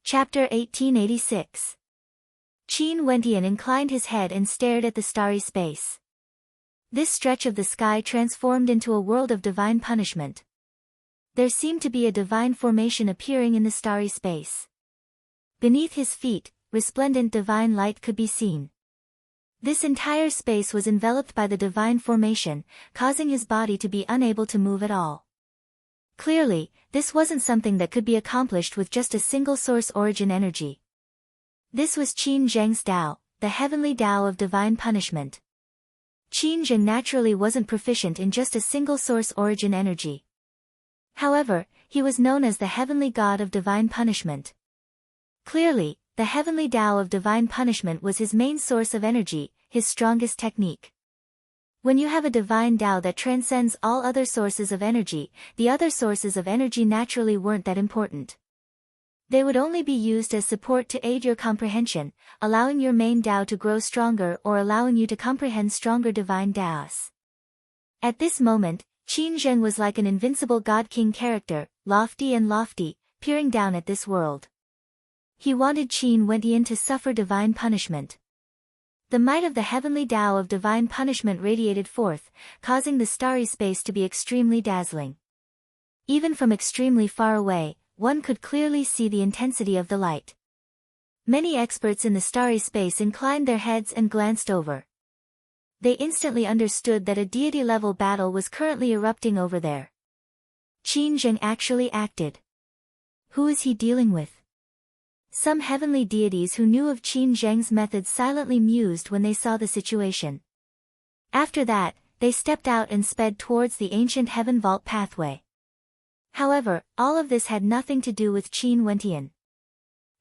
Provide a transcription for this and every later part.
Chapter 1886. Qin Wentian inclined his head and stared at the starry space. This stretch of the sky transformed into a world of divine punishment. There seemed to be a divine formation appearing in the starry space. Beneath his feet, resplendent divine light could be seen. This entire space was enveloped by the divine formation, causing his body to be unable to move at all. Clearly, this wasn't something that could be accomplished with just a single source origin energy. This was Qin Zheng's Tao, the heavenly Tao of divine punishment. Qin Zheng naturally wasn't proficient in just a single source origin energy. However, he was known as the heavenly god of divine punishment. Clearly, the heavenly Tao of divine punishment was his main source of energy, his strongest technique. When you have a divine Tao that transcends all other sources of energy, the other sources of energy naturally weren't that important. They would only be used as support to aid your comprehension, allowing your main Tao to grow stronger or allowing you to comprehend stronger divine Taos. At this moment, Qin Zheng was like an invincible god-king character, lofty, peering down at this world. He wanted Qin Wentian to suffer divine punishment. The might of the heavenly Tao of divine punishment radiated forth, causing the starry space to be extremely dazzling. Even from extremely far away, one could clearly see the intensity of the light. Many experts in the starry space inclined their heads and glanced over. They instantly understood that a deity-level battle was currently erupting over there. Qin Zheng actually acted. Who is he dealing with? Some heavenly deities who knew of Qin Zheng's methods silently mused when they saw the situation. After that, they stepped out and sped towards the ancient heaven vault pathway. However, all of this had nothing to do with Qin Wentian.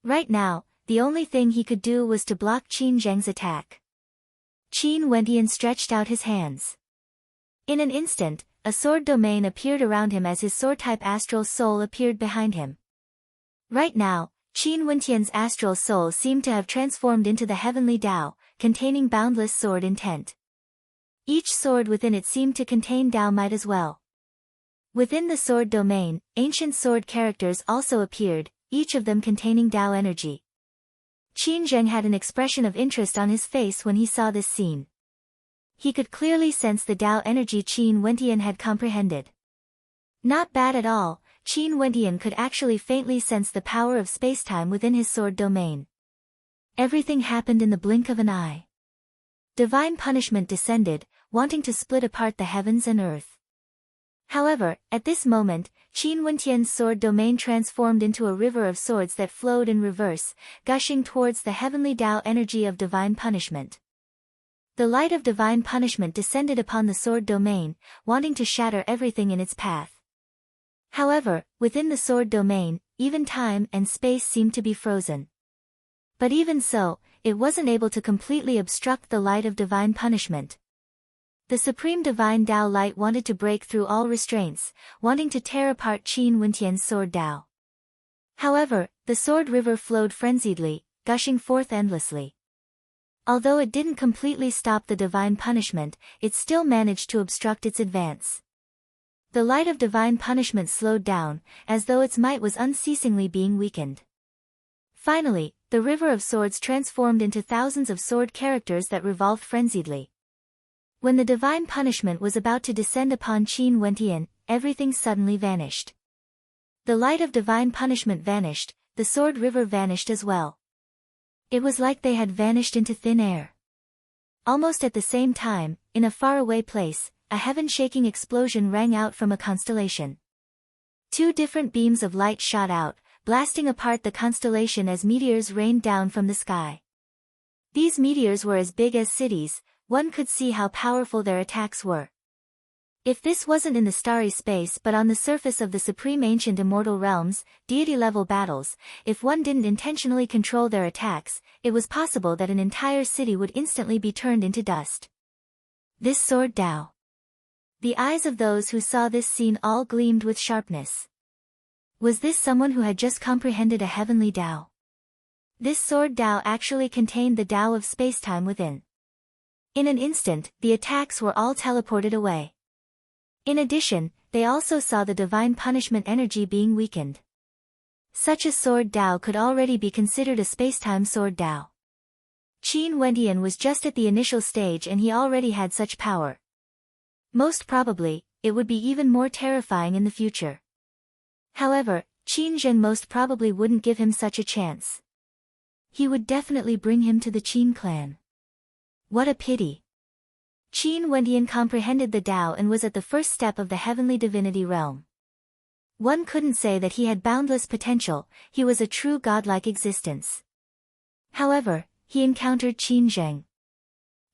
Right now, the only thing he could do was to block Qin Zheng's attack. Qin Wentian stretched out his hands. In an instant, a sword domain appeared around him as his sword-type astral soul appeared behind him. Right now, Qin Wentian's astral soul seemed to have transformed into the heavenly Tao, containing boundless sword intent. Each sword within it seemed to contain Tao might as well. Within the sword domain, ancient sword characters also appeared, each of them containing Tao energy. Qin Zheng had an expression of interest on his face when he saw this scene. He could clearly sense the Tao energy Qin Wentian had comprehended. Not bad at all. Qin Wentian could actually faintly sense the power of spacetime within his sword domain. Everything happened in the blink of an eye. Divine punishment descended, wanting to split apart the heavens and earth. However, at this moment, Qin Wentian's sword domain transformed into a river of swords that flowed in reverse, gushing towards the heavenly Tao energy of divine punishment. The light of divine punishment descended upon the sword domain, wanting to shatter everything in its path. However, within the sword domain, even time and space seemed to be frozen. But even so, it wasn't able to completely obstruct the light of divine punishment. The supreme divine Tao light wanted to break through all restraints, wanting to tear apart Qin Wentian's sword Tao. However, the sword river flowed frenziedly, gushing forth endlessly. Although it didn't completely stop the divine punishment, it still managed to obstruct its advance. The light of divine punishment slowed down, as though its might was unceasingly being weakened. Finally, the river of swords transformed into thousands of sword characters that revolved frenziedly. When the divine punishment was about to descend upon Qin Wentian, everything suddenly vanished. The light of divine punishment vanished, the sword river vanished as well. It was like they had vanished into thin air. Almost at the same time, in a faraway place, a heaven-shaking explosion rang out from a constellation. Two different beams of light shot out, blasting apart the constellation as meteors rained down from the sky. These meteors were as big as cities, one could see how powerful their attacks were. If this wasn't in the starry space but on the surface of the supreme ancient immortal realms, deity-level battles, if one didn't intentionally control their attacks, it was possible that an entire city would instantly be turned into dust. This sword Tao. The eyes of those who saw this scene all gleamed with sharpness. Was this someone who had just comprehended a heavenly Tao? This sword Tao actually contained the Tao of spacetime within. In an instant, the attacks were all teleported away. In addition, they also saw the divine punishment energy being weakened. Such a sword Dao could already be considered a spacetime sword Dao. Qin Wentian was just at the initial stage and he already had such power. Most probably, it would be even more terrifying in the future. However, Qin Zheng most probably wouldn't give him such a chance. He would definitely bring him to the Qin clan. What a pity. Qin Wentian comprehended the Tao and was at the first step of the heavenly divinity realm. One couldn't say that he had boundless potential, he was a true godlike existence. However, he encountered Qin Zheng.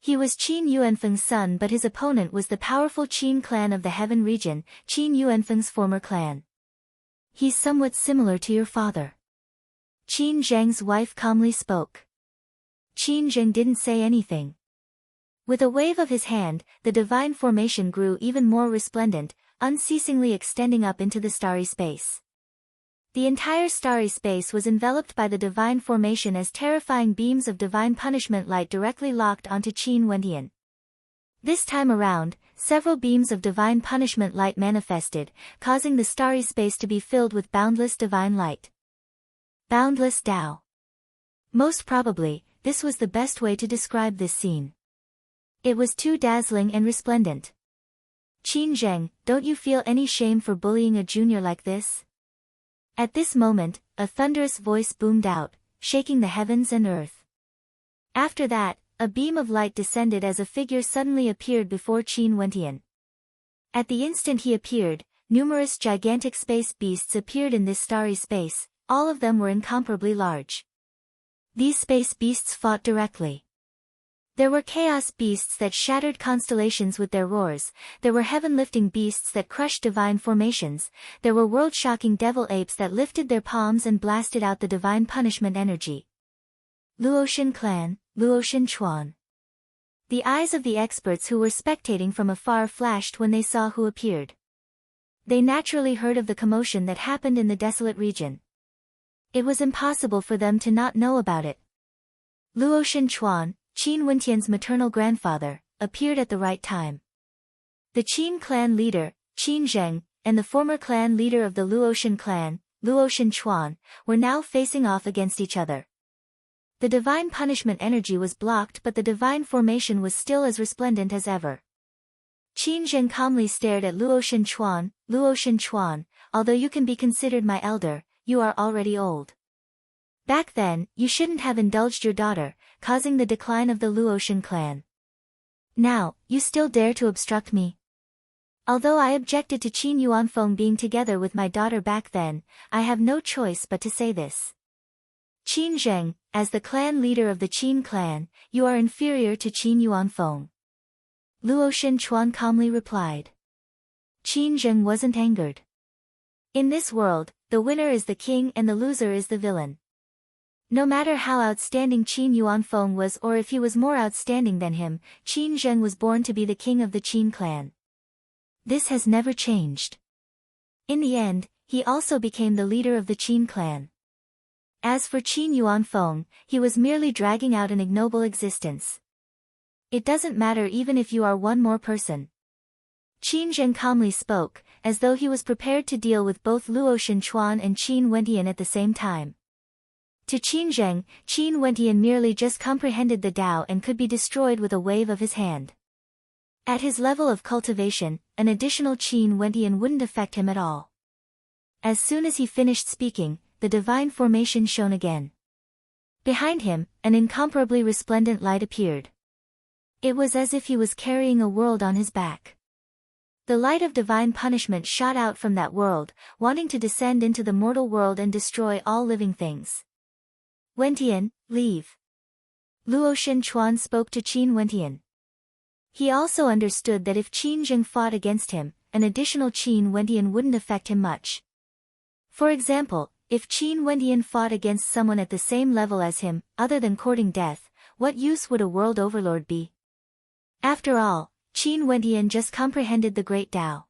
He was Qin Yuanfeng's son, but his opponent was the powerful Qin clan of the Heaven region, Qin Yuanfeng's former clan. He's somewhat similar to your father. Qin Zheng's wife calmly spoke. Qin Zheng didn't say anything. With a wave of his hand, the divine formation grew even more resplendent, unceasingly extending up into the starry space. The entire starry space was enveloped by the divine formation as terrifying beams of divine punishment light directly locked onto Qin Wentian. This time around, several beams of divine punishment light manifested, causing the starry space to be filled with boundless divine light. Boundless Tao. Most probably, this was the best way to describe this scene. It was too dazzling and resplendent. Qin Zheng, don't you feel any shame for bullying a junior like this? At this moment, a thunderous voice boomed out, shaking the heavens and earth. After that, a beam of light descended as a figure suddenly appeared before Qin Wentian. At the instant he appeared, numerous gigantic space beasts appeared in this starry space, all of them were incomparably large. These space beasts fought directly. There were chaos beasts that shattered constellations with their roars, there were heaven-lifting beasts that crushed divine formations, there were world-shocking devil apes that lifted their palms and blasted out the divine punishment energy. Luotian clan, Luotian Chuan. The eyes of the experts who were spectating from afar flashed when they saw who appeared. They naturally heard of the commotion that happened in the desolate region. It was impossible for them to not know about it. Luotian Chuan, Qin Wentian's maternal grandfather, appeared at the right time. The Qin clan leader, Qin Zheng, and the former clan leader of the Luotian clan, Luotian Chuan, were now facing off against each other. The divine punishment energy was blocked, but the divine formation was still as resplendent as ever. Qin Zheng calmly stared at Luotian Chuan, although you can be considered my elder, you are already old. Back then, you shouldn't have indulged your daughter, causing the decline of the Luotian clan. Now, you still dare to obstruct me? Although I objected to Qin Yuanfeng being together with my daughter back then, I have no choice but to say this. Qin Zheng, as the clan leader of the Qin clan, you are inferior to Qin Yuanfeng. Luotian Chuan calmly replied. Qin Zheng wasn't angered. In this world, the winner is the king and the loser is the villain. No matter how outstanding Qin Yuanfeng was or if he was more outstanding than him, Qin Zheng was born to be the king of the Qin clan. This has never changed. In the end, he also became the leader of the Qin clan. As for Qin Yuanfeng, he was merely dragging out an ignoble existence. It doesn't matter even if you are one more person. Qin Zheng calmly spoke, as though he was prepared to deal with both Luotian Chuan and Qin Wentian at the same time. To Qin Zheng, Qin Wentian merely just comprehended the Tao and could be destroyed with a wave of his hand. At his level of cultivation, an additional Qin Wentian wouldn't affect him at all. As soon as he finished speaking, the divine formation shone again. Behind him, an incomparably resplendent light appeared. It was as if he was carrying a world on his back. The light of divine punishment shot out from that world, wanting to descend into the mortal world and destroy all living things. Wentian, leave. Luotian Chuan spoke to Qin Wentian. He also understood that if Qin Zheng fought against him, an additional Qin Wentian wouldn't affect him much. For example, if Qin Wentian fought against someone at the same level as him, other than courting death, what use would a world overlord be? After all, Qin Wentian just comprehended the great Tao.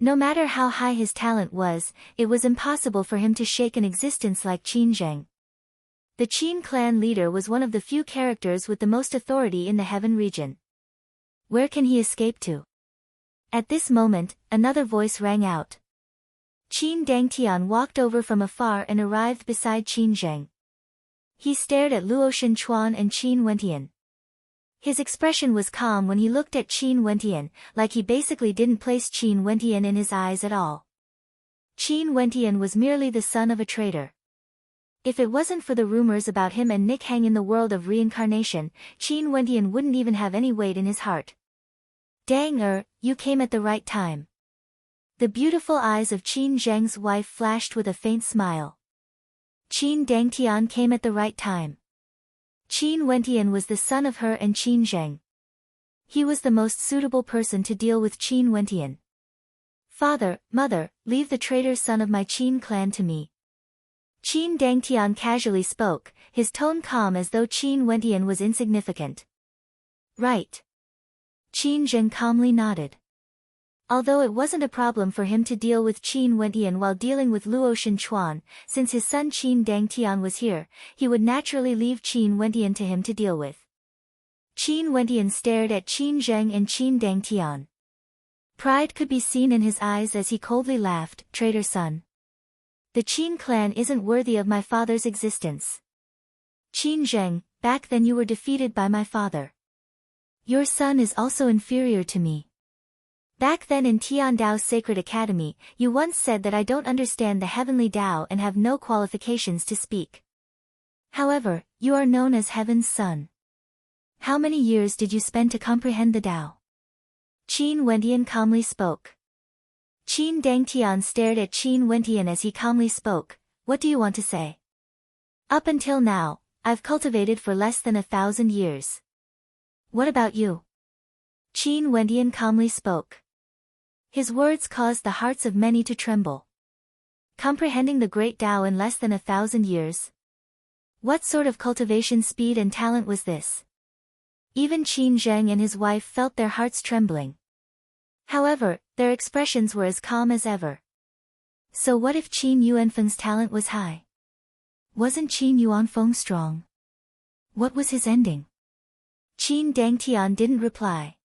No matter how high his talent was, it was impossible for him to shake an existence like Qin Zheng. The Qin clan leader was one of the few characters with the most authority in the Heaven region. Where can he escape to? At this moment, another voice rang out. Qin Dangtian walked over from afar and arrived beside Qin Zheng. He stared at Luotian Chuan and Qin Wentian. His expression was calm when he looked at Qin Wentian, like he basically didn't place Qin Wentian in his eyes at all. Qin Wentian was merely the son of a trader. If it wasn't for the rumors about him and Nick Heng in the world of reincarnation, Qin Wentian wouldn't even have any weight in his heart. Dang, you came at the right time. The beautiful eyes of Qin Zheng's wife flashed with a faint smile. Qin Dangtian came at the right time. Qin Wentian was the son of her and Qin Zheng. He was the most suitable person to deal with Qin Wentian. Father, mother, leave the traitor son of my Qin clan to me. Qin Dangtian casually spoke, his tone calm as though Qin Wentian was insignificant. Right. Qin Zheng calmly nodded. Although it wasn't a problem for him to deal with Qin Wentian while dealing with Luotian Chuan, since his son Qin Dangtian was here, he would naturally leave Qin Wentian to him to deal with. Qin Wentian stared at Qin Zheng and Qin Dangtian. Pride could be seen in his eyes as he coldly laughed, traitor son. The Qin clan isn't worthy of my father's existence. Qin Zheng, back then you were defeated by my father. Your son is also inferior to me. Back then in Tiandao's Sacred Academy, you once said that I don't understand the heavenly Tao and have no qualifications to speak. However, you are known as Heaven's Son. How many years did you spend to comprehend the Tao? Qin Wentian calmly spoke. Qin Dangtian stared at Qin Wentian as he calmly spoke, what do you want to say? Up until now, I've cultivated for less than 1,000 years. What about you? Qin Wentian calmly spoke. His words caused the hearts of many to tremble. Comprehending the great Tao in less than 1,000 years? What sort of cultivation speed and talent was this? Even Qin Zheng and his wife felt their hearts trembling. However, their expressions were as calm as ever. So what if Qin Yuanfeng's talent was high? Wasn't Qin Yuanfeng strong? What was his ending? Qin Dangtian didn't reply.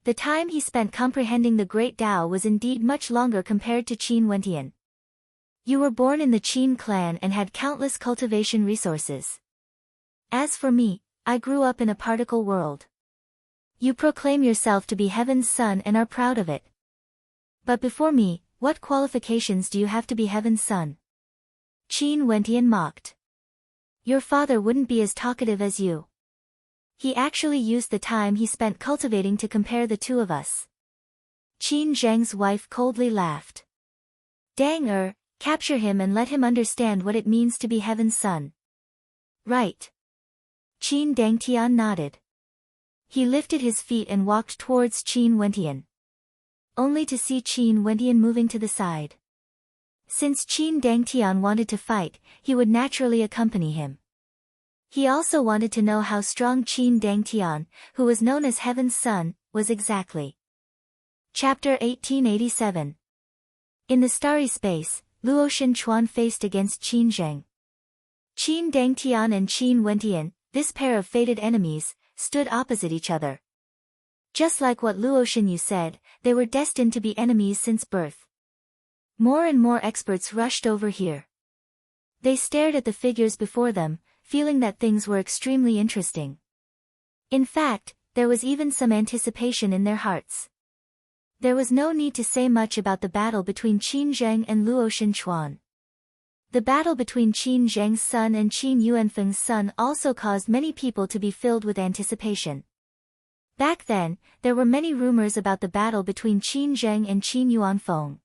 The time he spent comprehending the great Tao was indeed much longer compared to Qin Wentian. You were born in the Qin clan and had countless cultivation resources. As for me, I grew up in a particle world. You proclaim yourself to be Heaven's son and are proud of it. But before me, what qualifications do you have to be Heaven's son? Qin Wentian mocked. Your father wouldn't be as talkative as you. He actually used the time he spent cultivating to compare the two of us. Qin Zheng's wife coldly laughed. Dang, capture him and let him understand what it means to be Heaven's son. Right. Qin Dangtian nodded. He lifted his feet and walked towards Qin Wentian. Only to see Qin Wentian moving to the side. Since Qin Dangtian wanted to fight, he would naturally accompany him. He also wanted to know how strong Qin Dangtian, who was known as Heaven's Son, was exactly. Chapter 1887. In the starry space, Luotian Chuan faced against Qin Zheng. Qin Dangtian and Qin Wentian, this pair of fated enemies, stood opposite each other. Just like what Luotian Yu said, they were destined to be enemies since birth. More and more experts rushed over here. They stared at the figures before them, feeling that things were extremely interesting. In fact, there was even some anticipation in their hearts. There was no need to say much about the battle between Qin Zheng and Luotian Chuan. The battle between Qin Zheng's son and Qin Yuanfeng's son also caused many people to be filled with anticipation. Back then, there were many rumors about the battle between Qin Zheng and Qin Yuanfeng.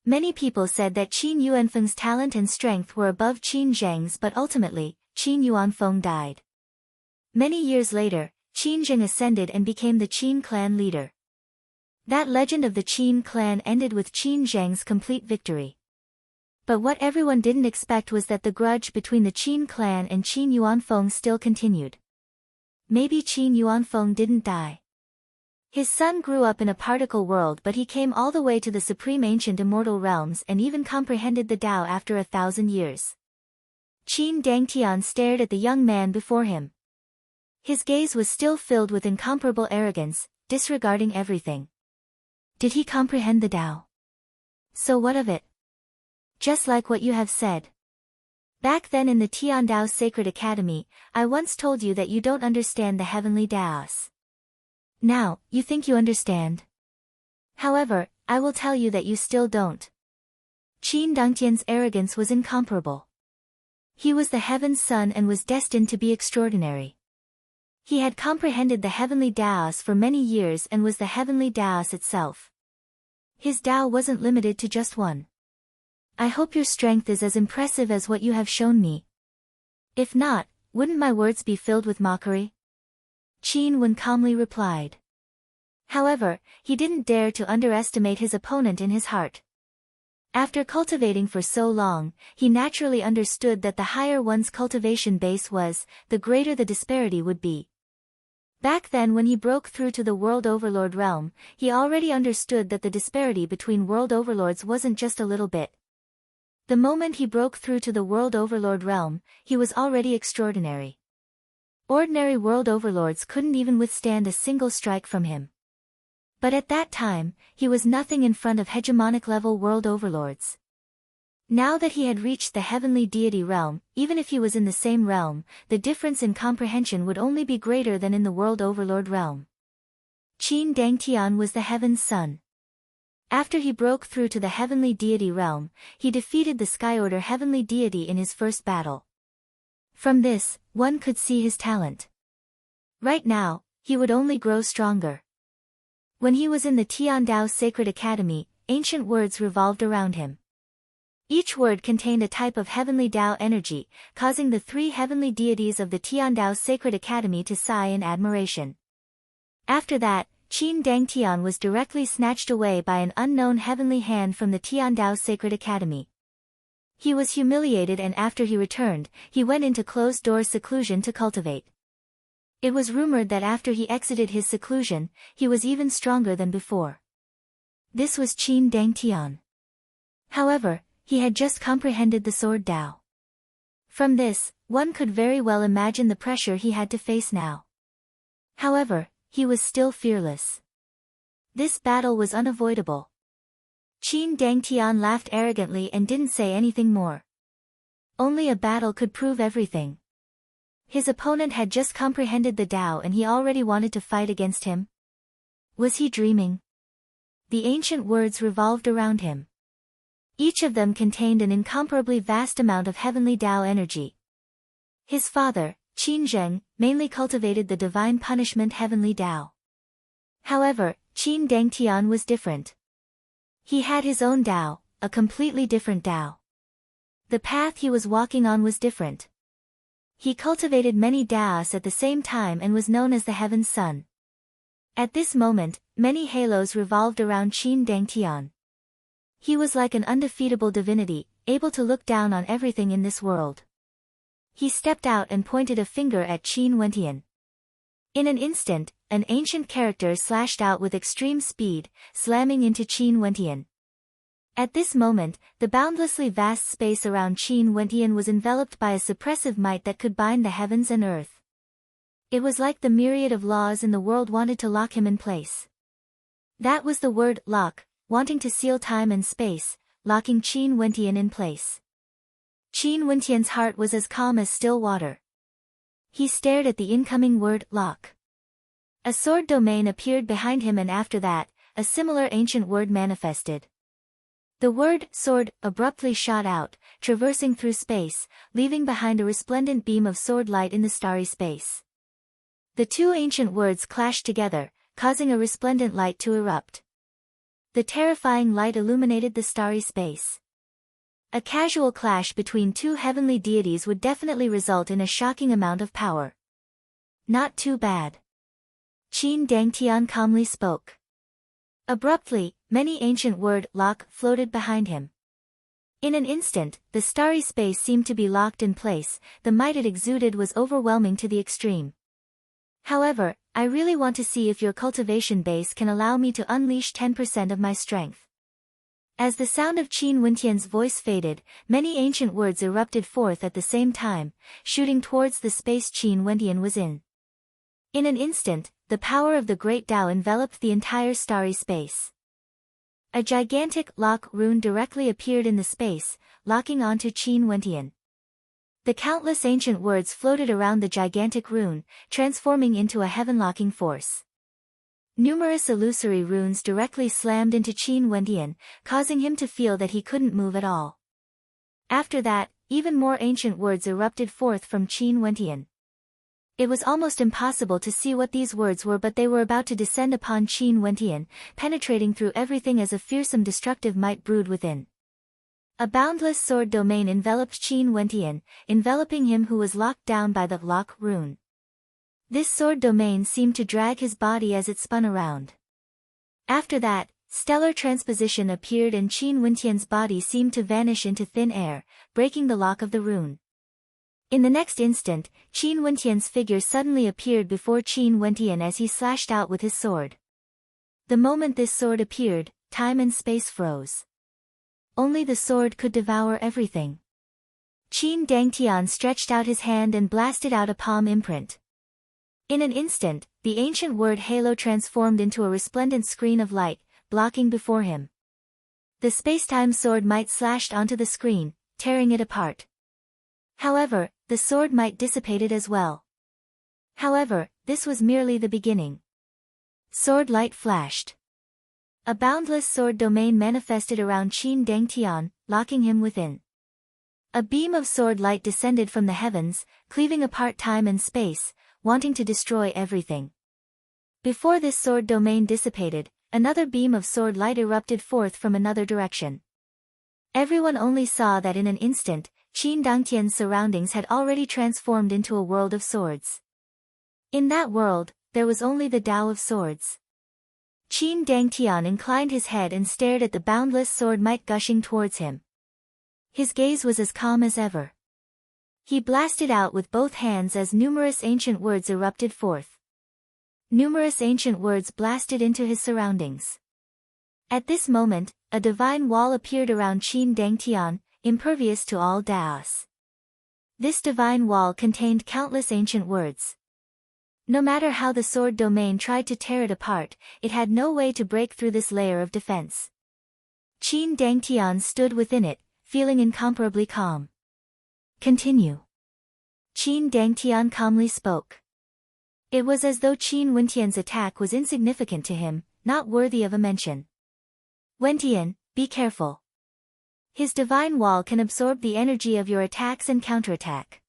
Many people said that Qin Yuanfeng's talent and strength were above Qin Zheng's, but ultimately, Qin Yuanfeng died. Many years later, Qin Zheng ascended and became the Qin clan leader. That legend of the Qin clan ended with Qin Zheng's complete victory. But what everyone didn't expect was that the grudge between the Qin clan and Qin Yuanfeng still continued. Maybe Qin Yuanfeng didn't die. His son grew up in a particle world, but he came all the way to the supreme ancient immortal realms and even comprehended the Tao after 1,000 years. Qin Dangtian stared at the young man before him. His gaze was still filled with incomparable arrogance, disregarding everything. Did he comprehend the Tao? So what of it? Just like what you have said. Back then in the Tiandao Sacred Academy, I once told you that you don't understand the heavenly Daos. Now, you think you understand. However, I will tell you that you still don't. Qin Dongtian's arrogance was incomparable. He was the heaven's son and was destined to be extraordinary. He had comprehended the heavenly Daos for many years and was the heavenly Daos itself. His Dao wasn't limited to just one. I hope your strength is as impressive as what you have shown me. If not, wouldn't my words be filled with mockery? Qin Wen calmly replied. However, he didn't dare to underestimate his opponent in his heart. After cultivating for so long, he naturally understood that the higher one's cultivation base was, the greater the disparity would be. Back then when he broke through to the World Overlord realm, he already understood that the disparity between World Overlords wasn't just a little bit. The moment he broke through to the World Overlord realm, he was already extraordinary. Ordinary World Overlords couldn't even withstand a single strike from him. But at that time, he was nothing in front of hegemonic-level World Overlords. Now that he had reached the heavenly deity realm, even if he was in the same realm, the difference in comprehension would only be greater than in the World Overlord realm. Qin Dongtian was the heaven's son. After he broke through to the heavenly deity realm, he defeated the Sky Order heavenly deity in his first battle. From this, one could see his talent. Right now, he would only grow stronger. When he was in the Tiandao Sacred Academy, ancient words revolved around him. Each word contained a type of heavenly Dao energy, causing the three heavenly deities of the Tiandao Sacred Academy to sigh in admiration. After that, Qin Dongtian was directly snatched away by an unknown heavenly hand from the Tiandao Sacred Academy. He was humiliated and after he returned, he went into closed-door seclusion to cultivate. It was rumored that after he exited his seclusion, he was even stronger than before. This was Qin Dongtian. However, he had just comprehended the Sword Dao. From this, one could very well imagine the pressure he had to face now. However, he was still fearless. This battle was unavoidable. Qin Dongtian laughed arrogantly and didn't say anything more. Only a battle could prove everything. His opponent had just comprehended the Dao and he already wanted to fight against him. Was he dreaming? The ancient words revolved around him. Each of them contained an incomparably vast amount of heavenly Dao energy. His father, Qin Zheng, mainly cultivated the divine punishment heavenly Dao. However, Qin Dongtian was different. He had his own Dao, a completely different Dao. The path he was walking on was different. He cultivated many Daos at the same time and was known as the Heaven's Son. At this moment, many halos revolved around Qin Dongtian. He was like an undefeatable divinity, able to look down on everything in this world. He stepped out and pointed a finger at Qin Wentian. In an instant, an ancient character slashed out with extreme speed, slamming into Qin Wentian. At this moment, the boundlessly vast space around Qin Wentian was enveloped by a suppressive might that could bind the heavens and earth. It was like the myriad of laws in the world wanted to lock him in place. That was the word lock, wanting to seal time and space, locking Qin Wentian in place. Qin Wentian's heart was as calm as still water. He stared at the incoming word lock. A sword domain appeared behind him and after that, a similar ancient word manifested. The word sword abruptly shot out, traversing through space, leaving behind a resplendent beam of sword light in the starry space. The two ancient words clashed together, causing a resplendent light to erupt. The terrifying light illuminated the starry space. A casual clash between two heavenly deities would definitely result in a shocking amount of power. Not too bad. Qin Dongtian calmly spoke. Abruptly, many ancient word lock floated behind him. In an instant, the starry space seemed to be locked in place, the might it exuded was overwhelming to the extreme. However, I really want to see if your cultivation base can allow me to unleash 10% of my strength. As the sound of Qin Wentian's voice faded, many ancient words erupted forth at the same time, shooting towards the space Qin Wentian was in. In an instant, the power of the great Tao enveloped the entire starry space. A gigantic lock rune directly appeared in the space, locking onto Qin Wentian. The countless ancient words floated around the gigantic rune, transforming into a heaven-locking force. Numerous illusory runes directly slammed into Qin Wentian, causing him to feel that he couldn't move at all. After that, even more ancient words erupted forth from Qin Wentian. It was almost impossible to see what these words were, but they were about to descend upon Qin Wentian, penetrating through everything as a fearsome destructive might brewed within. A boundless sword domain enveloped Qin Wentian, enveloping him who was locked down by the lock rune. This sword domain seemed to drag his body as it spun around. After that, stellar transposition appeared and Qin Wentian's body seemed to vanish into thin air, breaking the lock of the rune. In the next instant, Qin Wentian's figure suddenly appeared before Qin Wentian as he slashed out with his sword. The moment this sword appeared, time and space froze. Only the sword could devour everything. Qin Dangtian stretched out his hand and blasted out a palm imprint. In an instant, the ancient word halo transformed into a resplendent screen of light, blocking before him. The space-time sword might slashed onto the screen, tearing it apart. However, the sword might dissipated as well. However, this was merely the beginning. Sword light flashed. A boundless sword domain manifested around Qin Dangtian, locking him within. A beam of sword light descended from the heavens, cleaving apart time and space, wanting to destroy everything. Before this sword domain dissipated, another beam of sword light erupted forth from another direction. Everyone only saw that in an instant, Qin Dangtian's surroundings had already transformed into a world of swords. In that world, there was only the Tao of swords. Qin Dangtian inclined his head and stared at the boundless sword might gushing towards him. His gaze was as calm as ever. He blasted out with both hands as numerous ancient words erupted forth. Numerous ancient words blasted into his surroundings. At this moment, a divine wall appeared around Qin Dangtian, impervious to all Daos. This divine wall contained countless ancient words. No matter how the sword domain tried to tear it apart, it had no way to break through this layer of defense. Qin Dangtian stood within it, feeling incomparably calm. Continue. Qin Dangtian calmly spoke. It was as though Qin Wentian's attack was insignificant to him, not worthy of a mention. Wentian, be careful. His divine wall can absorb the energy of your attacks and counterattack.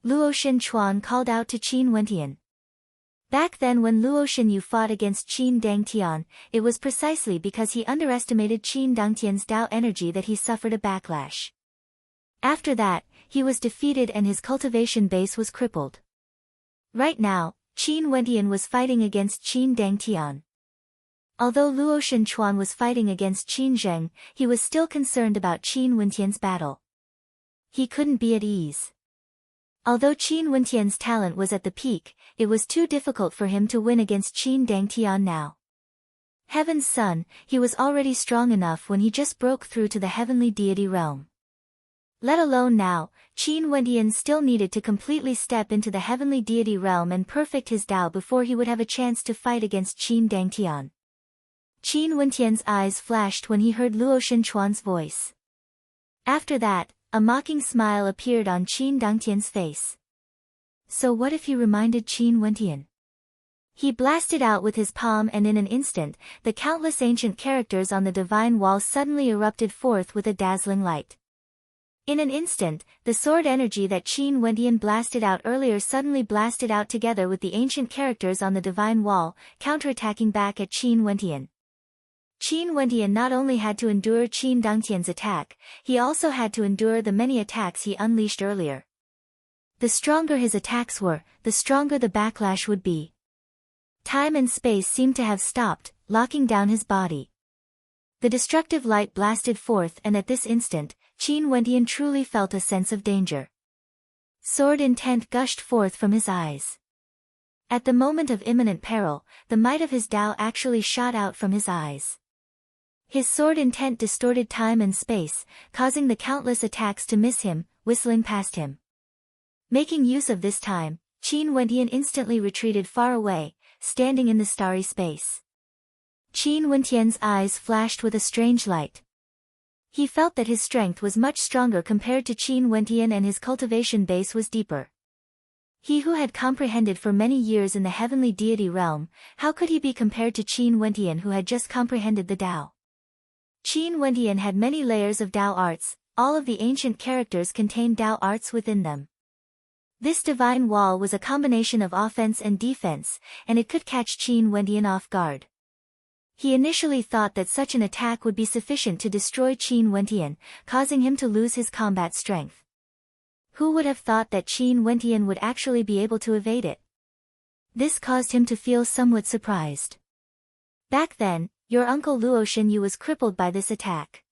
Luoshan Chuan called out to Qin Wentian. Back then when Luoshan Yu fought against Qin Dangtian, it was precisely because he underestimated Qin Dangtian's Tao energy that he suffered a backlash. After that, he was defeated and his cultivation base was crippled. Right now, Qin Wentian was fighting against Qin Dangtian. Although Luoshan Chuan was fighting against Qin Zheng, he was still concerned about Qin Wentian's battle. He couldn't be at ease. Although Qin Wentian's talent was at the peak, it was too difficult for him to win against Qin Dangtian now. Heaven's son, he was already strong enough when he just broke through to the heavenly deity realm. Let alone now, Qin Wentian still needed to completely step into the heavenly deity realm and perfect his Tao before he would have a chance to fight against Qin Dangtian. Qin Wentian's eyes flashed when he heard Luoshan Chuan's voice. After that, a mocking smile appeared on Qin Dangtian's face. So what if he reminded Qin Wentian? He blasted out with his palm and in an instant, the countless ancient characters on the divine wall suddenly erupted forth with a dazzling light. In an instant, the sword energy that Qin Wentian blasted out earlier suddenly blasted out together with the ancient characters on the divine wall, counterattacking back at Qin Wentian. Qin Wentian not only had to endure Qin Dangtian's attack, he also had to endure the many attacks he unleashed earlier. The stronger his attacks were, the stronger the backlash would be. Time and space seemed to have stopped, locking down his body. The destructive light blasted forth and at this instant, Qin Wentian truly felt a sense of danger. Sword intent gushed forth from his eyes. At the moment of imminent peril, the might of his Tao actually shot out from his eyes. His sword intent distorted time and space, causing the countless attacks to miss him, whistling past him. Making use of this time, Qin Wentian instantly retreated far away, standing in the starry space. Qin Wentian's eyes flashed with a strange light. He felt that his strength was much stronger compared to Qin Wentian, and his cultivation base was deeper. He who had comprehended for many years in the heavenly deity realm, how could he be compared to Qin Wentian who had just comprehended the Tao? Qin Wentian had many layers of Tao arts, all of the ancient characters contained Tao arts within them. This divine wall was a combination of offense and defense, and it could catch Qin Wentian off guard. He initially thought that such an attack would be sufficient to destroy Qin Wentian, causing him to lose his combat strength. Who would have thought that Qin Wentian would actually be able to evade it? This caused him to feel somewhat surprised. Back then, your uncle Luo Shenyu was crippled by this attack.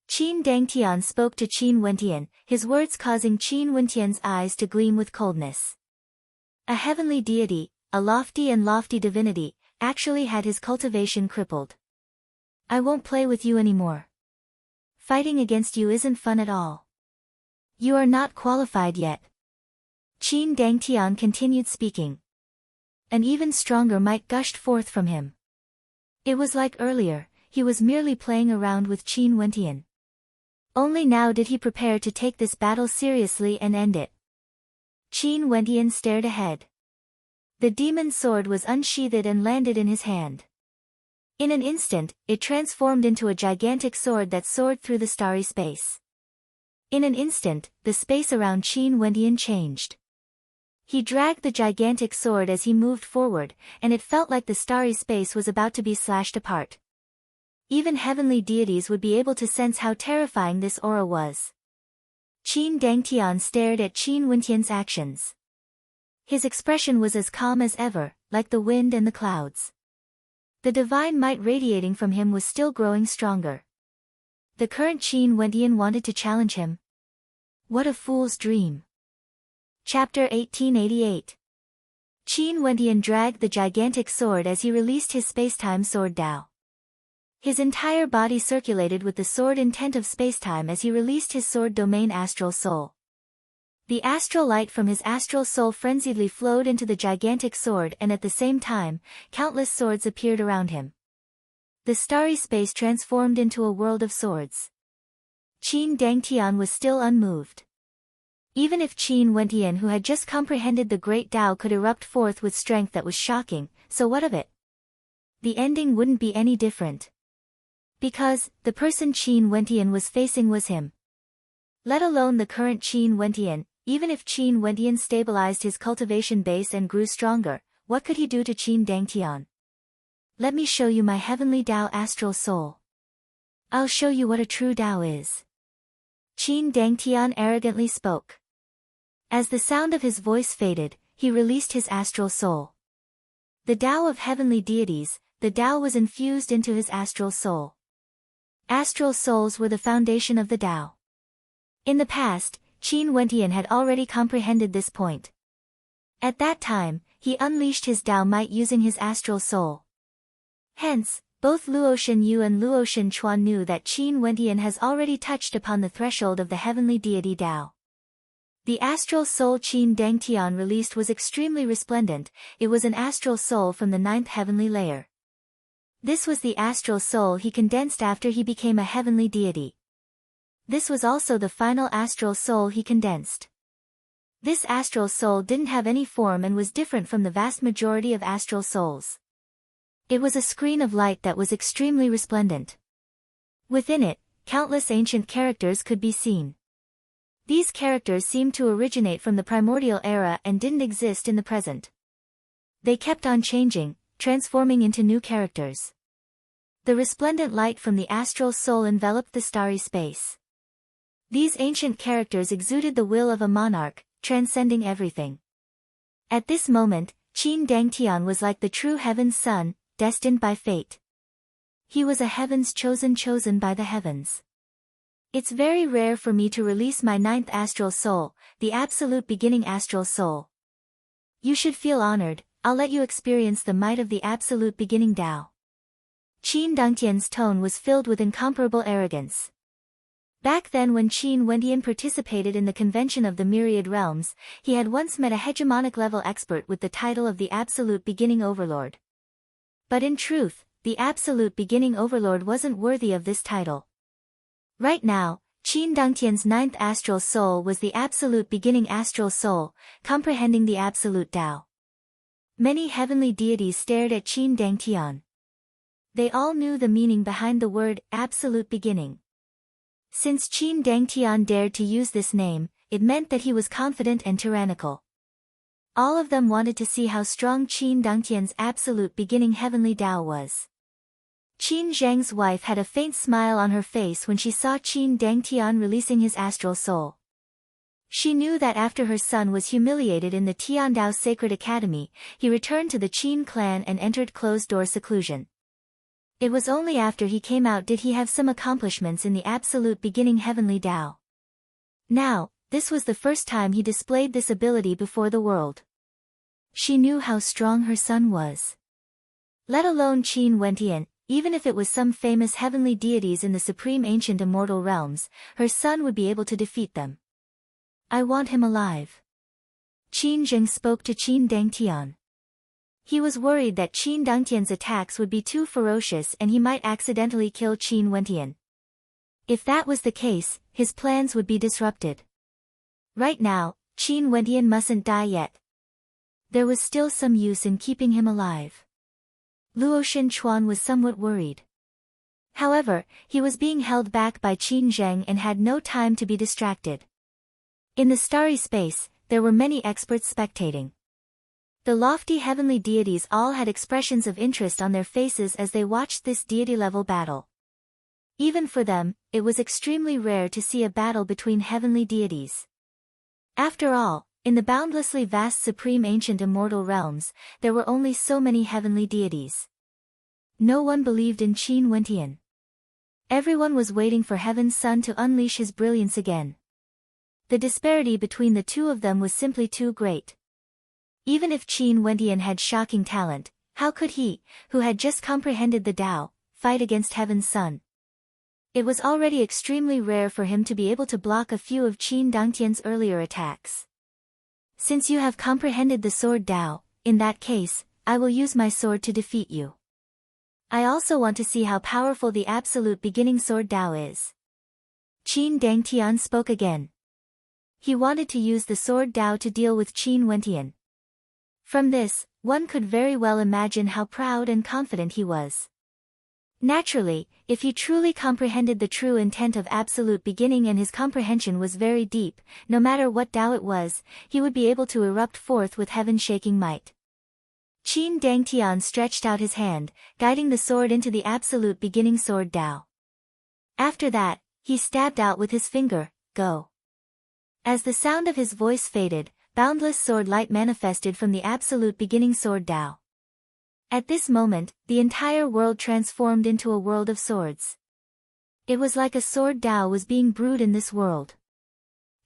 Qin Dangtian spoke to Qin Wentian, his words causing Qin Wentian's eyes to gleam with coldness. A heavenly deity, a lofty and lofty divinity, actually had his cultivation crippled. I won't play with you anymore. Fighting against you isn't fun at all. You are not qualified yet. Qin Dangtian continued speaking. An even stronger might gushed forth from him. It was like earlier, he was merely playing around with Qin Wentian. Only now did he prepare to take this battle seriously and end it. Qin Wentian stared ahead. The demon sword was unsheathed and landed in his hand. In an instant, it transformed into a gigantic sword that soared through the starry space. In an instant, the space around Qin Wentian changed. He dragged the gigantic sword as he moved forward, and it felt like the starry space was about to be slashed apart. Even heavenly deities would be able to sense how terrifying this aura was. Qin Dangtian stared at Qin Wentian's actions. His expression was as calm as ever, like the wind and the clouds. The divine might radiating from him was still growing stronger. The current Qin Wentian wanted to challenge him. What a fool's dream. Chapter 1888. Qin Wentian dragged the gigantic sword as he released his spacetime sword Tao. His entire body circulated with the sword intent of spacetime as he released his sword domain astral soul. The astral light from his astral soul frenziedly flowed into the gigantic sword, and at the same time, countless swords appeared around him. The starry space transformed into a world of swords. Qin Dangtian was still unmoved. Even if Qin Wentian, who had just comprehended the great Tao, could erupt forth with strength that was shocking, so what of it? The ending wouldn't be any different. Because, the person Qin Wentian was facing was him. Let alone the current Qin Wentian, even if Qin Wentian stabilized his cultivation base and grew stronger, what could he do to Qin Dangtian? Let me show you my heavenly Tao astral soul. I'll show you what a true Tao is. Qin Dangtian arrogantly spoke. As the sound of his voice faded, he released his astral soul. The Tao of heavenly deities, the Tao was infused into his astral soul. Astral souls were the foundation of the Tao. In the past, Qin Wentian had already comprehended this point. At that time, he unleashed his Tao might using his astral soul. Hence, both Luo Shenyu and Luo Shenchuan knew that Qin Wentian has already touched upon the threshold of the heavenly deity Tao. The astral soul Qin Dangtian released was extremely resplendent. It was an astral soul from the 9th heavenly layer. This was the astral soul he condensed after he became a heavenly deity. This was also the final astral soul he condensed. This astral soul didn't have any form and was different from the vast majority of astral souls. It was a screen of light that was extremely resplendent. Within it, countless ancient characters could be seen. These characters seemed to originate from the primordial era and didn't exist in the present. They kept on changing, transforming into new characters. The resplendent light from the astral soul enveloped the starry space. These ancient characters exuded the will of a monarch, transcending everything. At this moment, Qin Dangtian was like the true heaven's son, destined by fate. He was a heaven's chosen by the heavens. It's very rare for me to release my 9th astral soul, the absolute beginning astral soul. You should feel honored. I'll let you experience the might of the absolute beginning Tao. Qin Dangtian's tone was filled with incomparable arrogance. Back then when Qin Wentian participated in the convention of the myriad realms, he had once met a hegemonic level expert with the title of the absolute beginning overlord. But in truth, the absolute beginning overlord wasn't worthy of this title. Right now, Qin Dangtian's ninth astral soul was the absolute beginning astral soul, comprehending the absolute Tao. Many heavenly deities stared at Qin Dangtian. They all knew the meaning behind the word absolute beginning. Since Qin Dangtian dared to use this name, it meant that he was confident and tyrannical. All of them wanted to see how strong Qin Dangtian's absolute beginning heavenly Tao was. Qin Zheng's wife had a faint smile on her face when she saw Qin Dangtian releasing his astral soul. She knew that after her son was humiliated in the Tiandao Sacred Academy, he returned to the Qin clan and entered closed-door seclusion. It was only after he came out did he have some accomplishments in the absolute beginning heavenly Tao. Now, this was the first time he displayed this ability before the world. She knew how strong her son was. Let alone Qin Wentian, even if it was some famous heavenly deities in the supreme ancient immortal realms, her son would be able to defeat them. I want him alive. Qin Zheng spoke to Qin Dangtian. He was worried that Qin Dangtian's attacks would be too ferocious and he might accidentally kill Qin Wentian. If that was the case, his plans would be disrupted. Right now, Qin Wentian mustn't die yet. There was still some use in keeping him alive. Luo Xinchuan was somewhat worried. However, he was being held back by Qin Zheng and had no time to be distracted. In the starry space, there were many experts spectating. The lofty heavenly deities all had expressions of interest on their faces as they watched this deity-level battle. Even for them, it was extremely rare to see a battle between heavenly deities. After all, in the boundlessly vast supreme ancient immortal realms, there were only so many heavenly deities. No one believed in Qin Wentian. Everyone was waiting for Heaven's Son to unleash his brilliance again. The disparity between the two of them was simply too great. Even if Qin Wentian had shocking talent, how could he, who had just comprehended the Tao, fight against Heaven's Son? It was already extremely rare for him to be able to block a few of Qin Dangtian's earlier attacks. Since you have comprehended the sword Tao, in that case, I will use my sword to defeat you. I also want to see how powerful the absolute beginning sword Tao is. Qin Dangtian spoke again. He wanted to use the sword Tao to deal with Qin Wentian. From this, one could very well imagine how proud and confident he was. Naturally, if he truly comprehended the true intent of absolute beginning and his comprehension was very deep, no matter what Tao it was, he would be able to erupt forth with heaven-shaking might. Qin Dangtian stretched out his hand, guiding the sword into the absolute beginning sword Tao. After that, he stabbed out with his finger, "Go." As the sound of his voice faded, boundless sword light manifested from the absolute beginning sword Tao. At this moment, the entire world transformed into a world of swords. It was like a sword Tao was being brewed in this world.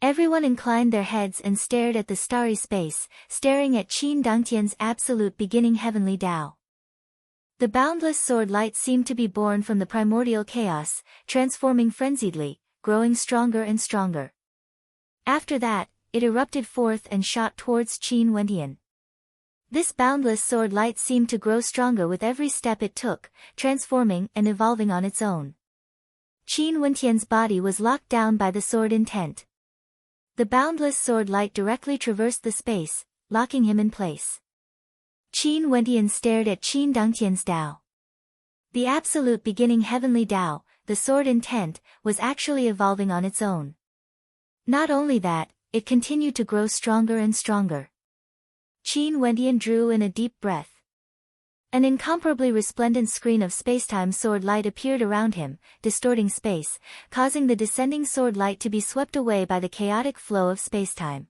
Everyone inclined their heads and stared at the starry space, staring at Qin Dangtian's absolute beginning heavenly Tao. The boundless sword light seemed to be born from the primordial chaos, transforming frenziedly, growing stronger and stronger. After that, it erupted forth and shot towards Qin Wentian. This boundless sword light seemed to grow stronger with every step it took, transforming and evolving on its own. Qin Wentian's body was locked down by the sword intent. The boundless sword light directly traversed the space, locking him in place. Qin Wentian stared at Qin Dangtian's Tao. The absolute beginning heavenly Tao, the sword intent, was actually evolving on its own. Not only that, it continued to grow stronger and stronger. Qin Wentian drew in a deep breath. An incomparably resplendent screen of spacetime sword light appeared around him, distorting space, causing the descending sword light to be swept away by the chaotic flow of spacetime.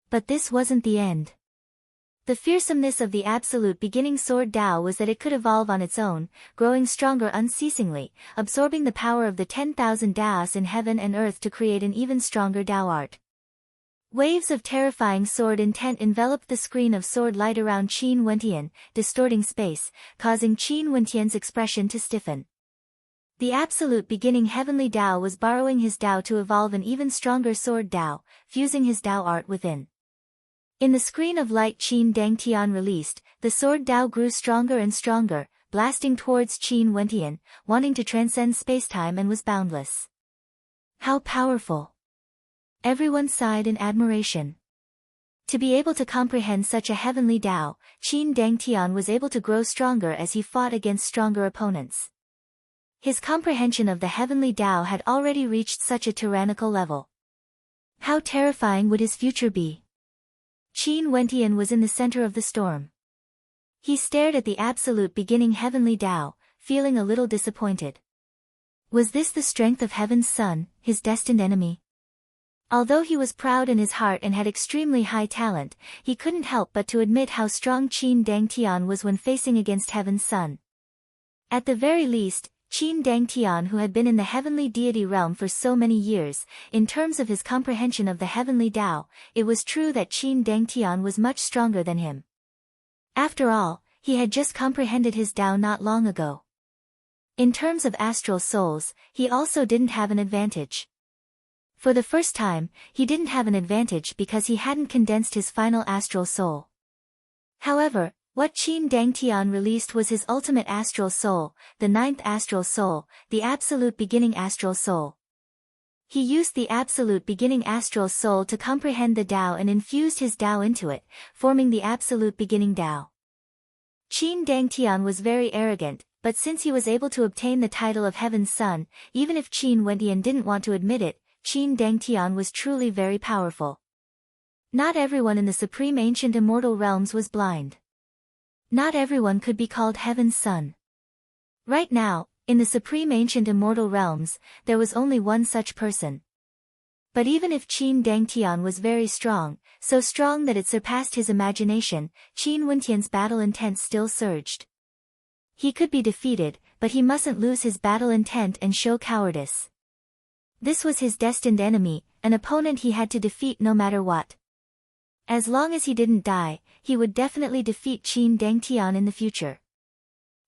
But this wasn't the end. The fearsomeness of the absolute beginning sword Tao was that it could evolve on its own, growing stronger unceasingly, absorbing the power of the 10,000 Taos in heaven and earth to create an even stronger Tao art. Waves of terrifying sword intent enveloped the screen of sword light around Qin Wentian, distorting space, causing Qin Wentian's expression to stiffen. The absolute beginning heavenly Tao was borrowing his Tao to evolve an even stronger sword Tao, fusing his Tao art within. In the screen of light Qin Dangtian released, the sword Tao grew stronger and stronger, blasting towards Qin Wentian, wanting to transcend spacetime and was boundless. How powerful! Everyone sighed in admiration. To be able to comprehend such a heavenly Tao, Qin Dangtian was able to grow stronger as he fought against stronger opponents. His comprehension of the heavenly Tao had already reached such a tyrannical level. How terrifying would his future be? Qin Wentian was in the center of the storm. He stared at the absolute beginning heavenly Tao, feeling a little disappointed. Was this the strength of Heaven's Son, his destined enemy? Although he was proud in his heart and had extremely high talent, he couldn't help but to admit how strong Qin Dangtian was when facing against Heaven's Son. At the very least, Qin Dangtian, who had been in the heavenly deity realm for so many years, in terms of his comprehension of the heavenly Tao, it was true that Qin Dangtian was much stronger than him. After all, he had just comprehended his Tao not long ago. In terms of astral souls, he also didn't have an advantage. For the first time, he didn't have an advantage because he hadn't condensed his final astral soul. However, what Qin Dangtian released was his ultimate astral soul, the ninth astral soul, the absolute beginning astral soul. He used the absolute beginning astral soul to comprehend the Tao and infused his Tao into it, forming the absolute beginning Tao. Qin Dangtian was very arrogant, but since he was able to obtain the title of Heaven's Son, even if Qin Wentian didn't want to admit it, Qin Dangtian was truly very powerful. Not everyone in the supreme ancient immortal realms was blind. Not everyone could be called Heaven's Son. Right now, in the supreme ancient immortal realms, there was only one such person. But even if Qin Dangtian was very strong, so strong that it surpassed his imagination, Qin Wentian's battle intent still surged. He could be defeated, but he mustn't lose his battle intent and show cowardice. This was his destined enemy, an opponent he had to defeat no matter what. As long as he didn't die, he would definitely defeat Qin Dangtian in the future.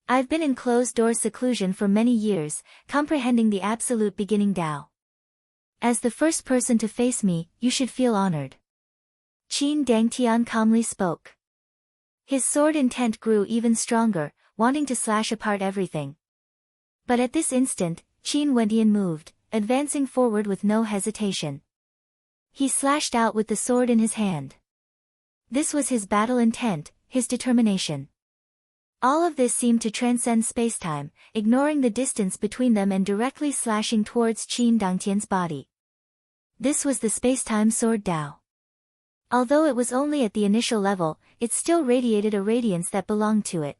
I've been in closed-door seclusion for many years, comprehending the absolute beginning Tao. As the first person to face me, you should feel honored. Qin Dangtian calmly spoke. His sword intent grew even stronger, wanting to slash apart everything. But at this instant, Qin Wentian moved, advancing forward with no hesitation. He slashed out with the sword in his hand. This was his battle intent, his determination. All of this seemed to transcend spacetime, ignoring the distance between them and directly slashing towards Qin Dangtian's body. This was the spacetime sword Tao. Although it was only at the initial level, it still radiated a radiance that belonged to it.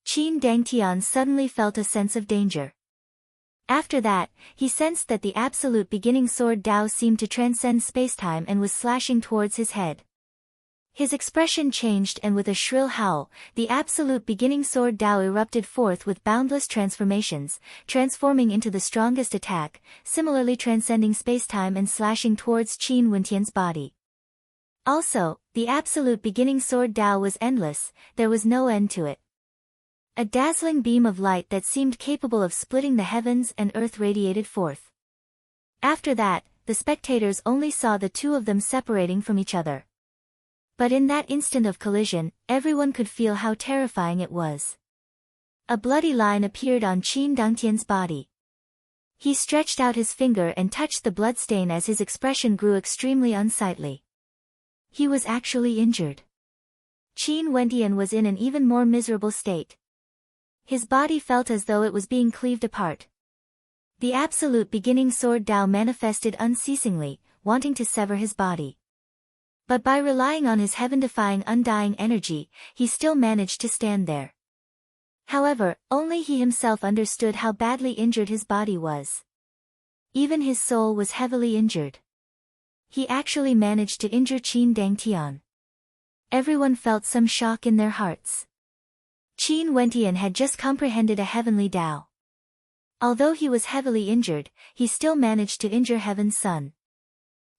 Qin Dangtian suddenly felt a sense of danger. After that, he sensed that the absolute beginning sword Tao seemed to transcend spacetime and was slashing towards his head. His expression changed and with a shrill howl, the absolute beginning sword Tao erupted forth with boundless transformations, transforming into the strongest attack, similarly transcending spacetime and slashing towards Qin Wentian's body. Also, the absolute beginning sword Tao was endless, there was no end to it. A dazzling beam of light that seemed capable of splitting the heavens and earth radiated forth. After that, the spectators only saw the two of them separating from each other. But in that instant of collision, everyone could feel how terrifying it was. A bloody line appeared on Qin Dangtian's body. He stretched out his finger and touched the bloodstain as his expression grew extremely unsightly. He was actually injured. Qin Wentian was in an even more miserable state. His body felt as though it was being cleaved apart. The absolute beginning sword Tao manifested unceasingly, wanting to sever his body. But by relying on his heaven-defying undying energy, he still managed to stand there. However, only he himself understood how badly injured his body was. Even his soul was heavily injured. He actually managed to injure Qin Dangtian. Everyone felt some shock in their hearts. Qin Wentian had just comprehended a heavenly Tao. Although he was heavily injured, he still managed to injure Heaven's Son.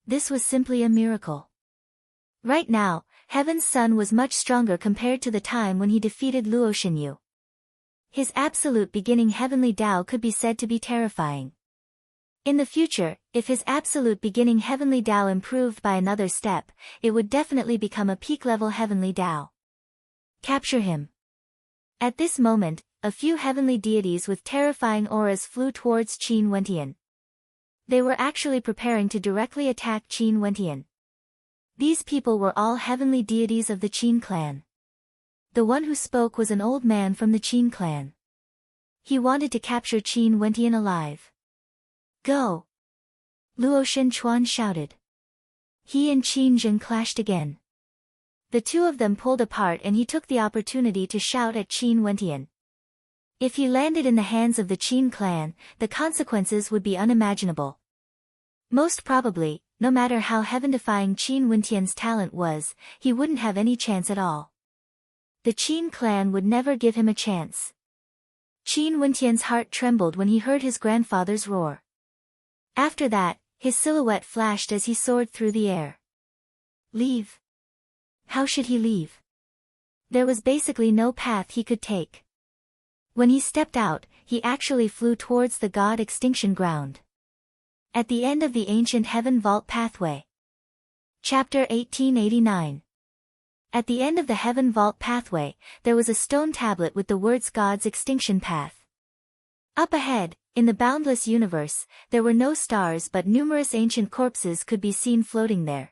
This was simply a miracle. Right now, Heaven's Son was much stronger compared to the time when he defeated Luo Xinyu. His absolute beginning heavenly Tao could be said to be terrifying. In the future, if his absolute beginning heavenly Tao improved by another step, it would definitely become a peak-level heavenly Tao. Capture him. At this moment, a few heavenly deities with terrifying auras flew towards Qin Wentian. They were actually preparing to directly attack Qin Wentian. These people were all heavenly deities of the Qin clan. The one who spoke was an old man from the Qin clan. He wanted to capture Qin Wentian alive. Go! Luo Shenchuan shouted. He and Qin Zheng clashed again. The two of them pulled apart and he took the opportunity to shout at Qin Wentian. If he landed in the hands of the Qin clan, the consequences would be unimaginable. Most probably, no matter how heaven-defying Qin Wentian's talent was, he wouldn't have any chance at all. The Qin clan would never give him a chance. Qin Wentian's heart trembled when he heard his grandfather's roar. After that, his silhouette flashed as he soared through the air. Leave? How should he leave? There was basically no path he could take. When he stepped out, he actually flew towards the God Extinction Ground. At the end of the ancient Heaven Vault pathway. Chapter 1889. At the end of the Heaven Vault pathway, there was a stone tablet with the words God's Extinction Path. Up ahead, in the boundless universe, there were no stars but numerous ancient corpses could be seen floating there.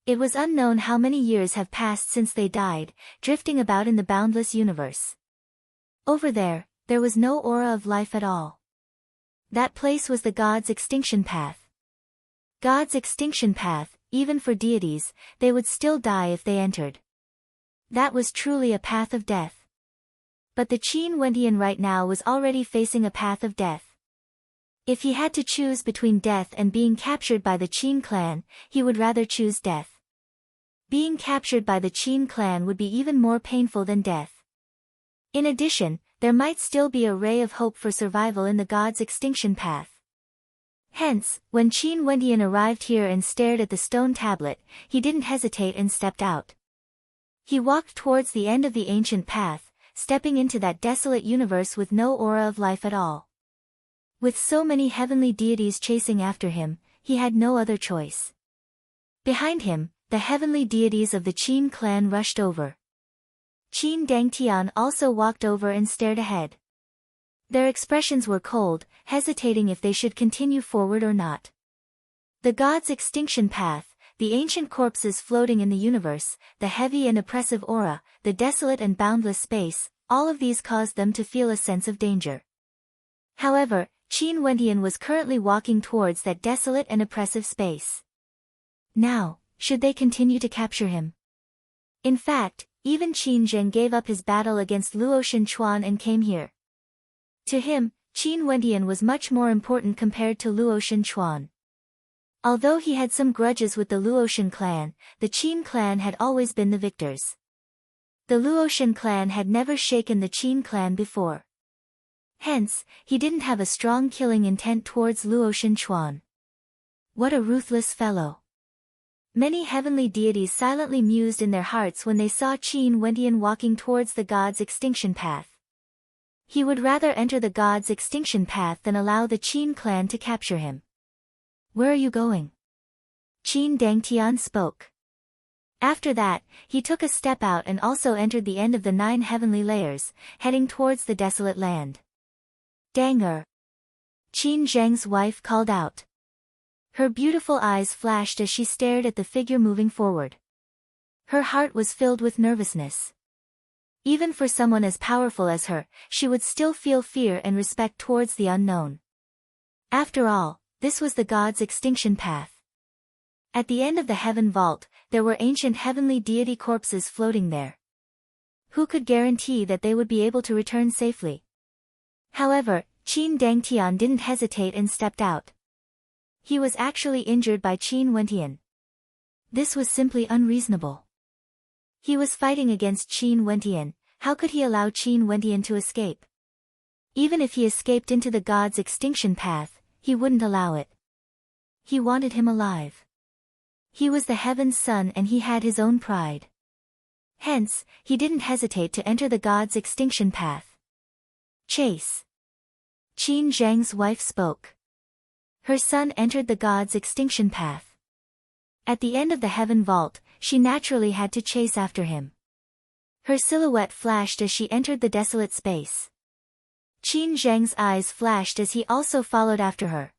It was unknown how many years have passed since they died, drifting about in the boundless universe. Over there was no aura of life at all. That place was the God's Extinction Path. God's Extinction Path, even for deities, they would still die if they entered. That was truly a path of death. But the Qin Wentian right now was already facing a path of death. If he had to choose between death and being captured by the Qin clan, he would rather choose death. Being captured by the Qin clan would be even more painful than death. In addition, there might still be a ray of hope for survival in the God's Extinction Path. Hence, when Qin Wentian arrived here and stared at the stone tablet, he didn't hesitate and stepped out. He walked towards the end of the ancient path, stepping into that desolate universe with no aura of life at all. With so many heavenly deities chasing after him, he had no other choice. Behind him, the heavenly deities of the Qin clan rushed over. Qin Dangtian also walked over and stared ahead. Their expressions were cold, hesitating if they should continue forward or not. The God's Extinction Path, the ancient corpses floating in the universe, the heavy and oppressive aura, the desolate and boundless space, all of these caused them to feel a sense of danger. However, Qin Wentian was currently walking towards that desolate and oppressive space. Now, should they continue to capture him? In fact, even Qin Zheng gave up his battle against Luo Shenchuan and came here. To him, Qin Wentian was much more important compared to Luo Shenchuan. Although he had some grudges with the Luoshan clan, the Qin clan had always been the victors. The Luoshan clan had never shaken the Qin clan before. Hence, he didn't have a strong killing intent towards Luo Shenchuan. What a ruthless fellow. Many heavenly deities silently mused in their hearts when they saw Qin Wentian walking towards the God's Extinction Path. He would rather enter the God's Extinction Path than allow the Qin clan to capture him. Where are you going? Qin Dangtian spoke. After that, he took a step out and also entered the end of the 9 heavenly layers, heading towards the desolate land. Danger! Qin Zheng's wife called out. Her beautiful eyes flashed as she stared at the figure moving forward. Her heart was filled with nervousness. Even for someone as powerful as her, she would still feel fear and respect towards the unknown. After all, this was the God's Extinction Path. At the end of the Heaven Vault, there were ancient heavenly deity corpses floating there. Who could guarantee that they would be able to return safely? However, Qin Dangtian didn't hesitate and stepped out. He was actually injured by Qin Wentian. This was simply unreasonable. He was fighting against Qin Wentian, how could he allow Qin Wentian to escape? Even if he escaped into the God's Extinction Path, he wouldn't allow it. He wanted him alive. He was the Heaven's son and he had his own pride. Hence, he didn't hesitate to enter the God's Extinction Path. Chase! Qin Zheng's wife spoke. Her son entered the God's Extinction Path. At the end of the Heaven Vault, she naturally had to chase after him. Her silhouette flashed as she entered the desolate space. Qin Zheng's eyes flashed as he also followed after her.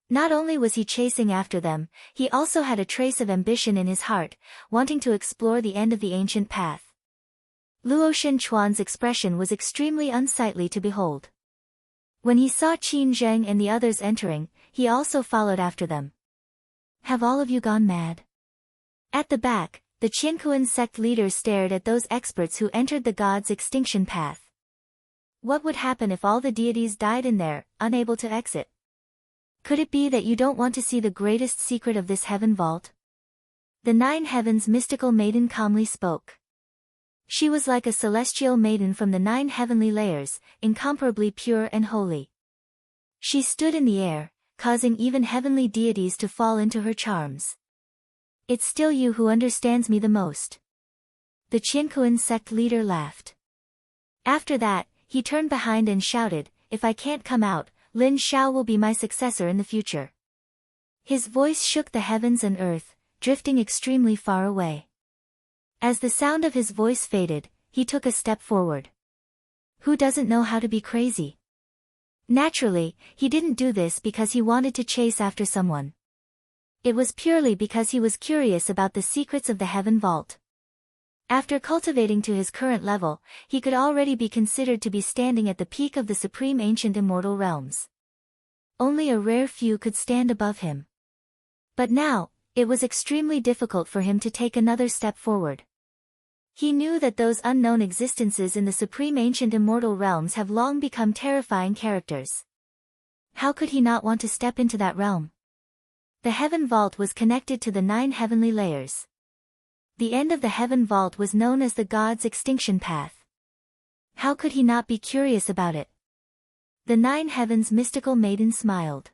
Not only was he chasing after them, he also had a trace of ambition in his heart, wanting to explore the end of the ancient path. Luo Shenchuan's expression was extremely unsightly to behold. When he saw Qin Zheng and the others entering, he also followed after them. Have all of you gone mad? At the back, the Qiankuan sect leaders stared at those experts who entered the god's extinction path. What would happen if all the deities died in there, unable to exit? Could it be that you don't want to see the greatest secret of this heaven vault? The Nine Heavens mystical maiden calmly spoke. She was like a celestial maiden from the 9 heavenly layers, incomparably pure and holy. She stood in the air, causing even heavenly deities to fall into her charms. It's still you who understands me the most. The Qiankuan sect leader laughed. After that, he turned behind and shouted, if I can't come out, Lin Xiao will be my successor in the future. His voice shook the heavens and earth, drifting extremely far away. As the sound of his voice faded, he took a step forward. Who doesn't know how to be crazy? Naturally, he didn't do this because he wanted to chase after someone. It was purely because he was curious about the secrets of the heaven vault. After cultivating to his current level, he could already be considered to be standing at the peak of the supreme ancient immortal realms. Only a rare few could stand above him. But now, it was extremely difficult for him to take another step forward. He knew that those unknown existences in the supreme ancient immortal realms have long become terrifying characters. How could he not want to step into that realm? The heaven vault was connected to the 9 heavenly layers. The end of the heaven vault was known as the god's extinction path. How could he not be curious about it? The 9 heavens mystical maiden smiled.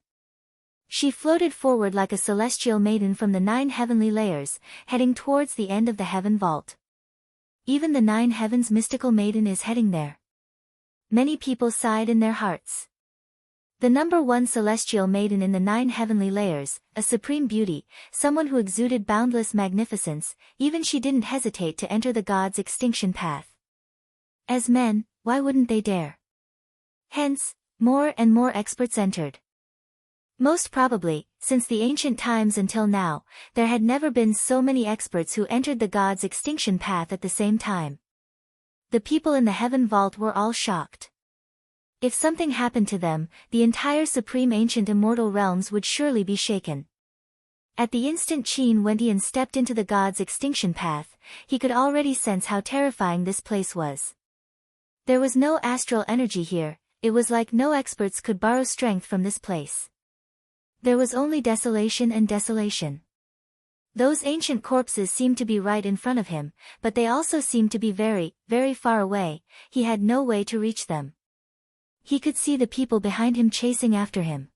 She floated forward like a celestial maiden from the 9 heavenly layers, heading towards the end of the heaven vault. Even the 9 heavens mystical maiden is heading there. Many people sighed in their hearts. The number 1 celestial maiden in the 9 heavenly layers, a supreme beauty, someone who exuded boundless magnificence, even she didn't hesitate to enter the god's extinction path. As men, why wouldn't they dare? Hence, more and more experts entered. Most probably, since the ancient times until now, there had never been so many experts who entered the god's extinction path at the same time. The people in the heaven vault were all shocked. If something happened to them, the entire supreme ancient immortal realms would surely be shaken. At the instant Qin Wendian stepped into the god's extinction path, he could already sense how terrifying this place was. There was no astral energy here, it was like no experts could borrow strength from this place. There was only desolation and desolation. Those ancient corpses seemed to be right in front of him, but they also seemed to be very, very far away, he had no way to reach them. He could see the people behind him chasing after him.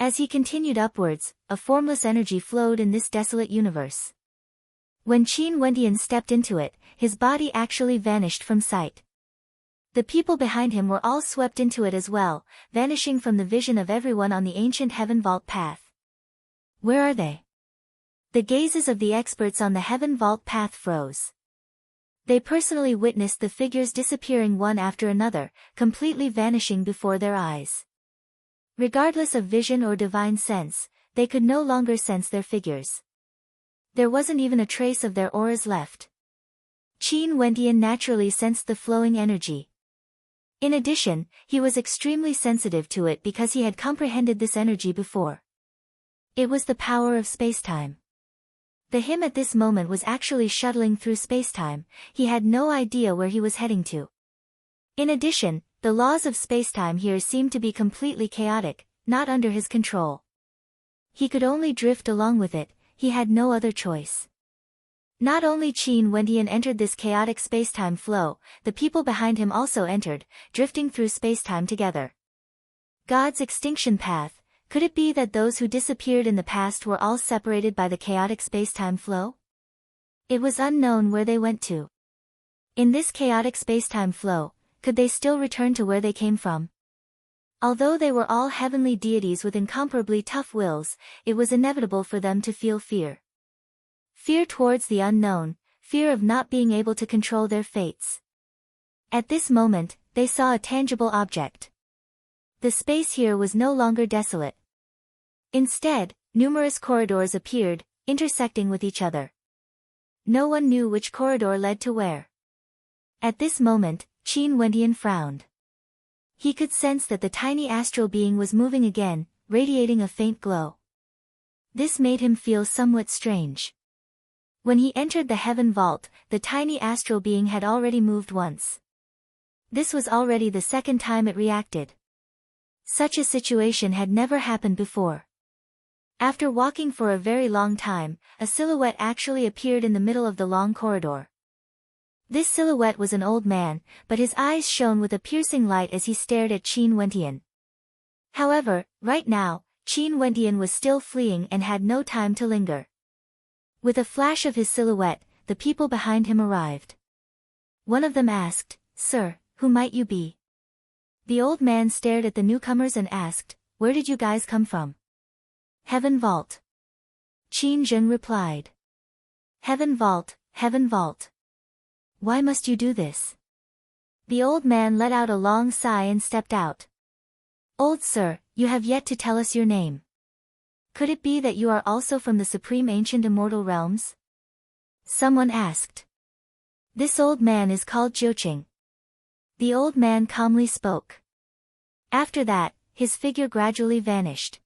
As he continued upwards, a formless energy flowed in this desolate universe. When Qin Wendian stepped into it, his body actually vanished from sight. The people behind him were all swept into it as well, vanishing from the vision of everyone on the ancient heaven vault path. Where are they? The gazes of the experts on the heaven vault path froze. They personally witnessed the figures disappearing one after another, completely vanishing before their eyes. Regardless of vision or divine sense, they could no longer sense their figures. There wasn't even a trace of their auras left. Qin Wendian naturally sensed the flowing energy. In addition, he was extremely sensitive to it because he had comprehended this energy before. It was the power of spacetime. Him at this moment was actually shuttling through spacetime, he had no idea where he was heading to. In addition, the laws of spacetime here seemed to be completely chaotic, not under his control. He could only drift along with it, he had no other choice. Not only Qin Wendian entered this chaotic spacetime flow, the people behind him also entered, drifting through spacetime together. God's extinction path. Could it be that those who disappeared in the past were all separated by the chaotic spacetime flow? It was unknown where they went to. In this chaotic spacetime flow, could they still return to where they came from? Although they were all heavenly deities with incomparably tough wills, it was inevitable for them to feel fear. Fear towards the unknown, fear of not being able to control their fates. At this moment, they saw a tangible object. The space here was no longer desolate. Instead, numerous corridors appeared, intersecting with each other. No one knew which corridor led to where. At this moment, Qin Wendian frowned. He could sense that the tiny astral being was moving again, radiating a faint glow. This made him feel somewhat strange. When he entered the heaven vault, the tiny astral being had already moved once. This was already the second time it reacted. Such a situation had never happened before. After walking for a very long time, a silhouette actually appeared in the middle of the long corridor. This silhouette was an old man, but his eyes shone with a piercing light as he stared at Qin Wendian. However, right now, Qin Wendian was still fleeing and had no time to linger. With a flash of his silhouette, the people behind him arrived. One of them asked, "Sir, who might you be?" The old man stared at the newcomers and asked, "Where did you guys come from?" "Heaven Vault." Qin Zheng replied. "Heaven Vault, Heaven Vault. Why must you do this?" The old man let out a long sigh and stepped out. "Old sir, you have yet to tell us your name. Could it be that you are also from the supreme ancient immortal realms?" Someone asked. "This old man is called Jiuqing." The old man calmly spoke. After that, his figure gradually vanished.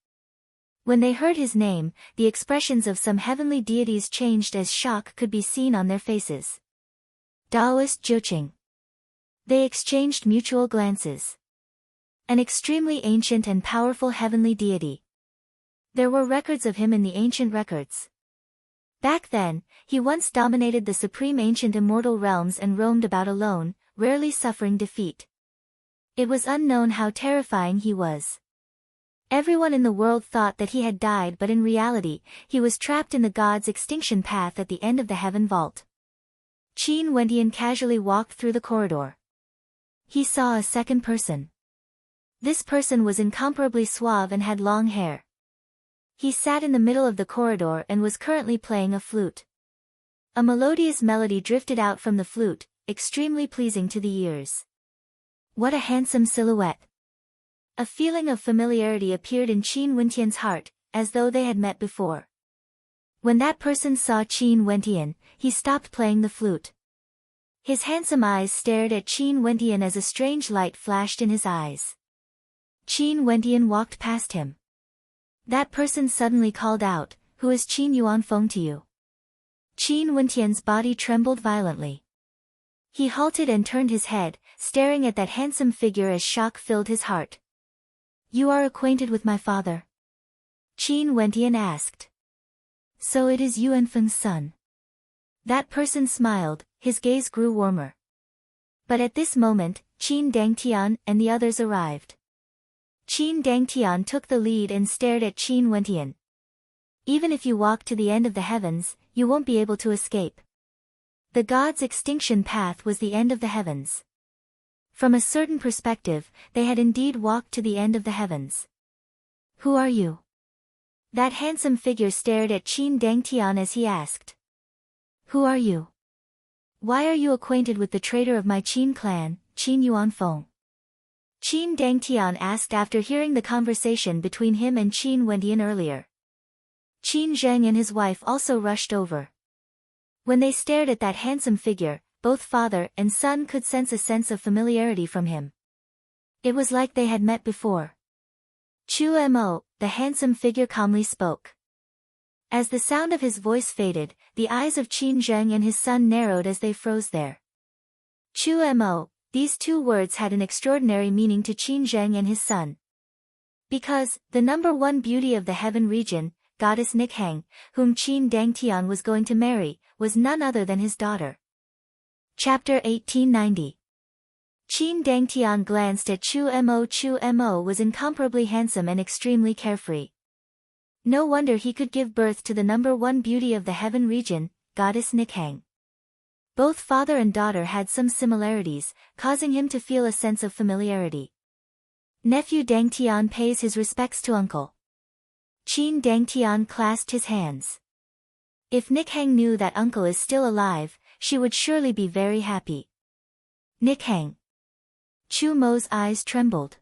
When they heard his name, the expressions of some heavenly deities changed as shock could be seen on their faces. Taoist Jiuqing. They exchanged mutual glances. An extremely ancient and powerful heavenly deity. There were records of him in the ancient records. Back then, he once dominated the supreme ancient immortal realms and roamed about alone, rarely suffering defeat. It was unknown how terrifying he was. Everyone in the world thought that he had died, but in reality, he was trapped in the god's extinction path at the end of the heaven vault. Qin Wendian casually walked through the corridor. He saw a second person. This person was incomparably suave and had long hair. He sat in the middle of the corridor and was currently playing a flute. A melodious melody drifted out from the flute, extremely pleasing to the ears. What a handsome silhouette! A feeling of familiarity appeared in Qin Wendian's heart, as though they had met before. When that person saw Qin Wendian, he stopped playing the flute. His handsome eyes stared at Qin Wendian as a strange light flashed in his eyes. Qin Wendian walked past him. That person suddenly called out, "Who is Qin Yuanfeng to you?" Qin Wendian's body trembled violently. He halted and turned his head, staring at that handsome figure as shock filled his heart. "You are acquainted with my father?" Qin Wendian asked. "So it is Yuanfeng's son." That person smiled, his gaze grew warmer. But at this moment, Qin Dangtian and the others arrived. Qin Dangtian took the lead and stared at Qin Wendian. "Even if you walk to the end of the heavens, you won't be able to escape." The god's extinction path was the end of the heavens. From a certain perspective, they had indeed walked to the end of the heavens. "Who are you?" That handsome figure stared at Qin Dangtian as he asked. "Who are you? Why are you acquainted with the traitor of my Qin clan, Qin Yuanfeng?" Qin Dangtian asked after hearing the conversation between him and Qin Wendian earlier. Qin Zheng and his wife also rushed over. When they stared at that handsome figure, both father and son could sense a sense of familiarity from him. It was like they had met before. "Chu Mo," the handsome figure calmly spoke. As the sound of his voice faded, the eyes of Qin Zheng and his son narrowed as they froze there. Chu Mo, these two words had an extraordinary meaning to Qin Zheng and his son. Because, the number one beauty of the heaven region, goddess Nikhang, whom Qin Dangtian was going to marry, was none other than his daughter. Chapter 1890. Qin Dangtian glanced at Chu Mo. Chu Mo was incomparably handsome and extremely carefree. No wonder he could give birth to the number one beauty of the heaven region, goddess Nikhang. Both father and daughter had some similarities, causing him to feel a sense of familiarity. Nephew Dangtian pays his respects to uncle. Qin Dangtian clasped his hands. If Nikhang knew that uncle is still alive, she would surely be very happy. Nick Hang. Chu Mo's eyes trembled.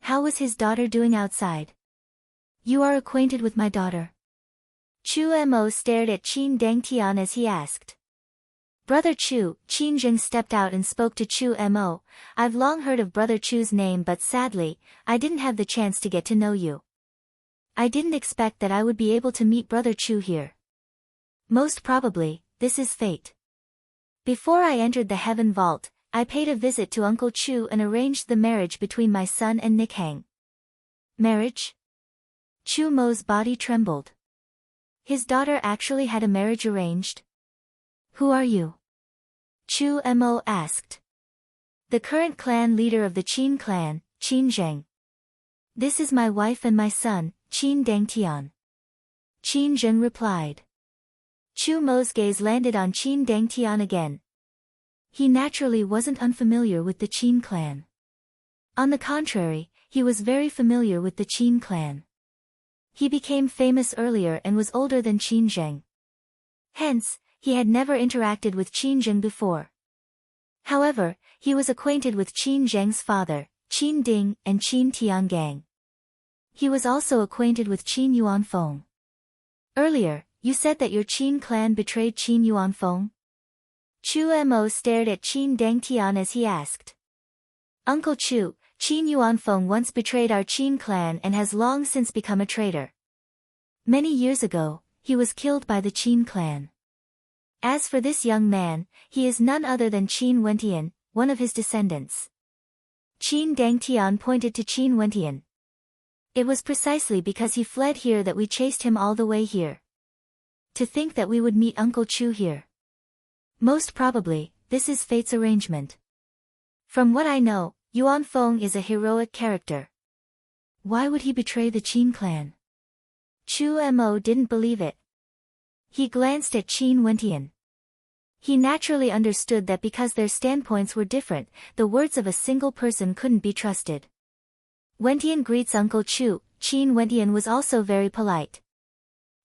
How was his daughter doing outside? You are acquainted with my daughter? Chu Mo stared at Qin Dangtian as he asked. Brother Chu. Qin Zheng stepped out and spoke to Chu Mo. I've long heard of Brother Chu's name, but sadly, I didn't have the chance to get to know you. I didn't expect that I would be able to meet Brother Chu here. Most probably, this is fate. Before I entered the Heaven Vault, I paid a visit to Uncle Chu and arranged the marriage between my son and Nick Hang. Marriage? Chu Mo's body trembled. His daughter actually had a marriage arranged? Who are you? Chu Mo asked. The current clan leader of the Qin clan, Qin Zheng. This is my wife and my son, Qin Dangtian. Qin Zheng replied. Chu Mo's gaze landed on Qin Dangtian again. He naturally wasn't unfamiliar with the Qin clan. On the contrary, he was very familiar with the Qin clan. He became famous earlier and was older than Qin Zheng. Hence, he had never interacted with Qin Zheng before. However, he was acquainted with Qin Zheng's father, Qin Ding, and Qin Tiangang. He was also acquainted with Qin Yuanfeng. Earlier, you said that your Qin clan betrayed Qin Yuanfeng? Chu Mo stared at Qin Dangtian as he asked. Uncle Chu, Qin Yuanfeng once betrayed our Qin clan and has long since become a traitor. Many years ago, he was killed by the Qin clan. As for this young man, he is none other than Qin Wentian, one of his descendants. Qin Dangtian pointed to Qin Wentian. It was precisely because he fled here that we chased him all the way here. To think that we would meet Uncle Chu here. Most probably, this is fate's arrangement. From what I know, Yuanfeng is a heroic character. Why would he betray the Qin clan? Chu Mo didn't believe it. He glanced at Qin Wentian. He naturally understood that because their standpoints were different, the words of a single person couldn't be trusted. Wentian greets Uncle Chu. Qin Wentian was also very polite.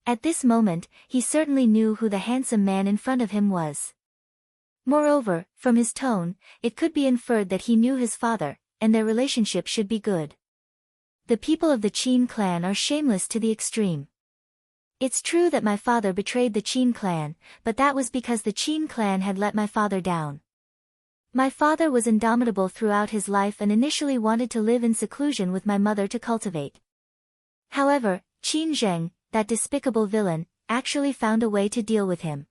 At this moment, he certainly knew who the handsome man in front of him was. Moreover, from his tone, it could be inferred that he knew his father, and their relationship should be good. The people of the Qin clan are shameless to the extreme. It's true that my father betrayed the Qin clan, but that was because the Qin clan had let my father down. My father was indomitable throughout his life and initially wanted to live in seclusion with my mother to cultivate. However, Qin Zheng, that despicable villain, actually found a way to deal with him.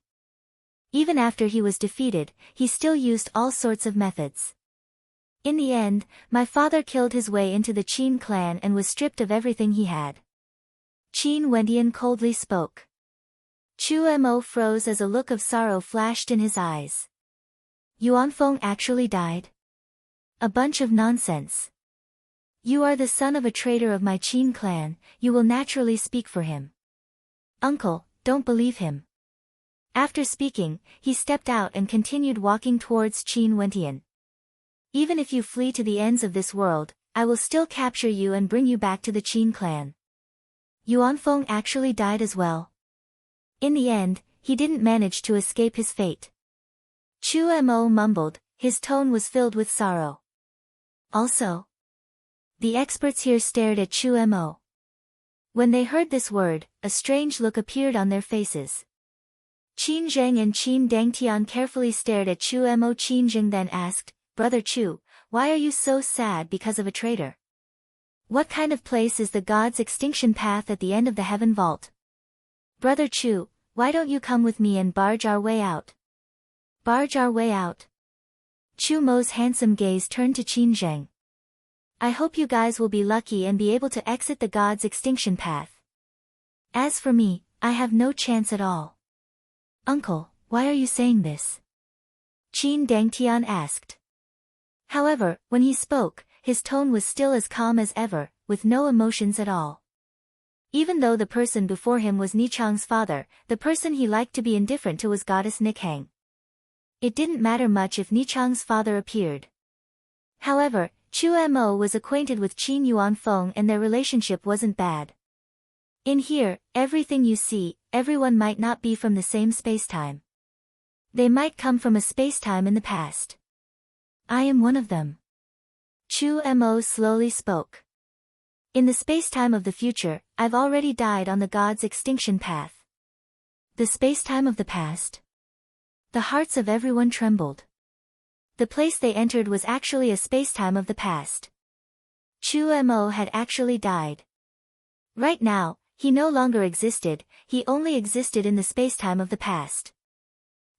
Even after he was defeated, he still used all sorts of methods. In the end, my father killed his way into the Qin clan and was stripped of everything he had. Qin Wentian coldly spoke. Chu Mo froze as a look of sorrow flashed in his eyes. Yuanfeng actually died? A bunch of nonsense. You are the son of a traitor of my Qin clan, you will naturally speak for him. Uncle, don't believe him. After speaking, he stepped out and continued walking towards Qin Wentian. Even if you flee to the ends of this world, I will still capture you and bring you back to the Qin clan. Yuanfeng actually died as well. In the end, he didn't manage to escape his fate. Chu Mo mumbled, his tone was filled with sorrow. Also? The experts here stared at Chu Mo. When they heard this word, a strange look appeared on their faces. Qin Zheng and Qin Dangtian carefully stared at Chu Mo. Qin Zheng then asked, Brother Chu, why are you so sad because of a traitor? What kind of place is the god's extinction path at the end of the Heaven Vault? Brother Chu, why don't you come with me and barge our way out? Barge our way out? Chu Mo's handsome gaze turned to Qin Zheng. I hope you guys will be lucky and be able to exit the god's extinction path. As for me, I have no chance at all. Uncle, why are you saying this? Qin Dangtian asked. However, when he spoke, his tone was still as calm as ever, with no emotions at all. Even though the person before him was Nichang's father, the person he liked to be indifferent to was goddess Nick Hang. It didn't matter much if Nichang's father appeared. However, Chu Mo was acquainted with Qin Yuanfeng and their relationship wasn't bad. In here, everything you see, everyone might not be from the same space-time. They might come from a space-time in the past. I am one of them. Chu Mo slowly spoke. In the space-time of the future, I've already died on the god's extinction path. The space-time of the past? The hearts of everyone trembled. The place they entered was actually a space-time of the past. Chu Mo had actually died. Right now, he no longer existed, he only existed in the space-time of the past.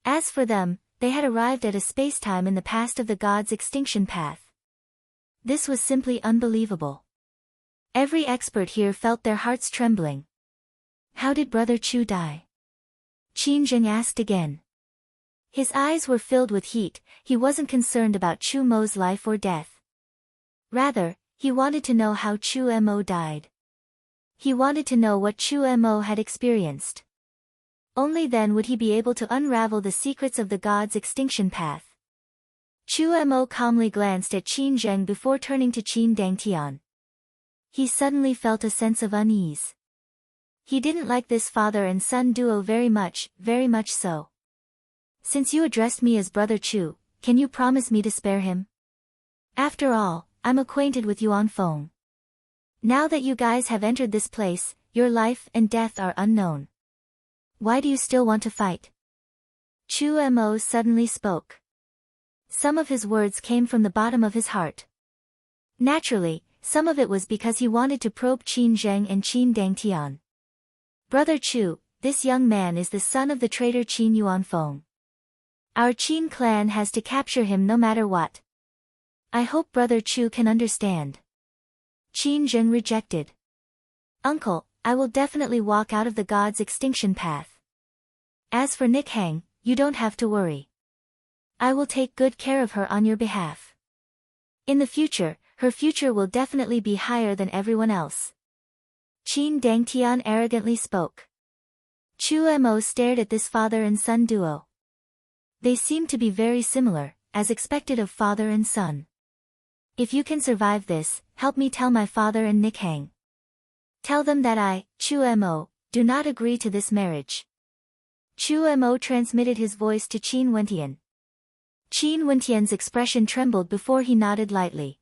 As for them, they had arrived at a space-time in the past of the god's extinction path. This was simply unbelievable. Every expert here felt their hearts trembling. How did Brother Chu die? Qin Zheng asked again. His eyes were filled with heat, he wasn't concerned about Chu Mo's life or death. Rather, he wanted to know how Chu Mo died. He wanted to know what Chu Mo had experienced. Only then would he be able to unravel the secrets of the god's extinction path. Chu Mo calmly glanced at Qin Zheng before turning to Qin Dangtian. He suddenly felt a sense of unease. He didn't like this father and son duo very much so. Since you addressed me as Brother Chu, can you promise me to spare him? After all, I'm acquainted with you on phone. Now that you guys have entered this place, your life and death are unknown. Why do you still want to fight? Chu Mo suddenly spoke. Some of his words came from the bottom of his heart. Naturally, some of it was because he wanted to probe Qin Zheng and Qin Dangtian. Brother Chu, this young man is the son of the traitor Qin Yuanfeng. Our Qin clan has to capture him no matter what. I hope Brother Chu can understand. Qin Zheng rejected. Uncle, I will definitely walk out of the god's extinction path. As for Nick Hang, you don't have to worry. I will take good care of her on your behalf. In the future, her future will definitely be higher than everyone else. Qin Dangtian arrogantly spoke. Chu Mo stared at this father and son duo. They seemed to be very similar, as expected of father and son. If you can survive this, help me tell my father and Nick Hang. Tell them that I, Chu Mo, do not agree to this marriage. Chu Mo transmitted his voice to Qin Wentian. Qin Wentian's expression trembled before he nodded lightly.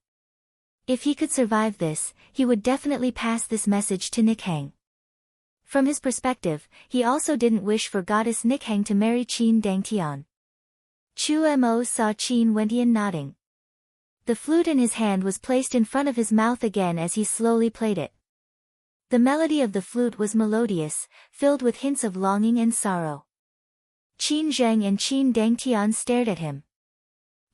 If he could survive this, he would definitely pass this message to Nick Hang. From his perspective, he also didn't wish for goddess Nick Hang to marry Qin Dangtian. Chu Mo saw Qin Wentian nodding. The flute in his hand was placed in front of his mouth again as he slowly played it. The melody of the flute was melodious, filled with hints of longing and sorrow. Qin Zheng and Qin Dangtian stared at him.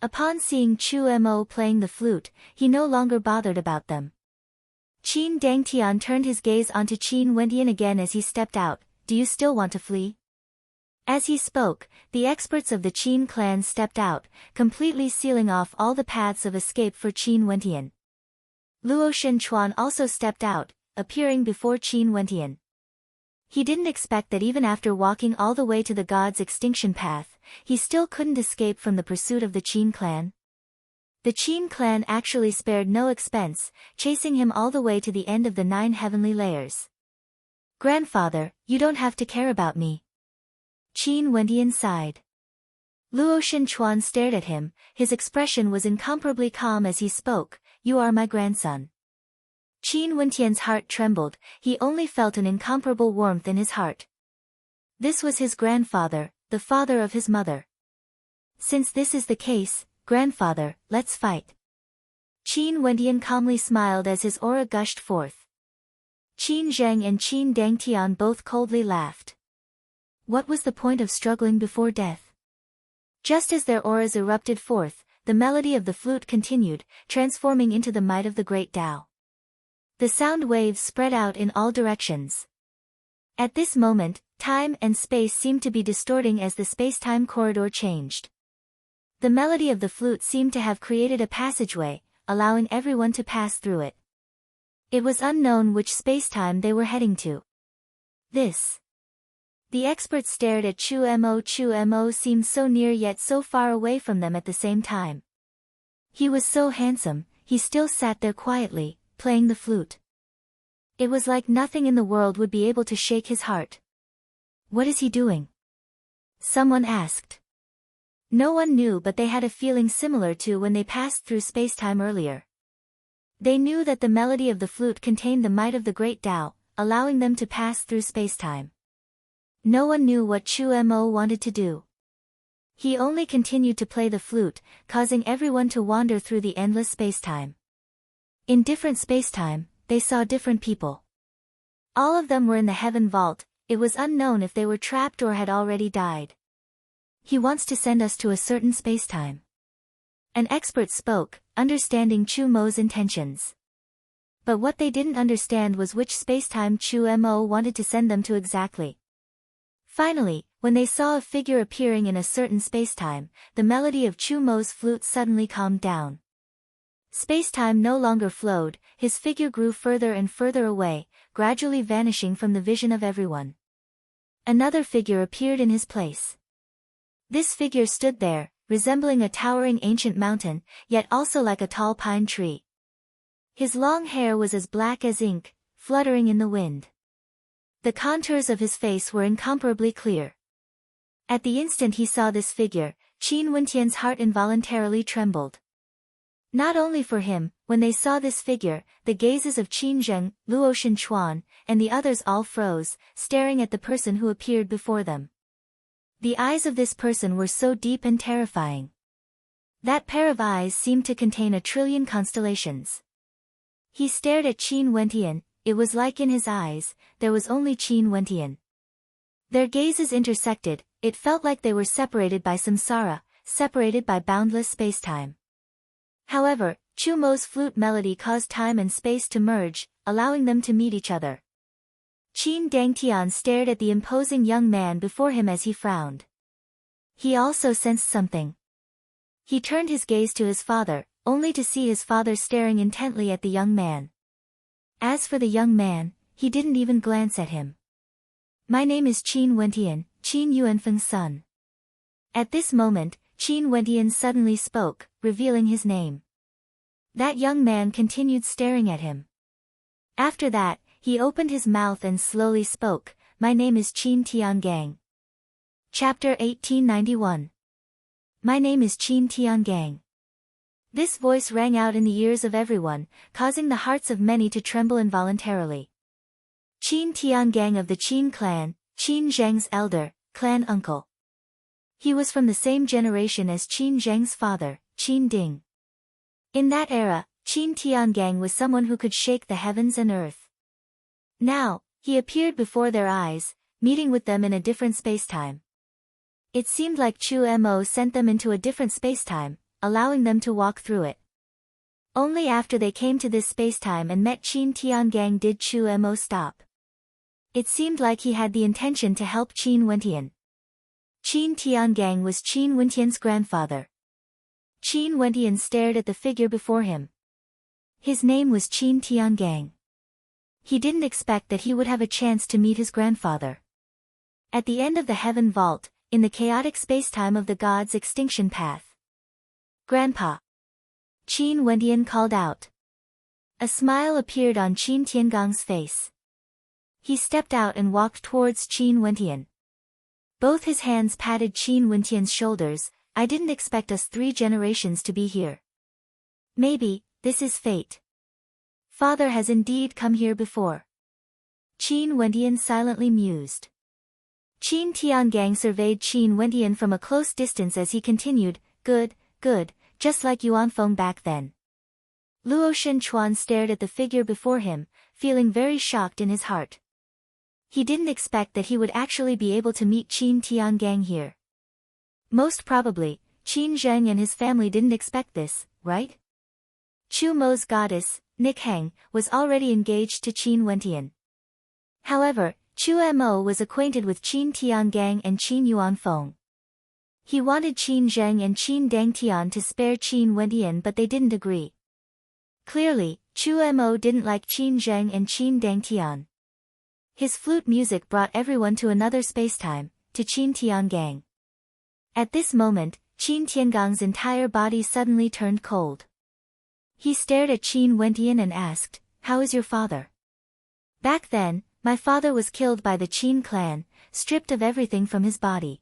Upon seeing Chu Mo playing the flute, he no longer bothered about them. Qin Dangtian turned his gaze onto Qin Wentian again as he stepped out. Do you still want to flee? As he spoke, the experts of the Qin clan stepped out, completely sealing off all the paths of escape for Qin Wentian. Luo Shenchuan also stepped out, appearing before Qin Wentian. He didn't expect that even after walking all the way to the god's extinction path, he still couldn't escape from the pursuit of the Qin clan. The Qin clan actually spared no expense, chasing him all the way to the end of the 9 heavenly layers. Grandfather, you don't have to care about me. Qin Wentian sighed. Luo Shenchuan stared at him, his expression was incomparably calm as he spoke, you are my grandson. Qin Wentian's heart trembled, he only felt an incomparable warmth in his heart. This was his grandfather, the father of his mother. Since this is the case, grandfather, let's fight. Qin Wentian calmly smiled as his aura gushed forth. Qin Zheng and Qin Dangtian both coldly laughed. What was the point of struggling before death? Just as their auras erupted forth, the melody of the flute continued, transforming into the might of the great Tao. The sound waves spread out in all directions. At this moment, time and space seemed to be distorting as the space-time corridor changed. The melody of the flute seemed to have created a passageway, allowing everyone to pass through it. It was unknown which space-time they were heading to. This. The experts stared at Chu Mo. Chu Mo seemed so near yet so far away from them at the same time. He was so handsome, he still sat there quietly, playing the flute. It was like nothing in the world would be able to shake his heart. What is he doing? Someone asked. No one knew, but they had a feeling similar to when they passed through spacetime earlier. They knew that the melody of the flute contained the might of the great Tao, allowing them to pass through spacetime. No one knew what Chu Mo wanted to do. He only continued to play the flute, causing everyone to wander through the endless spacetime. In different spacetime, they saw different people. All of them were in the heaven vault. It was unknown if they were trapped or had already died. He wants to send us to a certain spacetime. An expert spoke, understanding Chu Mo's intentions. But what they didn't understand was which spacetime Chu Mo wanted to send them to exactly. Finally, when they saw a figure appearing in a certain spacetime, the melody of Chu Mo's flute suddenly calmed down. Spacetime no longer flowed, his figure grew further and further away, gradually vanishing from the vision of everyone. Another figure appeared in his place. This figure stood there, resembling a towering ancient mountain, yet also like a tall pine tree. His long hair was as black as ink, fluttering in the wind. The contours of his face were incomparably clear. At the instant he saw this figure, Qin Wentian's heart involuntarily trembled. Not only for him, when they saw this figure, the gazes of Qin Zheng, Luo Shenchuan, and the others all froze, staring at the person who appeared before them. The eyes of this person were so deep and terrifying. That pair of eyes seemed to contain 1,000,000,000,000 constellations. He stared at Qin Wentian. It was like in his eyes, there was only Qin Wentian. Their gazes intersected, it felt like they were separated by samsara, separated by boundless spacetime. However, Chu Mo's flute melody caused time and space to merge, allowing them to meet each other. Qin Dangtian stared at the imposing young man before him as he frowned. He also sensed something. He turned his gaze to his father, only to see his father staring intently at the young man. As for the young man, he didn't even glance at him. My name is Qin Wentian, Qin Yuanfeng's son. At this moment, Qin Wentian suddenly spoke, revealing his name. That young man continued staring at him. After that, he opened his mouth and slowly spoke, my name is Qin Tiangang. Chapter 1891. My name is Qin Tiangang. This voice rang out in the ears of everyone, causing the hearts of many to tremble involuntarily. Qin Tiangang of the Qin clan, Qin Zheng's elder, clan uncle. He was from the same generation as Qin Zheng's father, Qin Ding. In that era, Qin Tiangang was someone who could shake the heavens and earth. Now, he appeared before their eyes, meeting with them in a different spacetime. It seemed like Chu Mo sent them into a different spacetime, allowing them to walk through it. Only after they came to this spacetime and met Qin Tiangang did Chu Mo stop. It seemed like he had the intention to help Qin Wentian. Qin Tiangang was Qin Wentian's grandfather. Qin Wentian stared at the figure before him. His name was Qin Tiangang. He didn't expect that he would have a chance to meet his grandfather. At the end of the heaven vault, in the chaotic spacetime of the gods' extinction path. Grandpa! Qin Wentian called out. A smile appeared on Qin Tiangang's face. He stepped out and walked towards Qin Wentian. Both his hands patted Qin Wentian's shoulders. I didn't expect us 3 generations to be here. Maybe, this is fate. Father has indeed come here before. Qin Wentian silently mused. Qin Tiangang surveyed Qin Wentian from a close distance as he continued, good, good, just like Yuanfeng back then. Luo Shenchuan stared at the figure before him, feeling very shocked in his heart. He didn't expect that he would actually be able to meet Qin Tiangang here. Most probably, Qin Zheng and his family didn't expect this, right? Chu Mo's goddess, Nikheng, was already engaged to Qin Wentian. However, Chu Mo was acquainted with Qin Tiangang and Qin Yuanfeng. He wanted Qin Zheng and Qin Dangtian to spare Qin Wentian, but they didn't agree. Clearly, Chu Mo didn't like Qin Zheng and Qin Dangtian. His flute music brought everyone to another spacetime, to Qin Tiangang. At this moment, Qin Tiangang's entire body suddenly turned cold. He stared at Qin Wentian and asked, "How is your father?" "Back then, my father was killed by the Qin clan, stripped of everything from his body.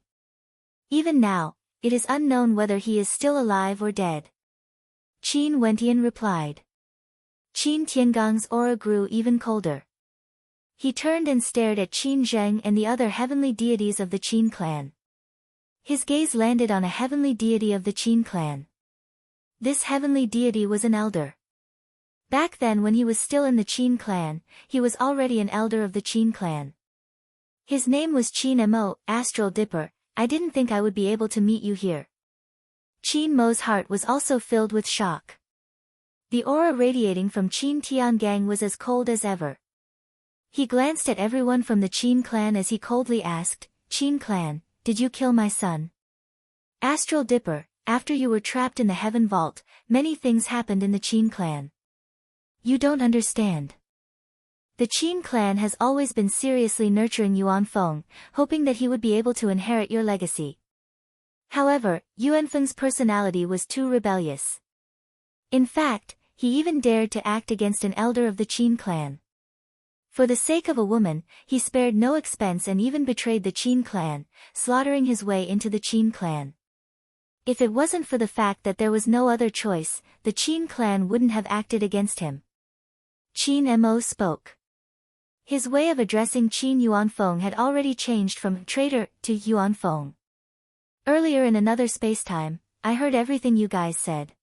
Even now, it is unknown whether he is still alive or dead. Qin Wentian replied. Qin Tiangong's aura grew even colder. He turned and stared at Qin Zheng and the other heavenly deities of the Qin clan. His gaze landed on a heavenly deity of the Qin clan. This heavenly deity was an elder. Back then when he was still in the Qin clan, he was already an elder of the Qin clan. His name was Qin Mo, Astral Dipper. I didn't think I would be able to meet you here. Qin Mo's heart was also filled with shock. The aura radiating from Qin Tiangang was as cold as ever. He glanced at everyone from the Qin clan as he coldly asked, Qin clan, did you kill my son? Astral Dipper, after you were trapped in the heaven vault, many things happened in the Qin clan. You don't understand. The Qin clan has always been seriously nurturing Yuan Feng, hoping that he would be able to inherit your legacy. However, Yuan Feng's personality was too rebellious. In fact, he even dared to act against an elder of the Qin clan. For the sake of a woman, he spared no expense and even betrayed the Qin clan, slaughtering his way into the Qin clan. If it wasn't for the fact that there was no other choice, the Qin clan wouldn't have acted against him. Qin Mo spoke. His way of addressing Qin Yuanfeng had already changed from traitor to Yuanfeng. Earlier in another spacetime, I heard everything you guys said.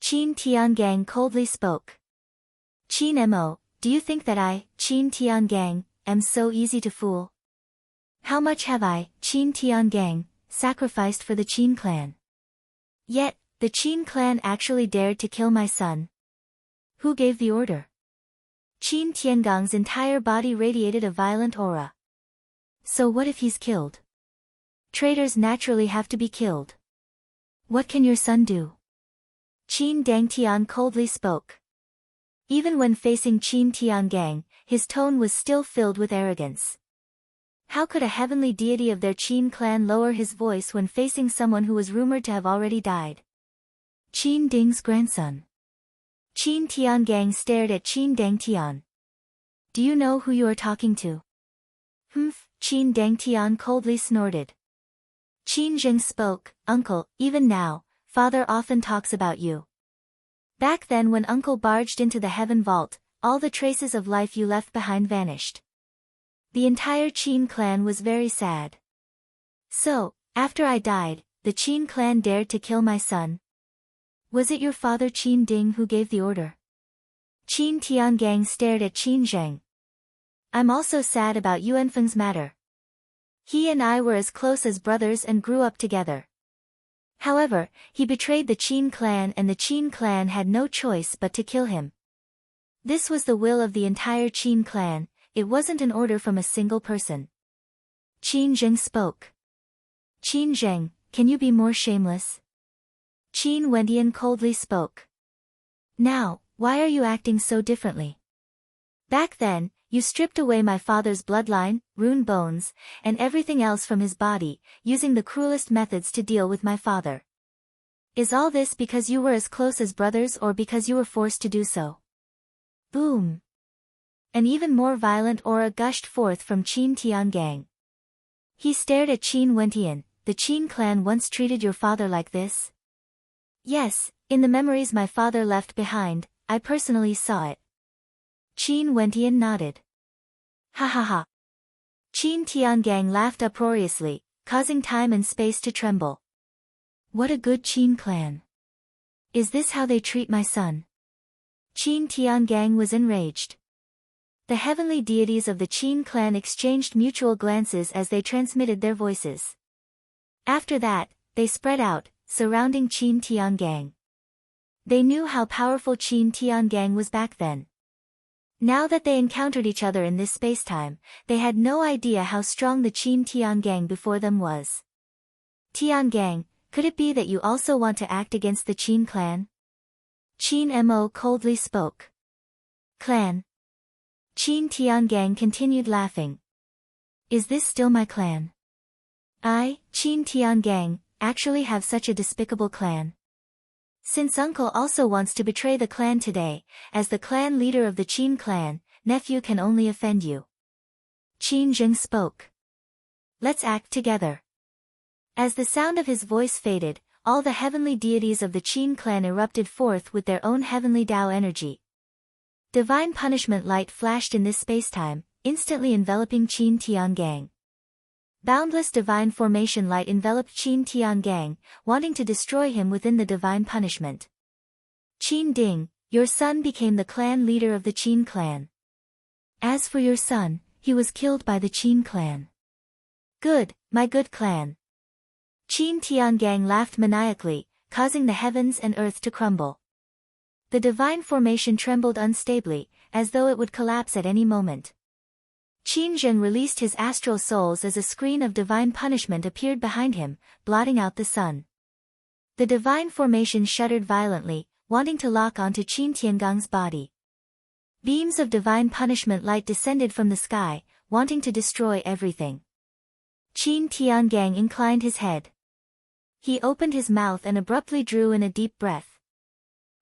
Qin Tiangang coldly spoke. Qin Mo, do you think that I, Qin Tiangang, am so easy to fool? How much have I, Qin Tiangang, sacrificed for the Qin clan? Yet, the Qin clan actually dared to kill my son. Who gave the order? Qin Tiangong's entire body radiated a violent aura. So what if he's killed? Traitors naturally have to be killed. What can your son do? Qin Dangtian coldly spoke. Even when facing Qin Tiangang, his tone was still filled with arrogance. How could a heavenly deity of their Qin clan lower his voice when facing someone who was rumored to have already died? Qin Ding's grandson. Qin Tiangang stared at Qin Dangtian. Do you know who you are talking to? Humph, Qin Dangtian coldly snorted. Qin Zheng spoke, Uncle, even now, Father often talks about you. Back then when Uncle barged into the heaven vault, all the traces of life you left behind vanished. The entire Qin clan was very sad. So, after I died, the Qin clan dared to kill my son. Was it your father Qin Ding who gave the order? Qin Tiangang stared at Qin Zheng. I'm also sad about Yuanfeng's matter. He and I were as close as brothers and grew up together. However, he betrayed the Qin clan and the Qin clan had no choice but to kill him. This was the will of the entire Qin clan, it wasn't an order from a single person. Qin Zheng spoke. Qin Zheng, can you be more shameless? Qin Wentian coldly spoke. Now, why are you acting so differently? Back then, you stripped away my father's bloodline, rune bones, and everything else from his body, using the cruelest methods to deal with my father. Is all this because you were as close as brothers or because you were forced to do so? Boom! An even more violent aura gushed forth from Qin Tiangang. He stared at Qin Wentian. The Qin clan once treated your father like this? Yes, in the memories my father left behind, I personally saw it. Qin Wentian nodded. Ha ha ha. Qin Tiangang laughed uproariously, causing time and space to tremble. What a good Qin clan. Is this how they treat my son? Qin Tiangang was enraged. The heavenly deities of the Qin clan exchanged mutual glances as they transmitted their voices. After that, they spread out, surrounding Qin Tiangang. They knew how powerful Qin Tiangang was back then. Now that they encountered each other in this spacetime, they had no idea how strong the Qin Tiangang before them was. Tiangang, could it be that you also want to act against the Qin clan? Qin Mo coldly spoke. Clan. Qin Tiangang continued laughing. Is this still my clan? I, Qin Tiangang, actually have such a despicable clan. Since uncle also wants to betray the clan today, as the clan leader of the Qin clan, nephew can only offend you. Qin Zheng spoke. Let's act together. As the sound of his voice faded, all the heavenly deities of the Qin clan erupted forth with their own heavenly Tao energy. Divine punishment light flashed in this spacetime, instantly enveloping Qin Tiangang. Boundless divine formation light enveloped Qin Tiangang, wanting to destroy him within the divine punishment. Qin Ding, your son became the clan leader of the Qin clan. As for your son, he was killed by the Qin clan. Good, my good clan. Qin Tiangang laughed maniacally, causing the heavens and earth to crumble. The divine formation trembled unstably, as though it would collapse at any moment. Qin Zheng released his astral souls as a screen of divine punishment appeared behind him, blotting out the sun. The divine formation shuddered violently, wanting to lock onto Qin Tiangang's body. Beams of divine punishment light descended from the sky, wanting to destroy everything. Qin Tiangang inclined his head. He opened his mouth and abruptly drew in a deep breath.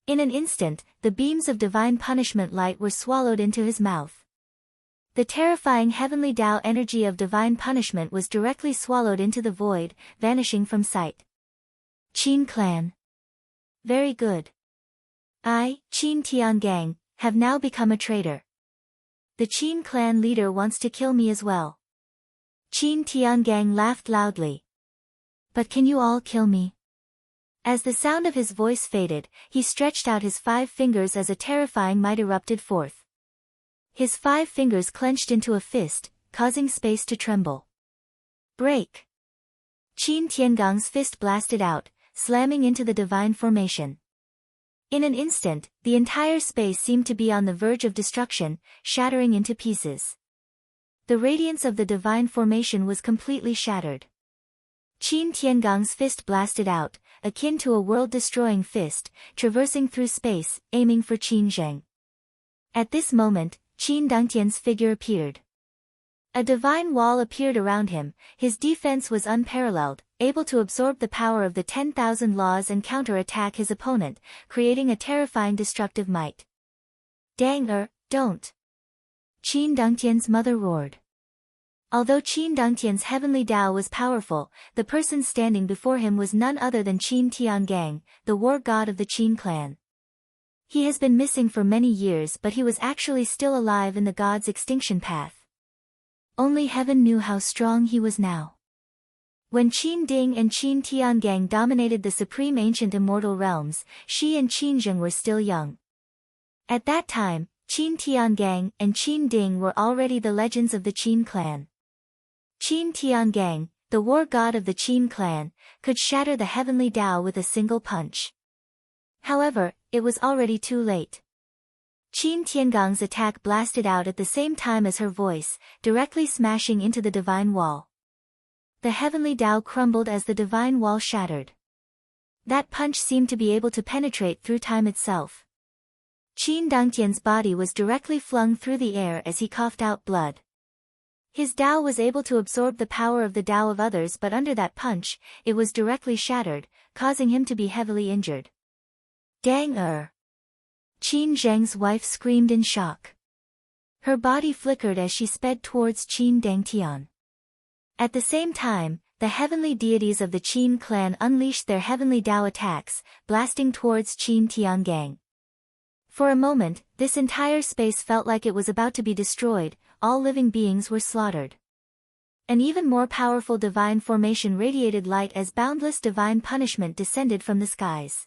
In an instant, the beams of divine punishment light were swallowed into his mouth. The terrifying heavenly Tao energy of divine punishment was directly swallowed into the void, vanishing from sight. Qin clan. Very good. I, Qin Tiangang, have now become a traitor. The Qin clan leader wants to kill me as well. Qin Tiangang laughed loudly. But can you all kill me? As the sound of his voice faded, he stretched out his 5 fingers as a terrifying might erupted forth. His 5 fingers clenched into a fist, causing space to tremble. Break! Qin Tiangang's fist blasted out, slamming into the divine formation. In an instant, the entire space seemed to be on the verge of destruction, shattering into pieces. The radiance of the divine formation was completely shattered. Qin Tiangang's fist blasted out, akin to a world-destroying fist, traversing through space, aiming for Qin Zheng. At this moment, Qin Dangtian's figure appeared. A divine wall appeared around him, his defense was unparalleled, able to absorb the power of the 10,000 laws and counter-attack his opponent, creating a terrifying destructive might. Dang don't! Qin Dangtian's mother roared. Although Qin Dangtian's heavenly Tao was powerful, the person standing before him was none other than Qin Tiangang, the war god of the Qin clan. He has been missing for many years, but he was actually still alive in the god's extinction path. Only heaven knew how strong he was now. When Qin Ding and Qin Tiangang dominated the supreme ancient immortal realms, Shi and Qin Zheng were still young. At that time, Qin Tiangang and Qin Ding were already the legends of the Qin clan. Qin Tiangang, the war god of the Qin clan, could shatter the heavenly Tao with a single punch. However, it was already too late. Qin Tiangang's attack blasted out at the same time as her voice, directly smashing into the divine wall. The heavenly Tao crumbled as the divine wall shattered. That punch seemed to be able to penetrate through time itself. Qin Dangtian's body was directly flung through the air as he coughed out blood. His Tao was able to absorb the power of the Tao of others, but under that punch, it was directly shattered, causing him to be heavily injured. Dang! Qin Zheng's wife screamed in shock. Her body flickered as she sped towards Qin Dangtian. At the same time, the heavenly deities of the Qin clan unleashed their heavenly Tao attacks, blasting towards Qin Tiangang. For a moment, this entire space felt like it was about to be destroyed, all living beings were slaughtered. An even more powerful divine formation radiated light as boundless divine punishment descended from the skies.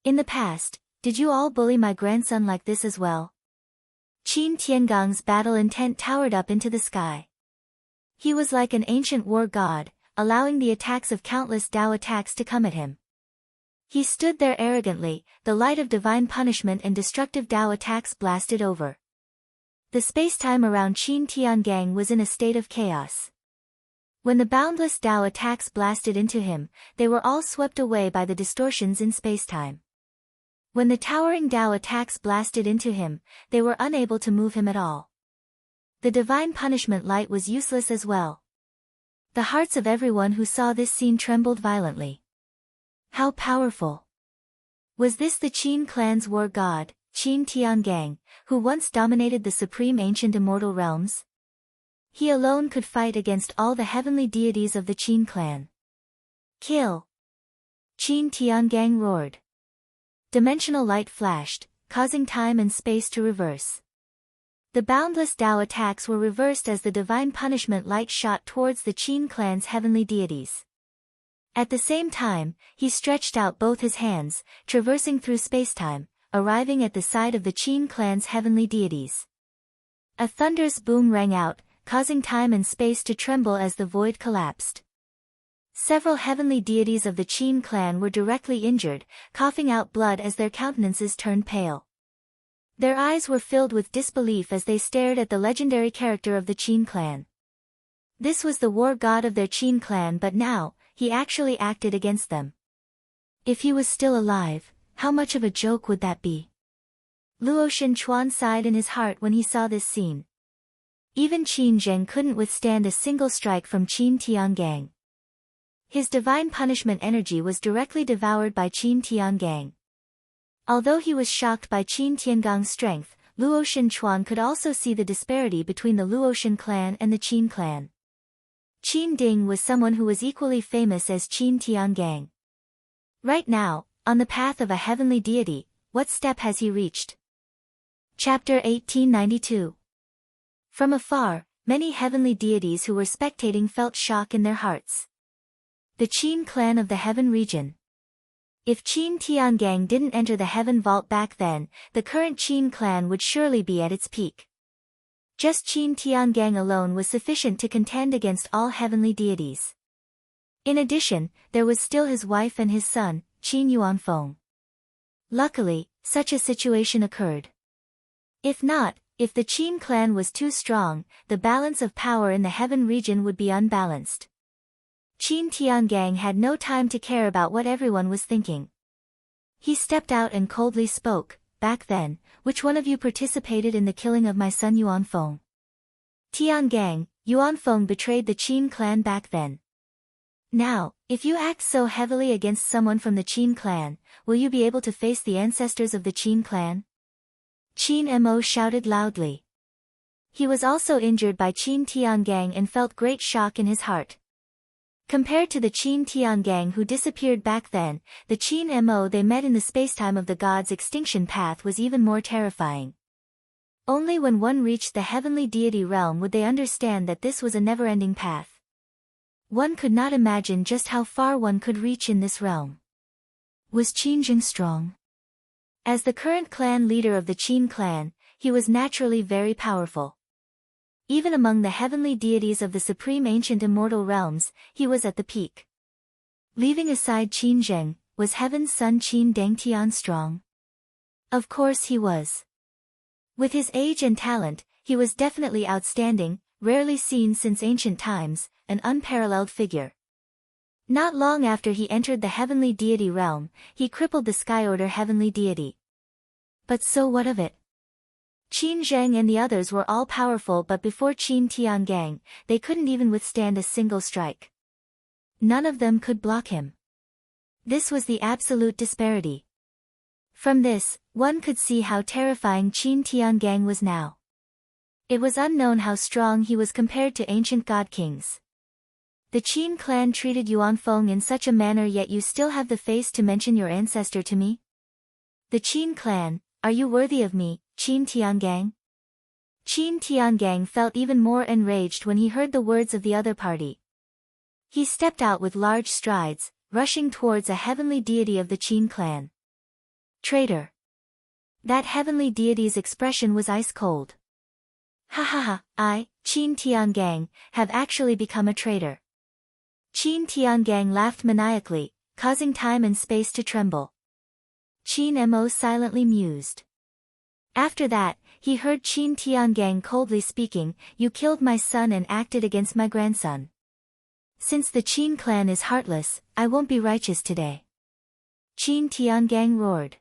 In the past, did you all bully my grandson like this as well? Qin Tiangang's battle intent towered up into the sky. He was like an ancient war god, allowing the attacks of countless Tao attacks to come at him. He stood there arrogantly, the light of divine punishment and destructive Tao attacks blasted over. The spacetime around Qin Tiangang was in a state of chaos. When the boundless Tao attacks blasted into him, they were all swept away by the distortions in spacetime. When the towering Tao attacks blasted into him, they were unable to move him at all. The divine punishment light was useless as well. The hearts of everyone who saw this scene trembled violently. How powerful! Was this the Qin clan's war god, Qin Tiangang, who once dominated the supreme ancient immortal realms? He alone could fight against all the heavenly deities of the Qin clan. Kill! Qin Tiangang roared. Dimensional light flashed, causing time and space to reverse. The boundless Dao attacks were reversed as the divine punishment light shot towards the Qin clan's heavenly deities. At the same time, he stretched out both his hands, traversing through spacetime, arriving at the side of the Qin clan's heavenly deities. A thunderous boom rang out, causing time and space to tremble as the void collapsed. Several heavenly deities of the Qin clan were directly injured, coughing out blood as their countenances turned pale. Their eyes were filled with disbelief as they stared at the legendary character of the Qin clan. This was the war god of their Qin clan, but now, he actually acted against them. If he was still alive, how much of a joke would that be? Luo Shenchuan sighed in his heart when he saw this scene. Even Qin Zheng couldn't withstand a single strike from Qin Tiangang. His divine punishment energy was directly devoured by Qin Tiangang. Although he was shocked by Qin Tiangang's strength, Luo Shenchuan could also see the disparity between the Luoshan clan and the Qin clan. Qin Ding was someone who was equally famous as Qin Tiangang. Right now, on the path of a heavenly deity, what step has he reached? Chapter 1892. From afar, many heavenly deities who were spectating felt shock in their hearts. The Qin clan of the heaven region. If Qin Tiangang didn't enter the heaven vault back then, the current Qin clan would surely be at its peak. Just Qin Tiangang alone was sufficient to contend against all heavenly deities. In addition, there was still his wife and his son, Qin Yuanfeng. Luckily, such a situation occurred. If not, if the Qin clan was too strong, the balance of power in the heaven region would be unbalanced. Qin Tiangang had no time to care about what everyone was thinking. He stepped out and coldly spoke, "Back then, which one of you participated in the killing of my son Yuanfeng?" Tiangang, Yuanfeng betrayed the Qin clan back then. Now, if you act so heavily against someone from the Qin clan, will you be able to face the ancestors of the Qin clan? Qin Mo shouted loudly. He was also injured by Qin Tiangang and felt great shock in his heart. Compared to the Qin Tiangang who disappeared back then, the Qin Mo they met in the spacetime of the god's extinction path was even more terrifying. Only when one reached the heavenly deity realm would they understand that this was a never-ending path. One could not imagine just how far one could reach in this realm. Was Qin Jing strong? As the current clan leader of the Qin clan, he was naturally very powerful. Even among the heavenly deities of the supreme ancient immortal realms, he was at the peak. Leaving aside Qin Zheng, was heaven's son Qin Dangtian strong? Of course he was. With his age and talent, he was definitely outstanding, rarely seen since ancient times, an unparalleled figure. Not long after he entered the heavenly deity realm, he crippled the Sky Order heavenly deity. But so what of it? Qin Zheng and the others were all powerful, but before Qin Tiangang, they couldn't even withstand a single strike. None of them could block him. This was the absolute disparity. From this, one could see how terrifying Qin Tiangang was now. It was unknown how strong he was compared to ancient god kings. The Qin clan treated Yuanfeng in such a manner, yet you still have the face to mention your ancestor to me? The Qin clan, are you worthy of me, Qin Tiangang? Qin Tiangang felt even more enraged when he heard the words of the other party. He stepped out with large strides, rushing towards a heavenly deity of the Qin clan. Traitor! That heavenly deity's expression was ice cold. Ha ha ha, I, Qin Tiangang, have actually become a traitor. Qin Tiangang laughed maniacally, causing time and space to tremble. Qin Mo silently mused. After that, he heard Qin Tiangang coldly speaking, "You killed my son and acted against my grandson. Since the Qin clan is heartless, I won't be righteous today." Qin Tiangang roared.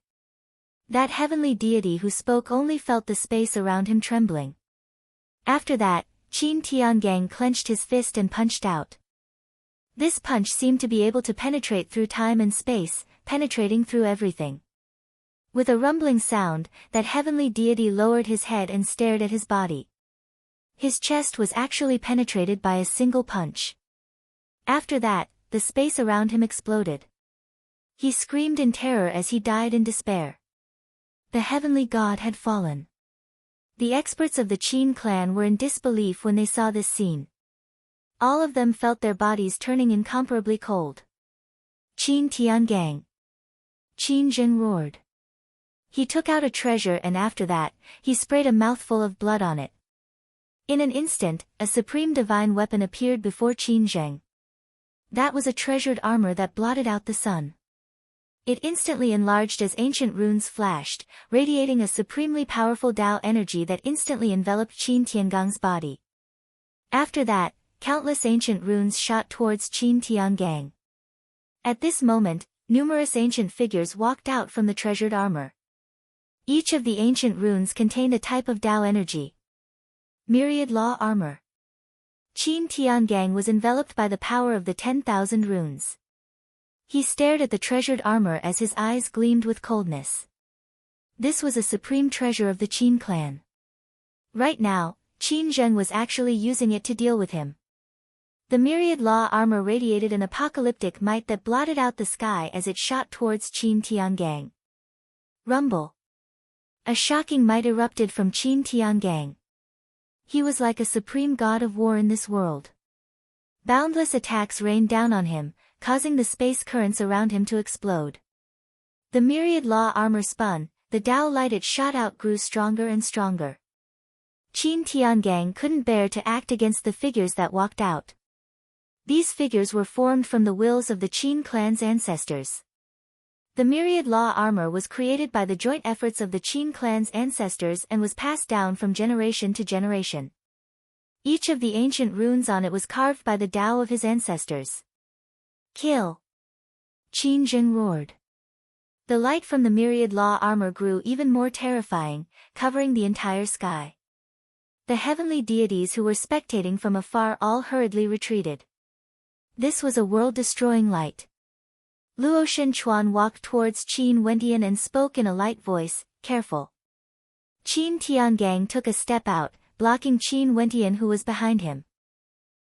That heavenly deity who spoke only felt the space around him trembling. After that, Qin Tiangang clenched his fist and punched out. This punch seemed to be able to penetrate through time and space, penetrating through everything. With a rumbling sound, that heavenly deity lowered his head and stared at his body. His chest was actually penetrated by a single punch. After that, the space around him exploded. He screamed in terror as he died in despair. The heavenly god had fallen. The experts of the Qin clan were in disbelief when they saw this scene. All of them felt their bodies turning incomparably cold. Qin Tiangang. Qin Zheng roared. He took out a treasure and after that, he sprayed a mouthful of blood on it. In an instant, a supreme divine weapon appeared before Qin Zheng. That was a treasured armor that blotted out the sun. It instantly enlarged as ancient runes flashed, radiating a supremely powerful Tao energy that instantly enveloped Qin Tiangang's body. After that, countless ancient runes shot towards Qin Tiangang. At this moment, numerous ancient figures walked out from the treasured armor. Each of the ancient runes contained a type of Tao energy. Myriad Law Armor. Qin Tiangang was enveloped by the power of the 10,000 runes. He stared at the treasured armor as his eyes gleamed with coldness. This was a supreme treasure of the Qin clan. Right now, Qin Zheng was actually using it to deal with him. The myriad law armor radiated an apocalyptic might that blotted out the sky as it shot towards Qin Tiangang. Rumble. A shocking might erupted from Qin Tiangang. He was like a supreme god of war in this world. Boundless attacks rained down on him, causing the space currents around him to explode. The myriad law armor spun, the Tao light it shot out grew stronger and stronger. Qin Tiangang couldn't bear to act against the figures that walked out. These figures were formed from the wills of the Qin clan's ancestors. The myriad law armor was created by the joint efforts of the Qin clan's ancestors and was passed down from generation to generation. Each of the ancient runes on it was carved by the Tao of his ancestors. Kill! Qin Zheng roared. The light from the myriad law armor grew even more terrifying, covering the entire sky. The heavenly deities who were spectating from afar all hurriedly retreated. This was a world-destroying light. Luo Shenchuan walked towards Qin Wentian and spoke in a light voice, "Careful." Qin Tiangang took a step out, blocking Qin Wentian who was behind him.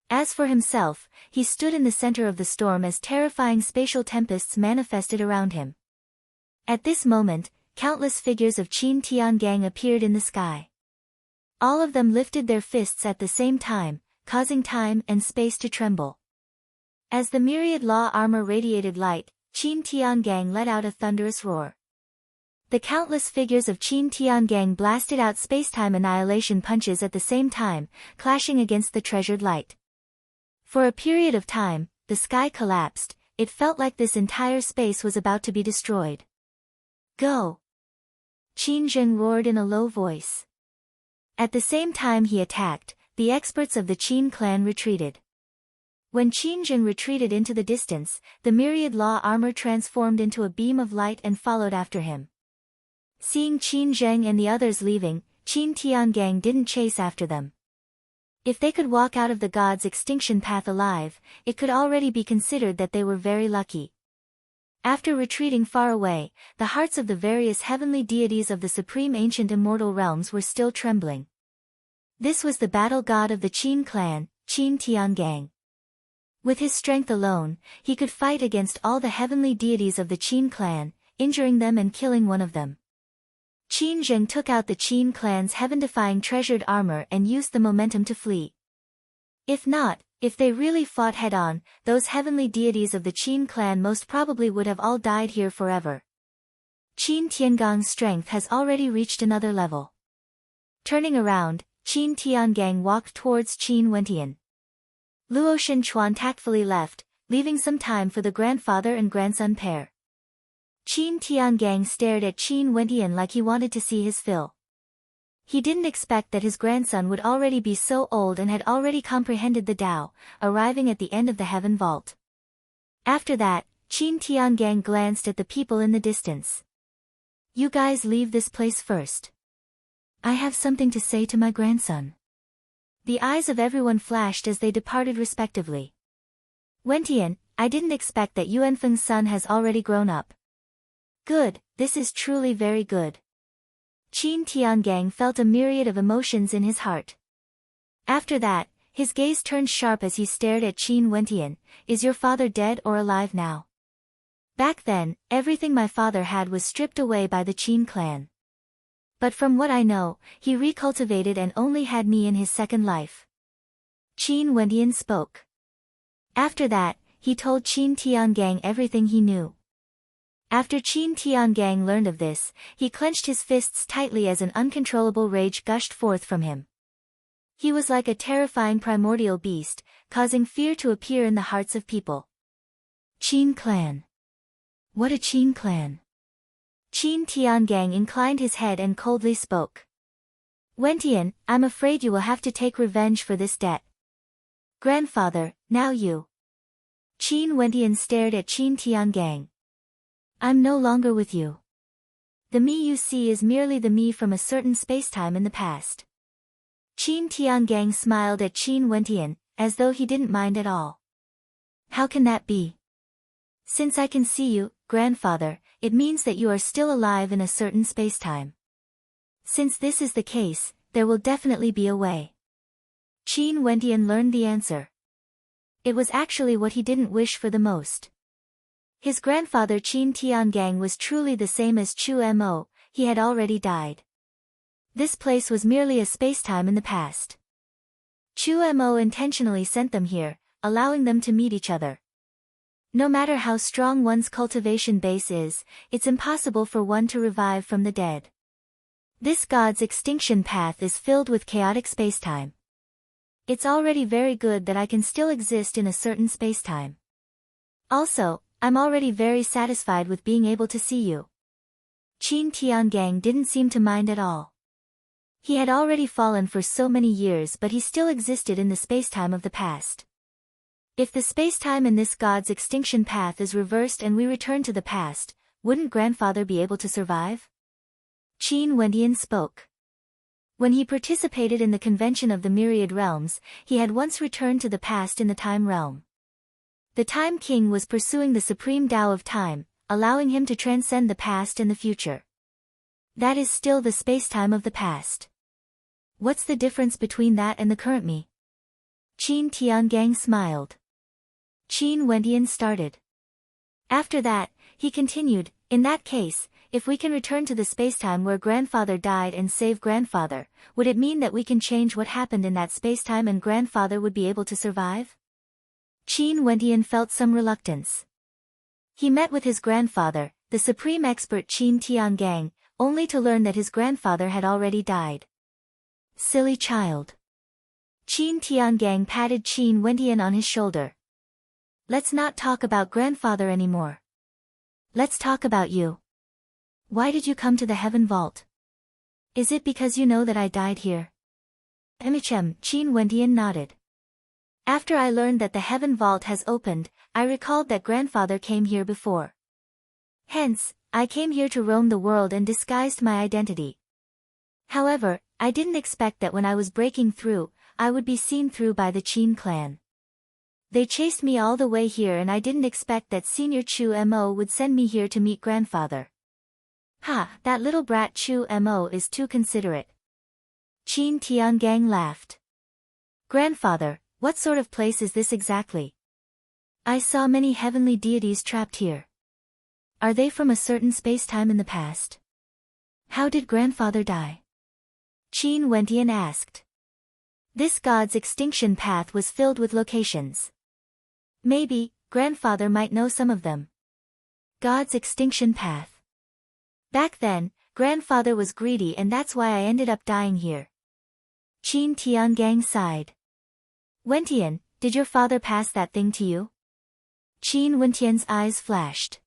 As for himself, he stood in the center of the storm as terrifying spatial tempests manifested around him. At this moment, countless figures of Qin Tiangang appeared in the sky. All of them lifted their fists at the same time, causing time and space to tremble. As the myriad law armor radiated light, Qin Tiangang let out a thunderous roar. The countless figures of Qin Tiangang blasted out spacetime annihilation punches at the same time, clashing against the treasured light. For a period of time, the sky collapsed, it felt like this entire space was about to be destroyed. Go! Qin Zheng roared in a low voice. At the same time he attacked, the experts of the Qin clan retreated. When Qin Zheng retreated into the distance, the myriad law armor transformed into a beam of light and followed after him. Seeing Qin Zheng and the others leaving, Qin Tiangang didn't chase after them. If they could walk out of the god's extinction path alive, it could already be considered that they were very lucky. After retreating far away, the hearts of the various heavenly deities of the supreme ancient immortal realms were still trembling. This was the battle god of the Qin clan, Qin Tiangang. With his strength alone, he could fight against all the heavenly deities of the Qin clan, injuring them and killing one of them. Qin Zheng took out the Qin clan's heaven-defying treasured armor and used the momentum to flee. If they really fought head-on, those heavenly deities of the Qin clan most probably would have all died here forever. Qin Tiangang's strength has already reached another level. Turning around, Qin Tiangang walked towards Qin Wentian. Luo Shenchuan tactfully left, leaving some time for the grandfather and grandson pair. Qin Tiangang stared at Qin Wentian like he wanted to see his fill. He didn't expect that his grandson would already be so old and had already comprehended the Tao, arriving at the end of the heaven vault. After that, Qin Tiangang glanced at the people in the distance. "You guys leave this place first. I have something to say to my grandson." The eyes of everyone flashed as they departed respectively. "Wentian, I didn't expect that Yuanfeng's son has already grown up." "Good, this is truly very good." Qin Tiangang felt a myriad of emotions in his heart. After that, His gaze turned sharp as he stared at Qin Wentian. Is your father dead or alive now? Back then, everything my father had was stripped away by the Qin clan. But from what I know, he recultivated and only had me in his second life. Qin Wentian spoke. After that, he told Qin Tiangang everything he knew. After Qin Tiangang learned of this, he clenched his fists tightly as an uncontrollable rage gushed forth from him. He was like a terrifying primordial beast, causing fear to appear in the hearts of people. Qin clan. What a Qin clan. Qin Tiangang inclined his head and coldly spoke. Wentian, I'm afraid you will have to take revenge for this debt. Grandfather, now you. Qin Wentian stared at Qin Tiangang. I'm no longer with you. The me you see is merely the me from a certain spacetime in the past. Qin Tiangang smiled at Qin Wentian, as though he didn't mind at all. How can that be? Since I can see you, grandfather, it means that you are still alive in a certain spacetime. Since this is the case, there will definitely be a way. Qin Wentian learned the answer. It was actually what he didn't wish for the most. His grandfather Qin Tiangang was truly the same as Chu Mo, he had already died. This place was merely a spacetime in the past. Chu Mo intentionally sent them here, allowing them to meet each other. No matter how strong one's cultivation base is, it's impossible for one to revive from the dead. This god's extinction path is filled with chaotic spacetime. It's already very good that I can still exist in a certain spacetime. Also, I'm already very satisfied with being able to see you. Qin Tiangang didn't seem to mind at all. He had already fallen for so many years, but he still existed in the spacetime of the past. If the spacetime in this god's extinction path is reversed and we return to the past, wouldn't grandfather be able to survive? Qin Wentian spoke. When he participated in the convention of the myriad realms, he had once returned to the past in the time realm. The Time King was pursuing the supreme Tao of time, allowing him to transcend the past and the future. That is still the spacetime of the past. What's the difference between that and the current me? Qin Tiangang smiled. Qin Wentian started. After that, he continued, in that case, if we can return to the spacetime where grandfather died and save grandfather, would it mean that we can change what happened in that spacetime and grandfather would be able to survive? Qin Wentian felt some reluctance. He met with his grandfather, the supreme expert Qin Tiangang, only to learn that his grandfather had already died. Silly child. Qin Tiangang patted Qin Wentian on his shoulder. Let's not talk about grandfather anymore. Let's talk about you. Why did you come to the heaven vault? Is it because you know that I died here? Qin Wentian nodded. After I learned that the heaven vault has opened, I recalled that grandfather came here before. Hence, I came here to roam the world and disguised my identity. However, I didn't expect that when I was breaking through, I would be seen through by the Qin clan. They chased me all the way here and I didn't expect that Senior Chu Mo would send me here to meet grandfather. Ha, that little brat Chu Mo is too considerate. Qin Tiangang laughed. Grandfather, what sort of place is this exactly? I saw many heavenly deities trapped here. Are they from a certain spacetime in the past? How did grandfather die? Qin Wentian asked. This god's extinction path was filled with locations. Maybe, grandfather might know some of them. God's extinction path. Back then, grandfather was greedy and that's why I ended up dying here. Qin Tiangang sighed. Wentian, did your father pass that thing to you? Qin Wentian's eyes flashed.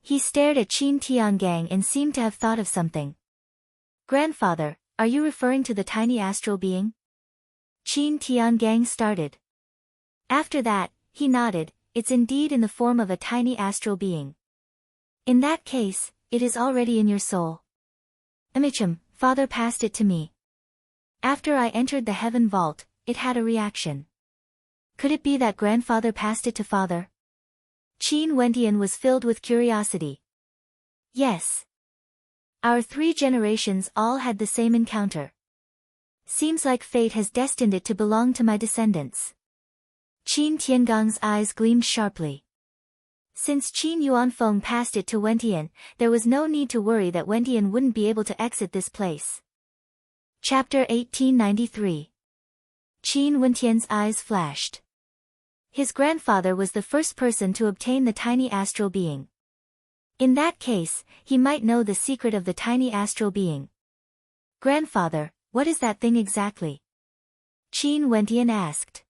He stared at Qin Tiangang and seemed to have thought of something. Grandfather, are you referring to the tiny astral being? Qin Tiangang started. After that, he nodded, it's indeed in the form of a tiny astral being. In that case, it is already in your soul. Father passed it to me. After I entered the heaven vault, it had a reaction. Could it be that grandfather passed it to father? Qin Wentian was filled with curiosity. Yes. Our 3 generations all had the same encounter. Seems like fate has destined it to belong to my descendants. Qin Tiangong's eyes gleamed sharply. Since Qin Yuanfeng passed it to Wentian, there was no need to worry that Wentian wouldn't be able to exit this place. Chapter 1893. Qin Wentian's eyes flashed. His grandfather was the first person to obtain the tiny astral being. In that case, he might know the secret of the tiny astral being. Grandfather, what is that thing exactly? Qin Wentian asked.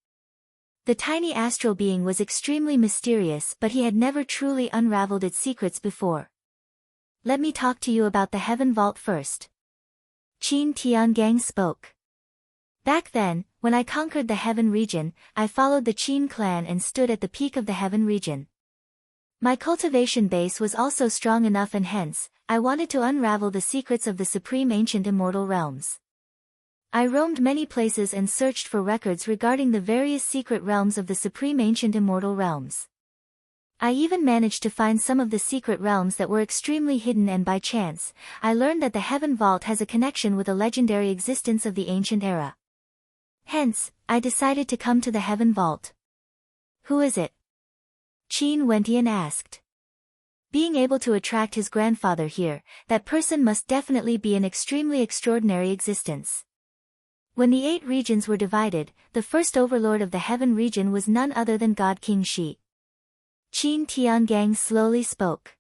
The tiny astral being was extremely mysterious, but he had never truly unraveled its secrets before. Let me talk to you about the heaven vault first. Qin Tiangang spoke. Back then, when I conquered the heaven region, I followed the Qin clan and stood at the peak of the heaven region. My cultivation base was also strong enough, and hence, I wanted to unravel the secrets of the supreme ancient immortal realms. I roamed many places and searched for records regarding the various secret realms of the supreme ancient immortal realms. I even managed to find some of the secret realms that were extremely hidden, and by chance, I learned that the heaven vault has a connection with a legendary existence of the ancient era. Hence, I decided to come to the heaven vault. Who is it? Qin Wentian asked. Being able to attract his grandfather here, that person must definitely be an extremely extraordinary existence. When the 8 regions were divided, the first overlord of the heaven region was none other than God King Shi. Qin Tiangang slowly spoke.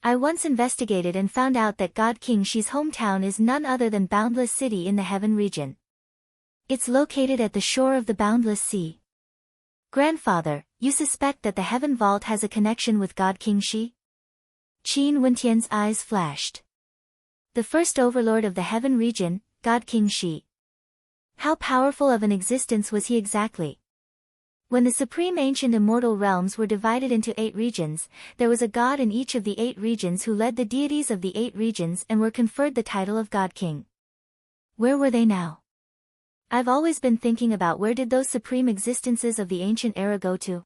I once investigated and found out that God King Shi's hometown is none other than Boundless City in the heaven region. It's located at the shore of the Boundless Sea. Grandfather, you suspect that the heaven vault has a connection with God King Shi? Qin Wentian's eyes flashed. The first overlord of the heaven region, God King Shi. How powerful of an existence was he exactly? When the supreme ancient immortal realms were divided into 8 regions, there was a god in each of the 8 regions who led the deities of the 8 regions and were conferred the title of God King. Where were they now? I've always been thinking about where did those supreme existences of the ancient era go to?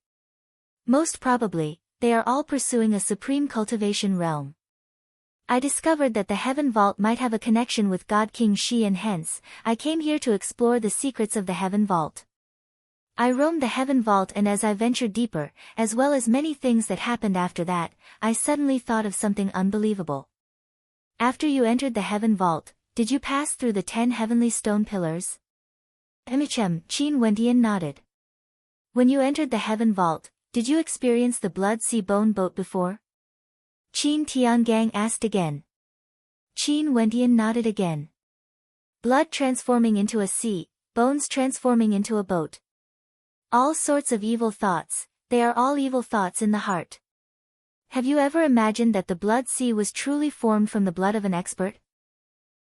Most probably, they are all pursuing a supreme cultivation realm. I discovered that the heaven vault might have a connection with God King Shi, and hence, I came here to explore the secrets of the heaven vault. I roamed the heaven vault, and as I ventured deeper, as well as many things that happened after that, I suddenly thought of something unbelievable. After you entered the heaven vault, did you pass through the 10 heavenly stone pillars? Qin Wentian nodded. When you entered the heaven vault, did you experience the blood sea bone boat before? Qin Tiangang asked again. Qin Wentian nodded again. Blood transforming into a sea, bones transforming into a boat. All sorts of evil thoughts, they are all evil thoughts in the heart. Have you ever imagined that the blood sea was truly formed from the blood of an expert?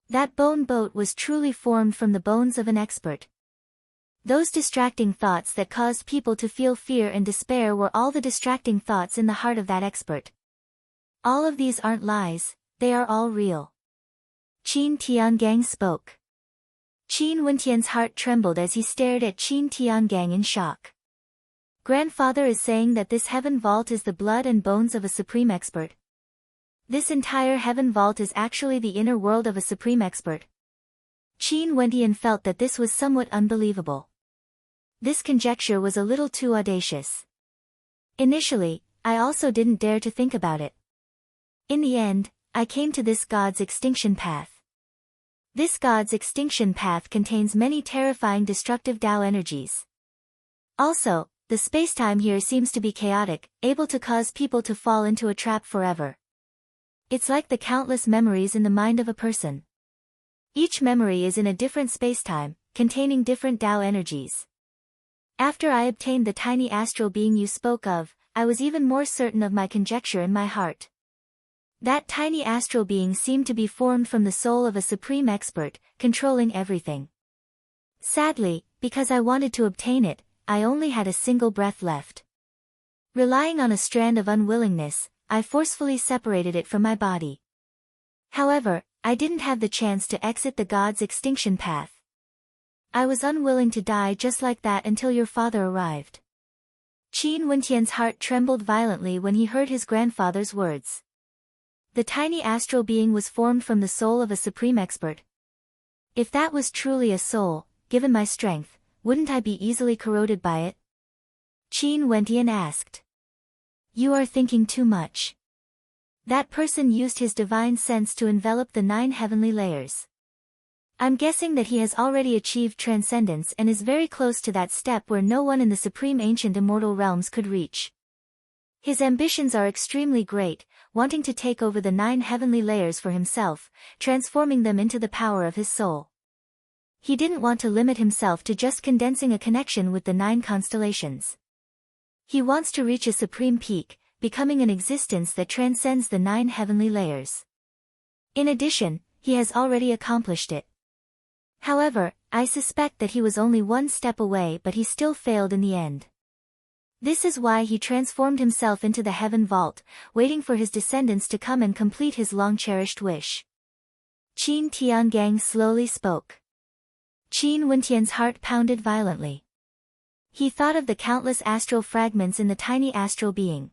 That bone boat was truly formed from the bones of an expert. Those distracting thoughts that caused people to feel fear and despair were all the distracting thoughts in the heart of that expert. All of these aren't lies, they are all real. Qin Tiangang spoke. Qin Wentian's heart trembled as he stared at Qin Tiangang in shock. Grandfather is saying that this heaven vault is the blood and bones of a supreme expert. This entire heaven vault is actually the inner world of a supreme expert. Qin Wentian felt that this was somewhat unbelievable. This conjecture was a little too audacious. Initially, I also didn't dare to think about it. In the end, I came to this God's extinction path. This God's extinction path contains many terrifying destructive Tao energies. Also, the spacetime here seems to be chaotic, able to cause people to fall into a trap forever. It's like the countless memories in the mind of a person. Each memory is in a different spacetime, containing different Tao energies. After I obtained the tiny astral being you spoke of, I was even more certain of my conjecture in my heart. That tiny astral being seemed to be formed from the soul of a supreme expert, controlling everything. Sadly, because I wanted to obtain it, I only had a single breath left. Relying on a strand of unwillingness, I forcefully separated it from my body. However, I didn't have the chance to exit the God's extinction path. I was unwilling to die just like that until your father arrived. Qin Wentian's heart trembled violently when he heard his grandfather's words. The tiny astral being was formed from the soul of a supreme expert. If that was truly a soul, given my strength, wouldn't I be easily corroded by it? Qin Wentian asked. You are thinking too much. That person used his divine sense to envelop the 9 heavenly layers. I'm guessing that he has already achieved transcendence and is very close to that step where no one in the supreme ancient immortal realms could reach. His ambitions are extremely great, wanting to take over the 9 heavenly layers for himself, transforming them into the power of his soul. He didn't want to limit himself to just condensing a connection with the 9 constellations. He wants to reach a supreme peak, becoming an existence that transcends the 9 heavenly layers. In addition, he has already accomplished it. However, I suspect that he was only one step away, but he still failed in the end. This is why he transformed himself into the heaven vault, waiting for his descendants to come and complete his long-cherished wish. Qin Tiangang slowly spoke. Qin Wentian's heart pounded violently. He thought of the countless astral fragments in the tiny astral being.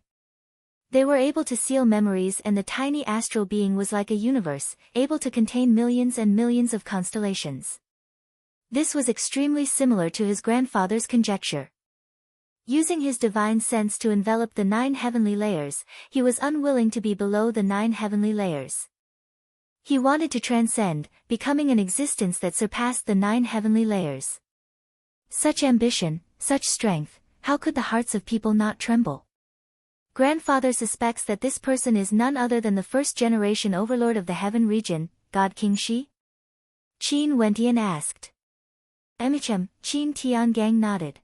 They were able to seal memories, and the tiny astral being was like a universe, able to contain millions and millions of constellations. This was extremely similar to his grandfather's conjecture. Using his divine sense to envelop the 9 heavenly layers, he was unwilling to be below the 9 heavenly layers. He wanted to transcend, becoming an existence that surpassed the 9 heavenly layers. Such ambition, such strength, how could the hearts of people not tremble? Grandfather suspects that this person is none other than the first-generation overlord of the heaven region, God King Shi? Qin Wentian asked. Qin Tiangang nodded.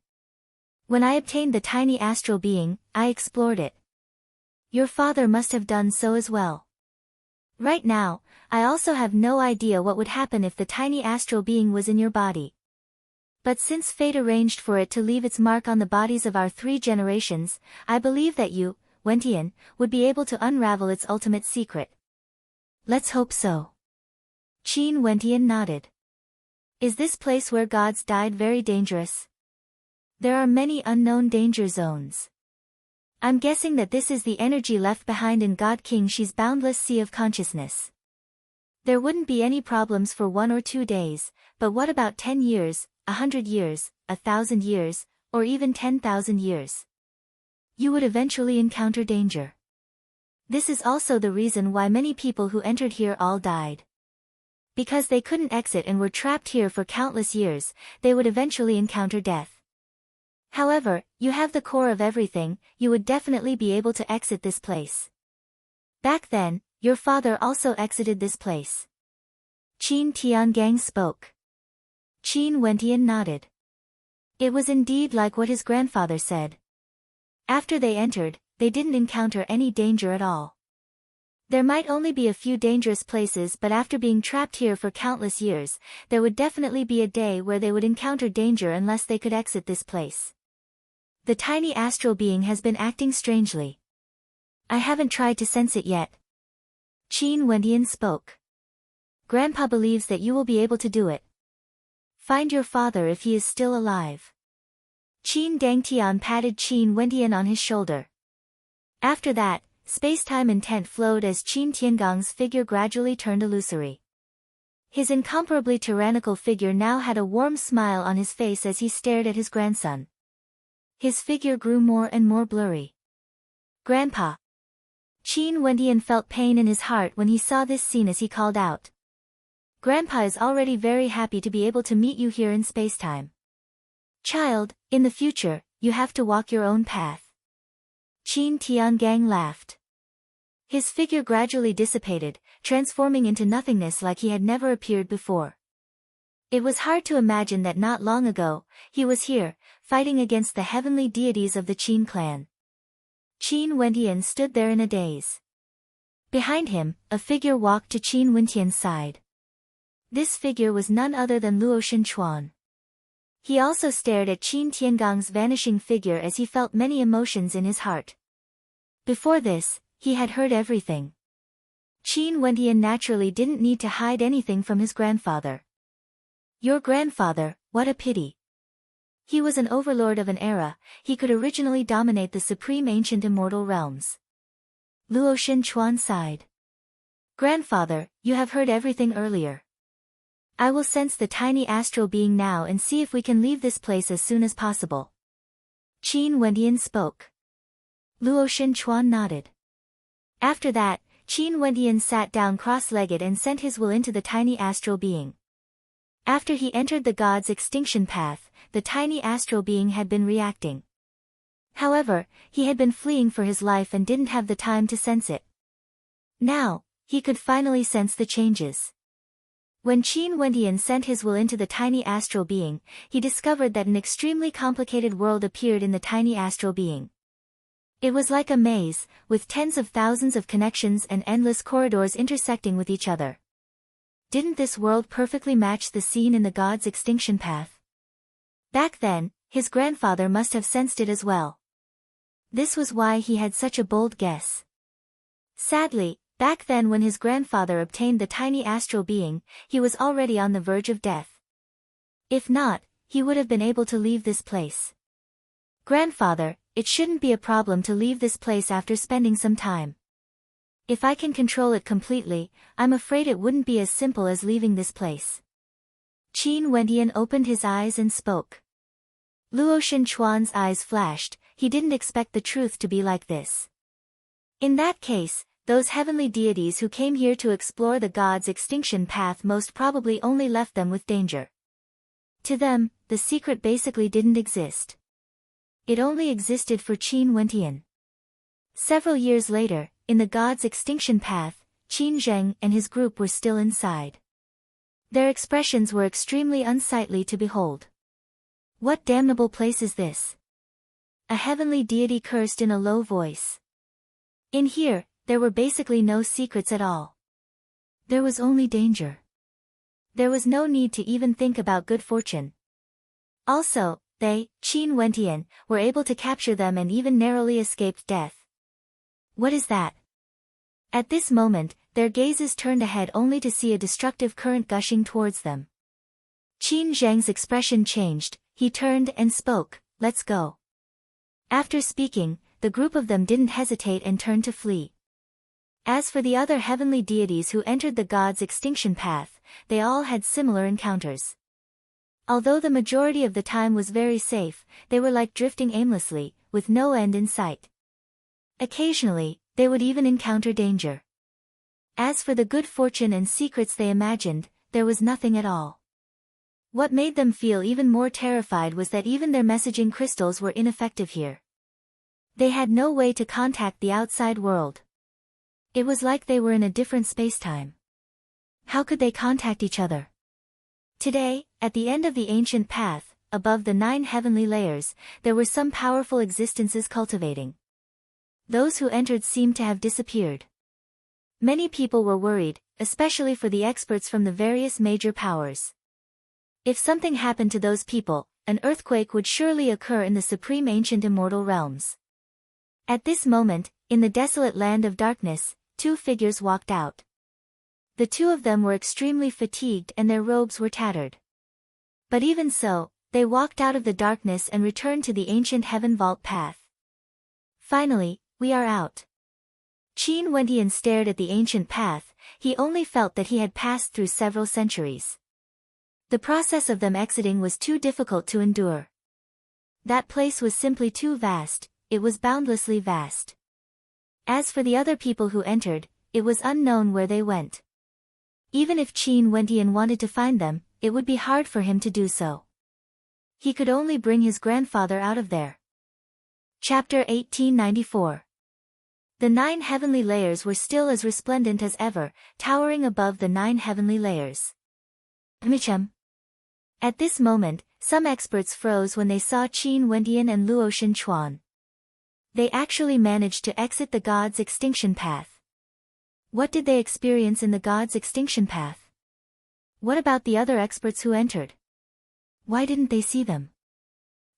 When I obtained the tiny astral being, I explored it. Your father must have done so as well. Right now, I also have no idea what would happen if the tiny astral being was in your body. But since fate arranged for it to leave its mark on the bodies of our 3 generations, I believe that you, Wentian, would be able to unravel its ultimate secret. Let's hope so. Qin Wentian nodded. Is this place where gods died very dangerous? There are many unknown danger zones. I'm guessing that this is the energy left behind in God King Shi's boundless sea of consciousness. There wouldn't be any problems for 1 or 2 days, but what about 10 years, 100 years, 1,000 years, or even 10,000 years? You would eventually encounter danger. This is also the reason why many people who entered here all died. Because they couldn't exit and were trapped here for countless years, they would eventually encounter death. However, you have the core of everything, you would definitely be able to exit this place. Back then, your father also exited this place. Qin Tiangang spoke. Qin Wentian nodded. It was indeed like what his grandfather said. After they entered, they didn't encounter any danger at all. There might only be a few dangerous places, but after being trapped here for countless years, there would definitely be a day where they would encounter danger unless they could exit this place. The tiny astral being has been acting strangely. I haven't tried to sense it yet. Qin Wentian spoke. Grandpa believes that you will be able to do it. Find your father if he is still alive. Qin Dangtian patted Qin Wentian on his shoulder. After that, space-time intent flowed as Qin Tiangang's figure gradually turned illusory. His incomparably tyrannical figure now had a warm smile on his face as he stared at his grandson. His figure grew more and more blurry. Grandpa. Qin Wentian felt pain in his heart when he saw this scene as he called out. Grandpa is already very happy to be able to meet you here in space-time. Child, in the future, you have to walk your own path. Qin Tiangang laughed. His figure gradually dissipated, transforming into nothingness like he had never appeared before. It was hard to imagine that not long ago, he was here, fighting against the heavenly deities of the Qin clan. Qin Wentian stood there in a daze. Behind him, a figure walked to Qin Wentian's side. This figure was none other than Luo Shenchuan. He also stared at Qin Tiangang's vanishing figure as he felt many emotions in his heart. Before this, he had heard everything. Qin Wentian naturally didn't need to hide anything from his grandfather. Your grandfather, what a pity. He was an overlord of an era, he could originally dominate the supreme ancient immortal realms. Luo Shenchuan sighed. Grandfather, you have heard everything earlier. I will sense the tiny astral being now and see if we can leave this place as soon as possible. Qin Wendian spoke. Luo Shenchuan nodded. After that, Qin Wendian sat down cross-legged and sent his will into the tiny astral being. After he entered the god's extinction path, the tiny astral being had been reacting. However, he had been fleeing for his life and didn't have the time to sense it. Now, he could finally sense the changes. When Qin Wendian sent his will into the tiny astral being, he discovered that an extremely complicated world appeared in the tiny astral being. It was like a maze, with tens of thousands of connections and endless corridors intersecting with each other. Didn't this world perfectly match the scene in the god's extinction path? Back then, his grandfather must have sensed it as well. This was why he had such a bold guess. Sadly, back then when his grandfather obtained the tiny astral being, he was already on the verge of death. If not, he would have been able to leave this place. Grandfather, it shouldn't be a problem to leave this place after spending some time. If I can control it completely, I'm afraid it wouldn't be as simple as leaving this place. Qin Wendian opened his eyes and spoke. Luo Shenchuan's eyes flashed. He didn't expect the truth to be like this. In that case, those heavenly deities who came here to explore the god's extinction path most probably only left them with danger. To them, the secret basically didn't exist. It only existed for Qin Wendian. Several years later, in the god's extinction path, Qin Zheng and his group were still inside. Their expressions were extremely unsightly to behold. What damnable place is this? A heavenly deity cursed in a low voice. In here, there were basically no secrets at all. There was only danger. There was no need to even think about good fortune. Also, they, Qin Wendian, were able to capture them and even narrowly escaped death. What is that? At this moment, their gazes turned ahead only to see a destructive current gushing towards them. Qin Zheng's expression changed, he turned and spoke, "Let's go." After speaking, the group of them didn't hesitate and turned to flee. As for the other heavenly deities who entered the god's extinction path, they all had similar encounters. Although the majority of the time was very safe, they were like drifting aimlessly, with no end in sight. Occasionally, they would even encounter danger. As for the good fortune and secrets they imagined, there was nothing at all. What made them feel even more terrified was that even their messaging crystals were ineffective here. They had no way to contact the outside world. It was like they were in a different spacetime. How could they contact each other? Today, at the end of the ancient path, above the 9 heavenly layers, there were some powerful existences cultivating. Those who entered seemed to have disappeared. Many people were worried, especially for the experts from the various major powers. If something happened to those people, an earthquake would surely occur in the supreme ancient immortal realms. At this moment, in the desolate land of darkness, 2 figures walked out. The 2 of them were extremely fatigued and their robes were tattered. But even so, they walked out of the darkness and returned to the ancient heaven vault path. Finally, we are out. Qin Wendian stared at the ancient path. He only felt that he had passed through several centuries. The process of them exiting was too difficult to endure. That place was simply too vast, it was boundlessly vast. As for the other people who entered, it was unknown where they went. Even if Qin Wendian wanted to find them, it would be hard for him to do so. He could only bring his grandfather out of there. Chapter 1894. The 9 heavenly layers were still as resplendent as ever, towering above the 9 heavenly layers. Michem. At this moment, some experts froze when they saw Qin Wendian and Luo Shenchuan. They actually managed to exit the god's extinction path. What did they experience in the god's extinction path? What about the other experts who entered? Why didn't they see them?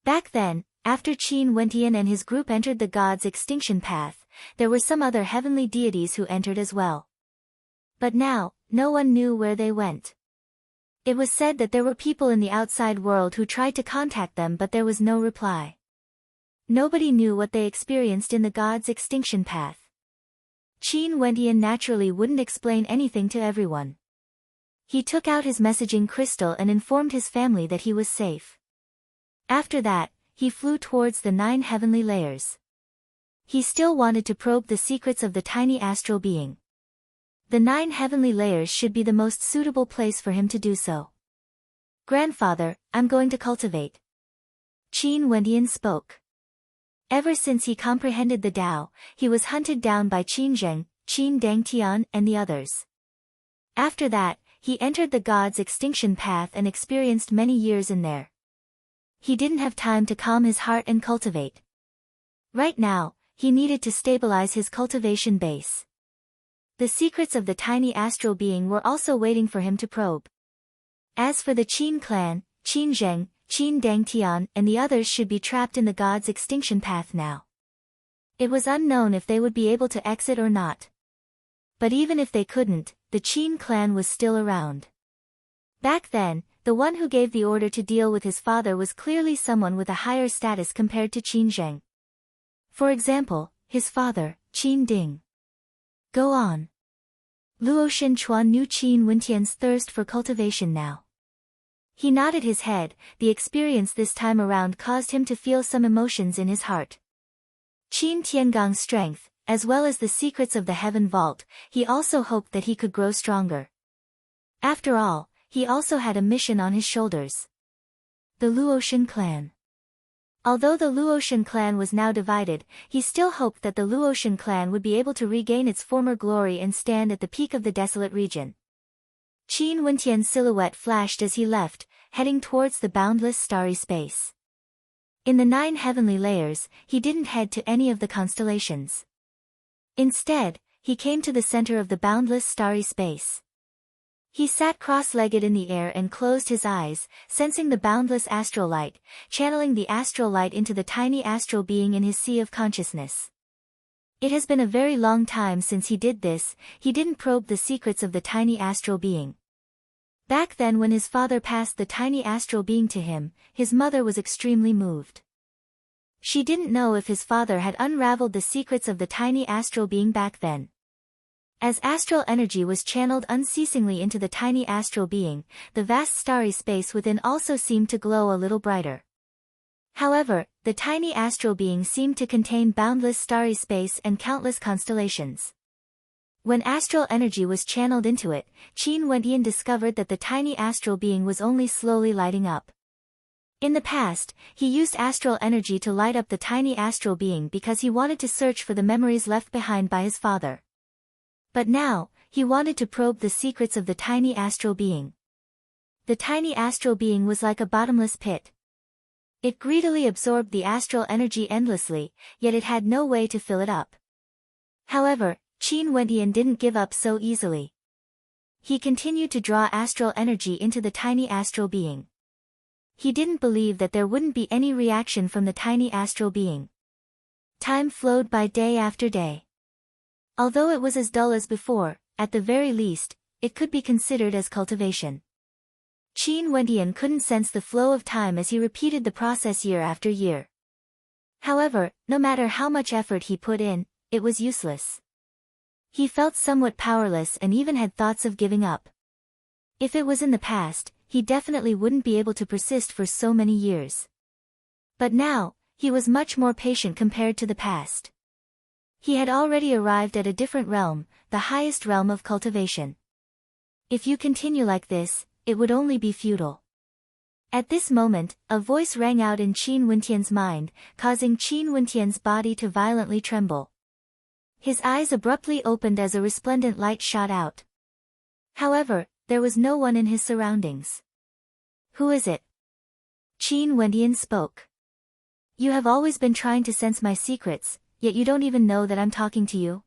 Back then, after Qin Wendian and his group entered the god's extinction path, there were some other heavenly deities who entered as well. But now, no one knew where they went. It was said that there were people in the outside world who tried to contact them, but there was no reply. Nobody knew what they experienced in the god's extinction path. Qin Wendian naturally wouldn't explain anything to everyone. He took out his messaging crystal and informed his family that he was safe. After that, he flew towards the 9 heavenly layers. He still wanted to probe the secrets of the tiny astral being. The 9 heavenly layers should be the most suitable place for him to do so. "Grandfather, I'm going to cultivate." Qin Wendian spoke. Ever since he comprehended the Tao, he was hunted down by Qin Zheng, Qin Dangtian and the others. After that, he entered the god's extinction path and experienced many years in there. He didn't have time to calm his heart and cultivate. Right now, he needed to stabilize his cultivation base. The secrets of the tiny astral being were also waiting for him to probe. As for the Qin clan, Qin Zheng, Qin Dangtian and the others should be trapped in the god's extinction path now. It was unknown if they would be able to exit or not. But even if they couldn't, the Qin clan was still around. Back then, the one who gave the order to deal with his father was clearly someone with a higher status compared to Qin Zheng. For example, his father, Qin Ding. Go on. Luoshan Chuan knew Qin Wendian's thirst for cultivation now. He nodded his head. The experience this time around caused him to feel some emotions in his heart. Qin Tiangong's strength, as well as the secrets of the heaven vault, he also hoped that he could grow stronger. After all, he also had a mission on his shoulders. The Luoshan clan. Although the Luoshan clan was now divided, he still hoped that the Luoshan clan would be able to regain its former glory and stand at the peak of the desolate region. Qin Wendian's silhouette flashed as he left, heading towards the boundless starry space. In the 9 heavenly layers, he didn't head to any of the constellations. Instead, he came to the center of the boundless starry space. He sat cross-legged in the air and closed his eyes, sensing the boundless astral light, channeling the astral light into the tiny astral being in his sea of consciousness. It has been a very long time since he did this. He didn't probe the secrets of the tiny astral being. Back then when his father passed the tiny astral being to him, his mother was extremely moved. She didn't know if his father had unraveled the secrets of the tiny astral being back then. As astral energy was channeled unceasingly into the tiny astral being, the vast starry space within also seemed to glow a little brighter. However, the tiny astral being seemed to contain boundless starry space and countless constellations. When astral energy was channeled into it, Qin Wendian discovered that the tiny astral being was only slowly lighting up. In the past, he used astral energy to light up the tiny astral being because he wanted to search for the memories left behind by his father. But now, he wanted to probe the secrets of the tiny astral being. The tiny astral being was like a bottomless pit. It greedily absorbed the astral energy endlessly, yet it had no way to fill it up. However, Qin Wendian didn't give up so easily. He continued to draw astral energy into the tiny astral being. He didn't believe that there wouldn't be any reaction from the tiny astral being. Time flowed by day after day. Although it was as dull as before, at the very least, it could be considered as cultivation. Qin Wendian couldn't sense the flow of time as he repeated the process year after year. However, no matter how much effort he put in, it was useless. He felt somewhat powerless and even had thoughts of giving up. If it was in the past, he definitely wouldn't be able to persist for so many years. But now, he was much more patient compared to the past. He had already arrived at a different realm, the highest realm of cultivation. If you continue like this, it would only be futile. At this moment, a voice rang out in Qin Wendian's mind, causing Qin Wendian's body to violently tremble. His eyes abruptly opened as a resplendent light shot out. However, there was no one in his surroundings. Who is it? Qin Wendian spoke. You have always been trying to sense my secrets, yet you don't even know that I'm talking to you?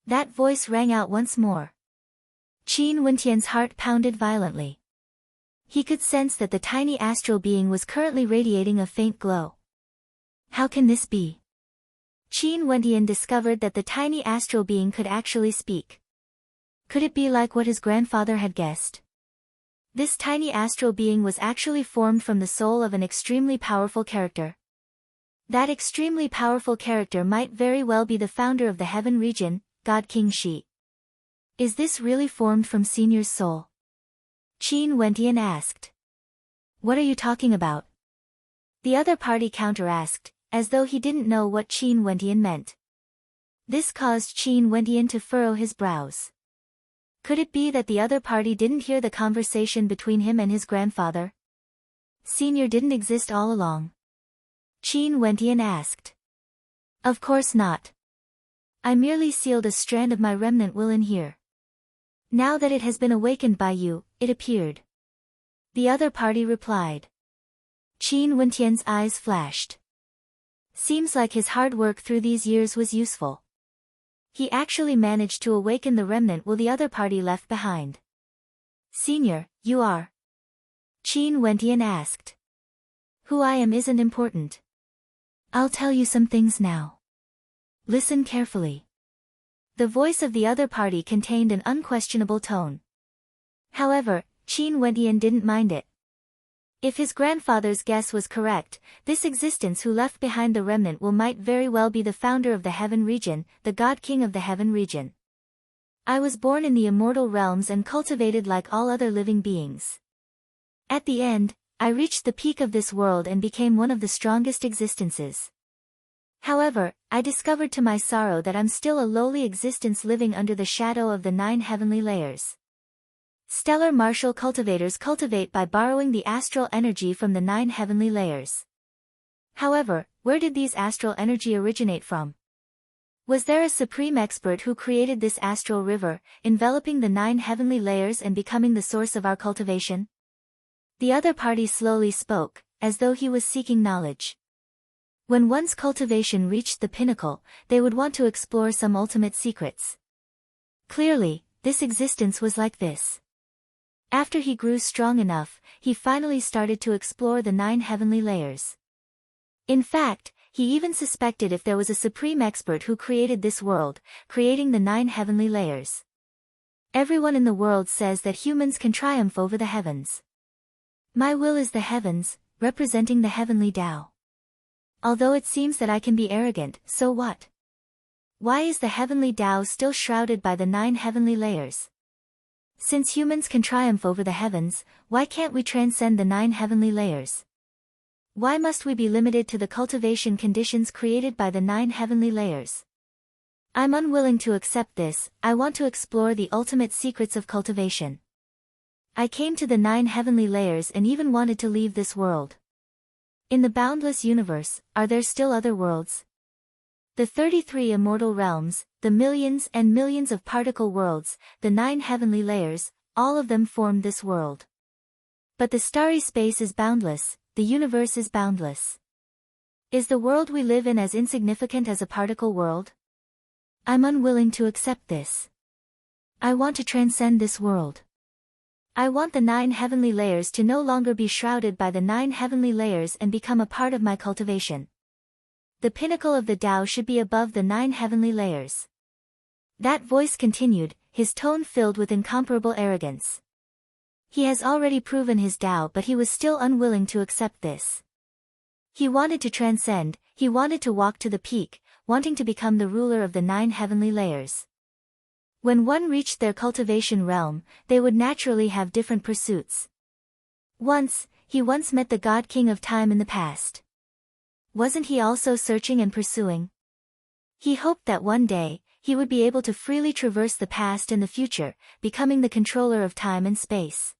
That voice rang out once more. Qin Wendian's heart pounded violently. He could sense that the tiny astral being was currently radiating a faint glow. How can this be? Qin Wendian discovered that the tiny astral being could actually speak. Could it be like what his grandfather had guessed? This tiny astral being was actually formed from the soul of an extremely powerful character. That extremely powerful character might very well be the founder of the heaven region, God King Shi. Is this really formed from Senior's soul? Qin Wentian asked. What are you talking about? The other party counter-asked, as though he didn't know what Qin Wentian meant. This caused Qin Wentian to furrow his brows. Could it be that the other party didn't hear the conversation between him and his grandfather? Senior didn't exist all along? Qin Wentian asked. Of course not. I merely sealed a strand of my remnant will in here. Now that it has been awakened by you, it appeared. The other party replied. Qin Wentian's eyes flashed. Seems like his hard work through these years was useful. He actually managed to awaken the remnant will the other party left behind. Senior, you are? Qin Wentian asked. Who I am isn't important. I'll tell you some things now. Listen carefully. The voice of the other party contained an unquestionable tone. However, Qin Wentian didn't mind it. If his grandfather's guess was correct, this existence who left behind the remnant will might very well be the founder of the Heaven region, the God King of the Heaven region. I was born in the immortal realms and cultivated like all other living beings. At the end, I reached the peak of this world and became one of the strongest existences. However, I discovered to my sorrow that I'm still a lowly existence living under the shadow of the 9 heavenly layers. Stellar martial cultivators cultivate by borrowing the astral energy from the 9 heavenly layers. However, where did these astral energy originate from? Was there a supreme expert who created this astral river, enveloping the 9 heavenly layers and becoming the source of our cultivation? The other party slowly spoke, as though he was seeking knowledge. When one's cultivation reached the pinnacle, they would want to explore some ultimate secrets. Clearly, this existence was like this. After he grew strong enough, he finally started to explore the 9 heavenly layers. In fact, he even suspected if there was a supreme expert who created this world, creating the 9 heavenly layers. Everyone in the world says that humans can triumph over the heavens. My will is the heavens, representing the heavenly Tao. Although it seems that I can be arrogant, so what? Why is the heavenly Tao still shrouded by the 9 heavenly layers? Since humans can triumph over the heavens, why can't we transcend the 9 heavenly layers? Why must we be limited to the cultivation conditions created by the 9 heavenly layers? I'm unwilling to accept this. I want to explore the ultimate secrets of cultivation. I came to the 9 heavenly layers and even wanted to leave this world. In the boundless universe, are there still other worlds? The 33 immortal realms, the millions and millions of particle worlds, the 9 heavenly layers, all of them form this world. But the starry space is boundless, the universe is boundless. Is the world we live in as insignificant as a particle world? I'm unwilling to accept this. I want to transcend this world. I want the 9 heavenly layers to no longer be shrouded by the 9 heavenly layers and become a part of my cultivation. The pinnacle of the Tao should be above the 9 heavenly layers. That voice continued, his tone filled with incomparable arrogance. He has already proven his Tao, but he was still unwilling to accept this. He wanted to transcend, he wanted to walk to the peak, wanting to become the ruler of the 9 heavenly layers. When one reached their cultivation realm, they would naturally have different pursuits. He once met the God King of Time in the past. Wasn't he also searching and pursuing? He hoped that one day, he would be able to freely traverse the past and the future, becoming the controller of time and space.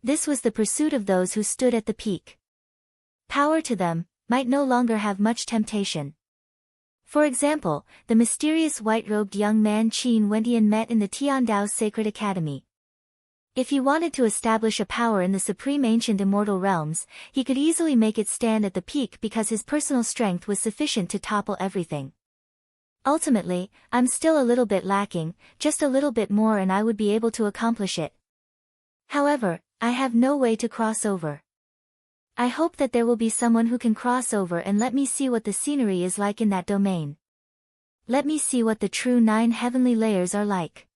This was the pursuit of those who stood at the peak. Power to them might no longer have much temptation. For example, the mysterious white-robed young man Qin Wentian met in the Tiandao Sacred Academy. If he wanted to establish a power in the supreme ancient immortal realms, he could easily make it stand at the peak because his personal strength was sufficient to topple everything. Ultimately, I'm still a little bit lacking, just a little bit more and I would be able to accomplish it. However, I have no way to cross over. I hope that there will be someone who can cross over and let me see what the scenery is like in that domain. Let me see what the true 9 heavenly layers are like.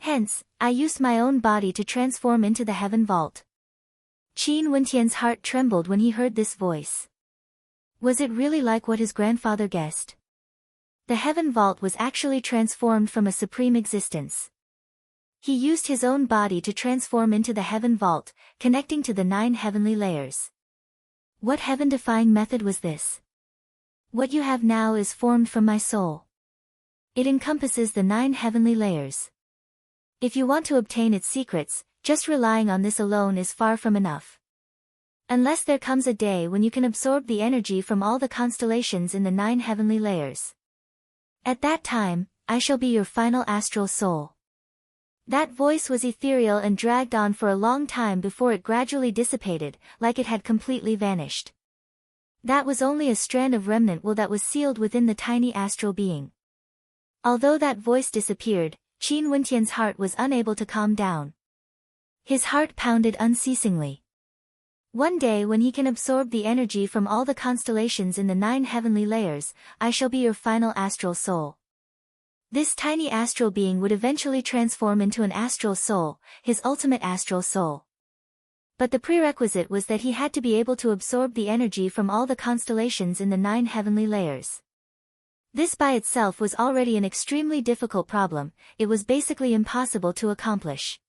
Hence, I used my own body to transform into the heaven vault. Qin Wentian's heart trembled when he heard this voice. Was it really like what his grandfather guessed? The heaven vault was actually transformed from a supreme existence. He used his own body to transform into the heaven vault, connecting to the 9 heavenly layers. What heaven-defying method was this? What you have now is formed from my soul. It encompasses the 9 heavenly layers. If you want to obtain its secrets, just relying on this alone is far from enough. Unless there comes a day when you can absorb the energy from all the constellations in the 9 heavenly layers. At that time, I shall be your final astral soul. That voice was ethereal and dragged on for a long time before it gradually dissipated, like it had completely vanished. That was only a strand of remnant wool that was sealed within the tiny astral being. Although that voice disappeared, Qin Wentian's heart was unable to calm down. His heart pounded unceasingly. One day when he can absorb the energy from all the constellations in the 9 heavenly layers, I shall be your final astral soul. This tiny astral being would eventually transform into an astral soul, his ultimate astral soul. But the prerequisite was that he had to be able to absorb the energy from all the constellations in the 9 heavenly layers. This by itself was already an extremely difficult problem, it was basically impossible to accomplish.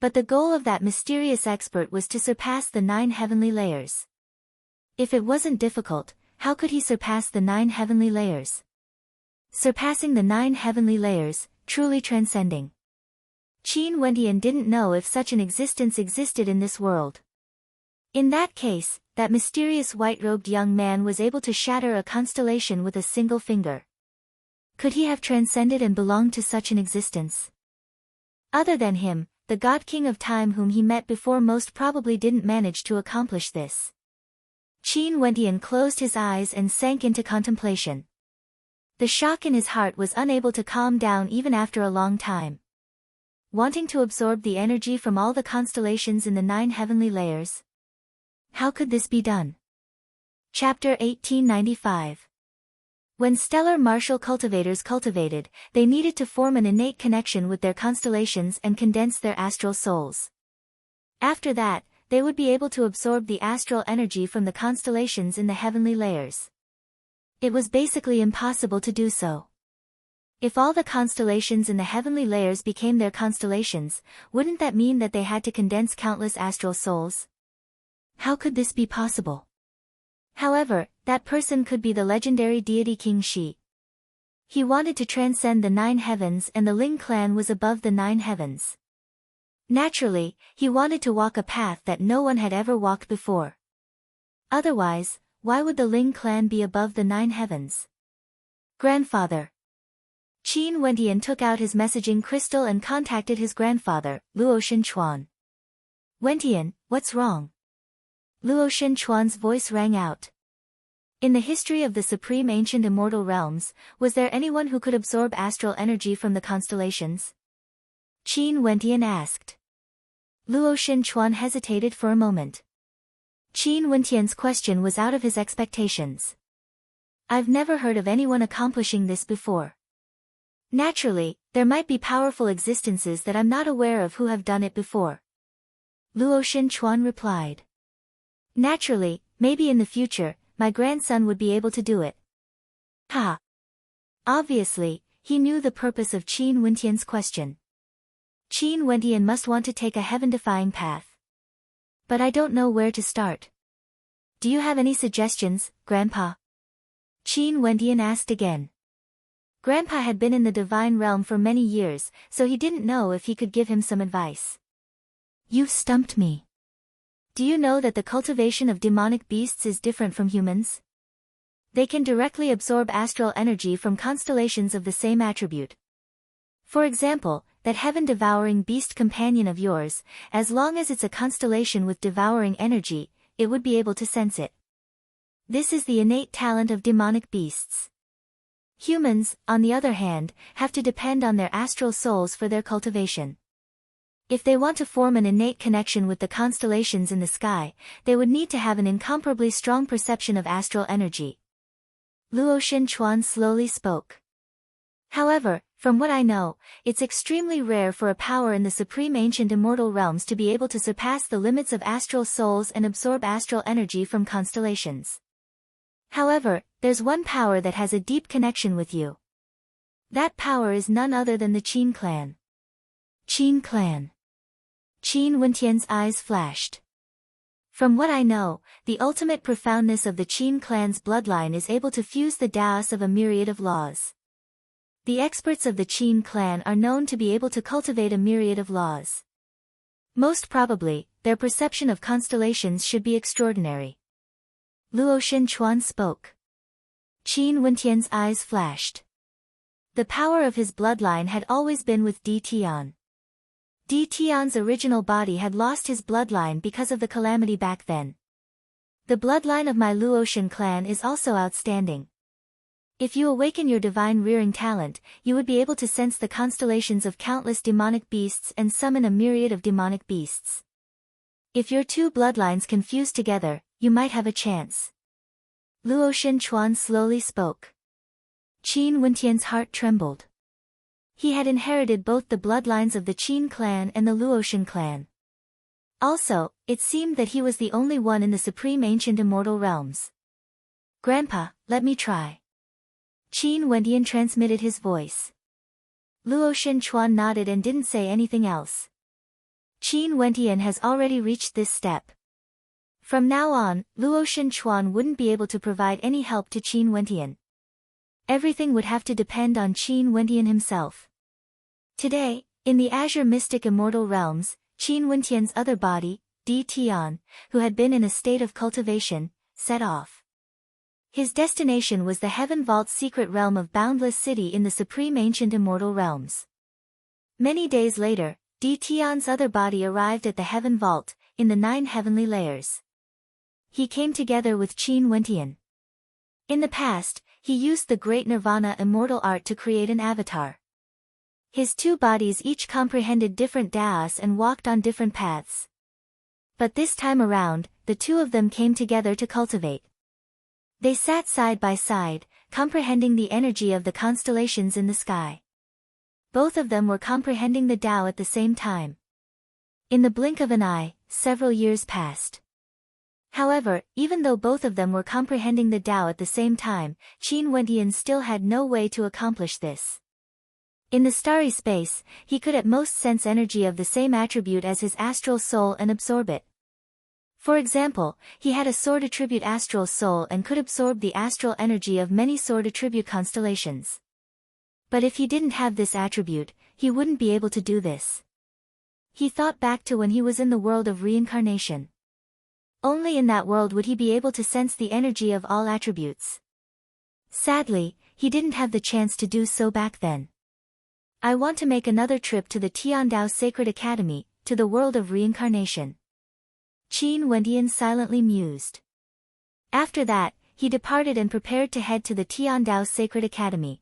But the goal of that mysterious expert was to surpass the 9 heavenly layers. If it wasn't difficult, how could he surpass the 9 heavenly layers? Surpassing the 9 heavenly layers, truly transcending. Qin Wendian didn't know if such an existence existed in this world. In that case, that mysterious white-robed young man was able to shatter a constellation with a single finger. Could he have transcended and belonged to such an existence? Other than him, the God King of Time whom he met before most probably didn't manage to accomplish this. Qin Wendian closed his eyes and sank into contemplation. The shock in his heart was unable to calm down even after a long time. Wanting to absorb the energy from all the constellations in the 9 heavenly layers. How could this be done? Chapter 1895. When stellar martial cultivators cultivated, they needed to form an innate connection with their constellations and condense their astral souls. After that, they would be able to absorb the astral energy from the constellations in the heavenly layers. It was basically impossible to do so. If all the constellations in the heavenly layers became their constellations, wouldn't that mean that they had to condense countless astral souls? How could this be possible? However, that person could be the legendary deity King Shi. He wanted to transcend the 9 heavens and the Ling clan was above the 9 heavens. Naturally, he wanted to walk a path that no one had ever walked before. Otherwise, why would the Ling clan be above the 9 heavens? Grandfather. Qin Wendian took out his messaging crystal and contacted his grandfather, Luo Shenchuan. Wendian, what's wrong? Luo Shenchuan's voice rang out. In the history of the supreme ancient immortal realms, was there anyone who could absorb astral energy from the constellations? Qin Wendian asked. Luo Shenchuan hesitated for a moment. Qin Wendian's question was out of his expectations. I've never heard of anyone accomplishing this before. Naturally, there might be powerful existences that I'm not aware of who have done it before. Luo Shenchuan replied. Naturally, maybe in the future, my grandson would be able to do it. Ha! Obviously, he knew the purpose of Qin Wendian's question. Qin Wendian must want to take a heaven-defying path. But I don't know where to start. Do you have any suggestions, Grandpa? Qin Wendian asked again. Grandpa had been in the divine realm for many years, so he didn't know if he could give him some advice. You've stumped me. Do you know that the cultivation of demonic beasts is different from humans? They can directly absorb astral energy from constellations of the same attribute. For example, that heaven-devouring beast companion of yours, as long as it's a constellation with devouring energy, it would be able to sense it. This is the innate talent of demonic beasts. Humans, on the other hand, have to depend on their astral souls for their cultivation. If they want to form an innate connection with the constellations in the sky, they would need to have an incomparably strong perception of astral energy. Luo Shenchuan slowly spoke. However, from what I know, it's extremely rare for a power in the supreme ancient immortal realms to be able to surpass the limits of astral souls and absorb astral energy from constellations. However, there's one power that has a deep connection with you. That power is none other than the Qin clan. Qin clan. Qin Wentian's eyes flashed. From what I know, the ultimate profoundness of the Qin clan's bloodline is able to fuse the Taos of a myriad of laws. The experts of the Qin clan are known to be able to cultivate a myriad of laws. Most probably, their perception of constellations should be extraordinary. Luo Shenchuan spoke. Qin Wentian's eyes flashed. The power of his bloodline had always been with Di Tian. Di Tian's original body had lost his bloodline because of the calamity back then. The bloodline of my Luotian clan is also outstanding. If you awaken your divine rearing talent, you would be able to sense the constellations of countless demonic beasts and summon a myriad of demonic beasts. If your two bloodlines can fuse together, you might have a chance. Luo Shenchuan slowly spoke. Qin Wentian's heart trembled. He had inherited both the bloodlines of the Qin clan and the Luotian clan. Also, it seemed that he was the only one in the supreme ancient immortal realms. Grandpa, let me try. Qin Wentian transmitted his voice. Luo Shenchuan nodded and didn't say anything else. Qin Wentian has already reached this step. From now on, Luo Shenchuan wouldn't be able to provide any help to Qin Wentian. Everything would have to depend on Qin Wentian himself. Today, in the Azure Mystic Immortal Realms, Qin Wentian's other body, Di Tian, who had been in a state of cultivation, set off. His destination was the Heaven Vault's secret realm of Boundless City in the Supreme Ancient Immortal Realms. Many days later, Di Tian's other body arrived at the Heaven Vault, in the 9 heavenly layers. He came together with Qin Wentian. In the past, he used the Great Nirvana immortal art to create an avatar. His two bodies each comprehended different Taos and walked on different paths. But this time around, the two of them came together to cultivate. They sat side by side, comprehending the energy of the constellations in the sky. Both of them were comprehending the Tao at the same time. In the blink of an eye, several years passed. However, even though both of them were comprehending the Tao at the same time, Qin Wentian still had no way to accomplish this. In the starry space, he could at most sense energy of the same attribute as his astral soul and absorb it. For example, he had a sword attribute astral soul and could absorb the astral energy of many sword attribute constellations. But if he didn't have this attribute, he wouldn't be able to do this. He thought back to when he was in the world of reincarnation. Only in that world would he be able to sense the energy of all attributes. Sadly, he didn't have the chance to do so back then. I want to make another trip to the Tiandao Sacred Academy, to the world of reincarnation. Qin Wentian silently mused. After that, he departed and prepared to head to the Tiandao Sacred Academy.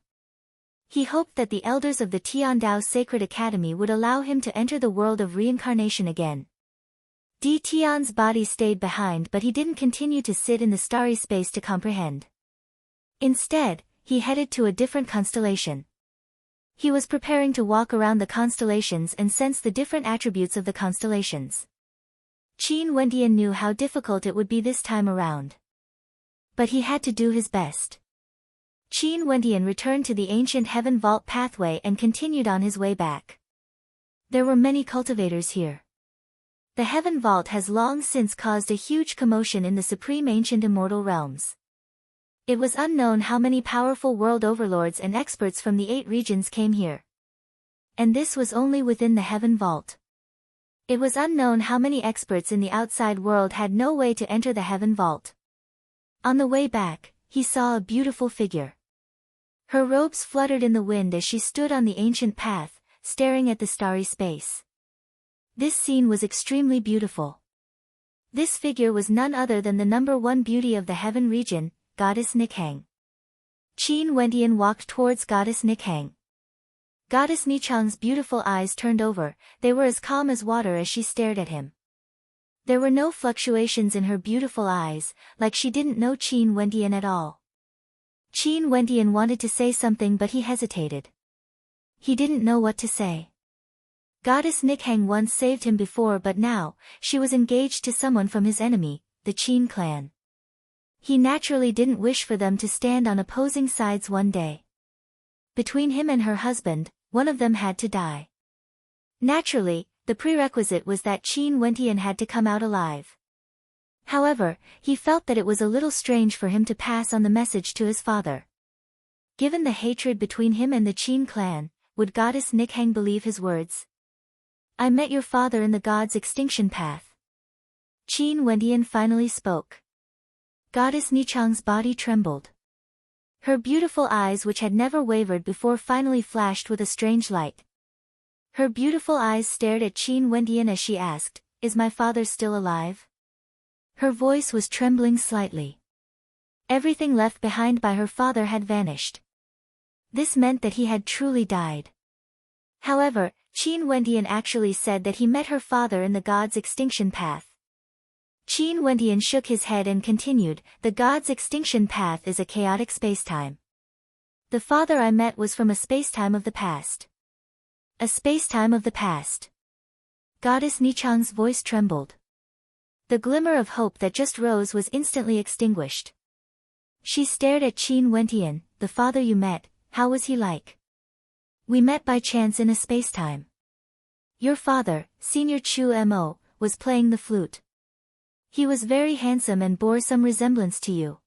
He hoped that the elders of the Tiandao Sacred Academy would allow him to enter the world of reincarnation again. Di Tian's body stayed behind, but he didn't continue to sit in the starry space to comprehend. Instead, he headed to a different constellation. He was preparing to walk around the constellations and sense the different attributes of the constellations. Qin Wentian knew how difficult it would be this time around. But he had to do his best. Qin Wentian returned to the ancient Heaven Vault pathway and continued on his way back. There were many cultivators here. The Heaven Vault has long since caused a huge commotion in the supreme ancient immortal realms. It was unknown how many powerful world overlords and experts from the 8 regions came here. And this was only within the Heaven Vault. It was unknown how many experts in the outside world had no way to enter the Heaven Vault. On the way back, he saw a beautiful figure. Her robes fluttered in the wind as she stood on the ancient path, staring at the starry space. This scene was extremely beautiful. This figure was none other than the #1 beauty of the Heaven region, Goddess Nikhang. Qin Wentian walked towards Goddess Nikhang. Goddess Nichang's beautiful eyes turned over, they were as calm as water as she stared at him. There were no fluctuations in her beautiful eyes, like she didn't know Qin Wentian at all. Qin Wentian wanted to say something but he hesitated. He didn't know what to say. Goddess Nikhang once saved him before, but now, she was engaged to someone from his enemy, the Qin clan. He naturally didn't wish for them to stand on opposing sides one day. Between him and her husband, one of them had to die. Naturally, the prerequisite was that Qin Wentian had to come out alive. However, he felt that it was a little strange for him to pass on the message to his father. Given the hatred between him and the Qin clan, would goddess Nikhang believe his words? I met your father in the god's extinction path. Qin Wentian finally spoke. Goddess Nichang's body trembled. Her beautiful eyes, which had never wavered before, finally flashed with a strange light. Her beautiful eyes stared at Qin Wentian as she asked, Is my father still alive? Her voice was trembling slightly. Everything left behind by her father had vanished. This meant that he had truly died. However, Qin Wentian actually said that he met her father in the god's extinction path. Qin Wentian shook his head and continued, The god's extinction path is a chaotic spacetime. The father I met was from a spacetime of the past. A spacetime of the past. Goddess Nichang's voice trembled. The glimmer of hope that just rose was instantly extinguished. She stared at Qin Wentian, The father you met, how was he like? We met by chance in a spacetime. Your father, Senior Chu Mo, was playing the flute. He was very handsome and bore some resemblance to you.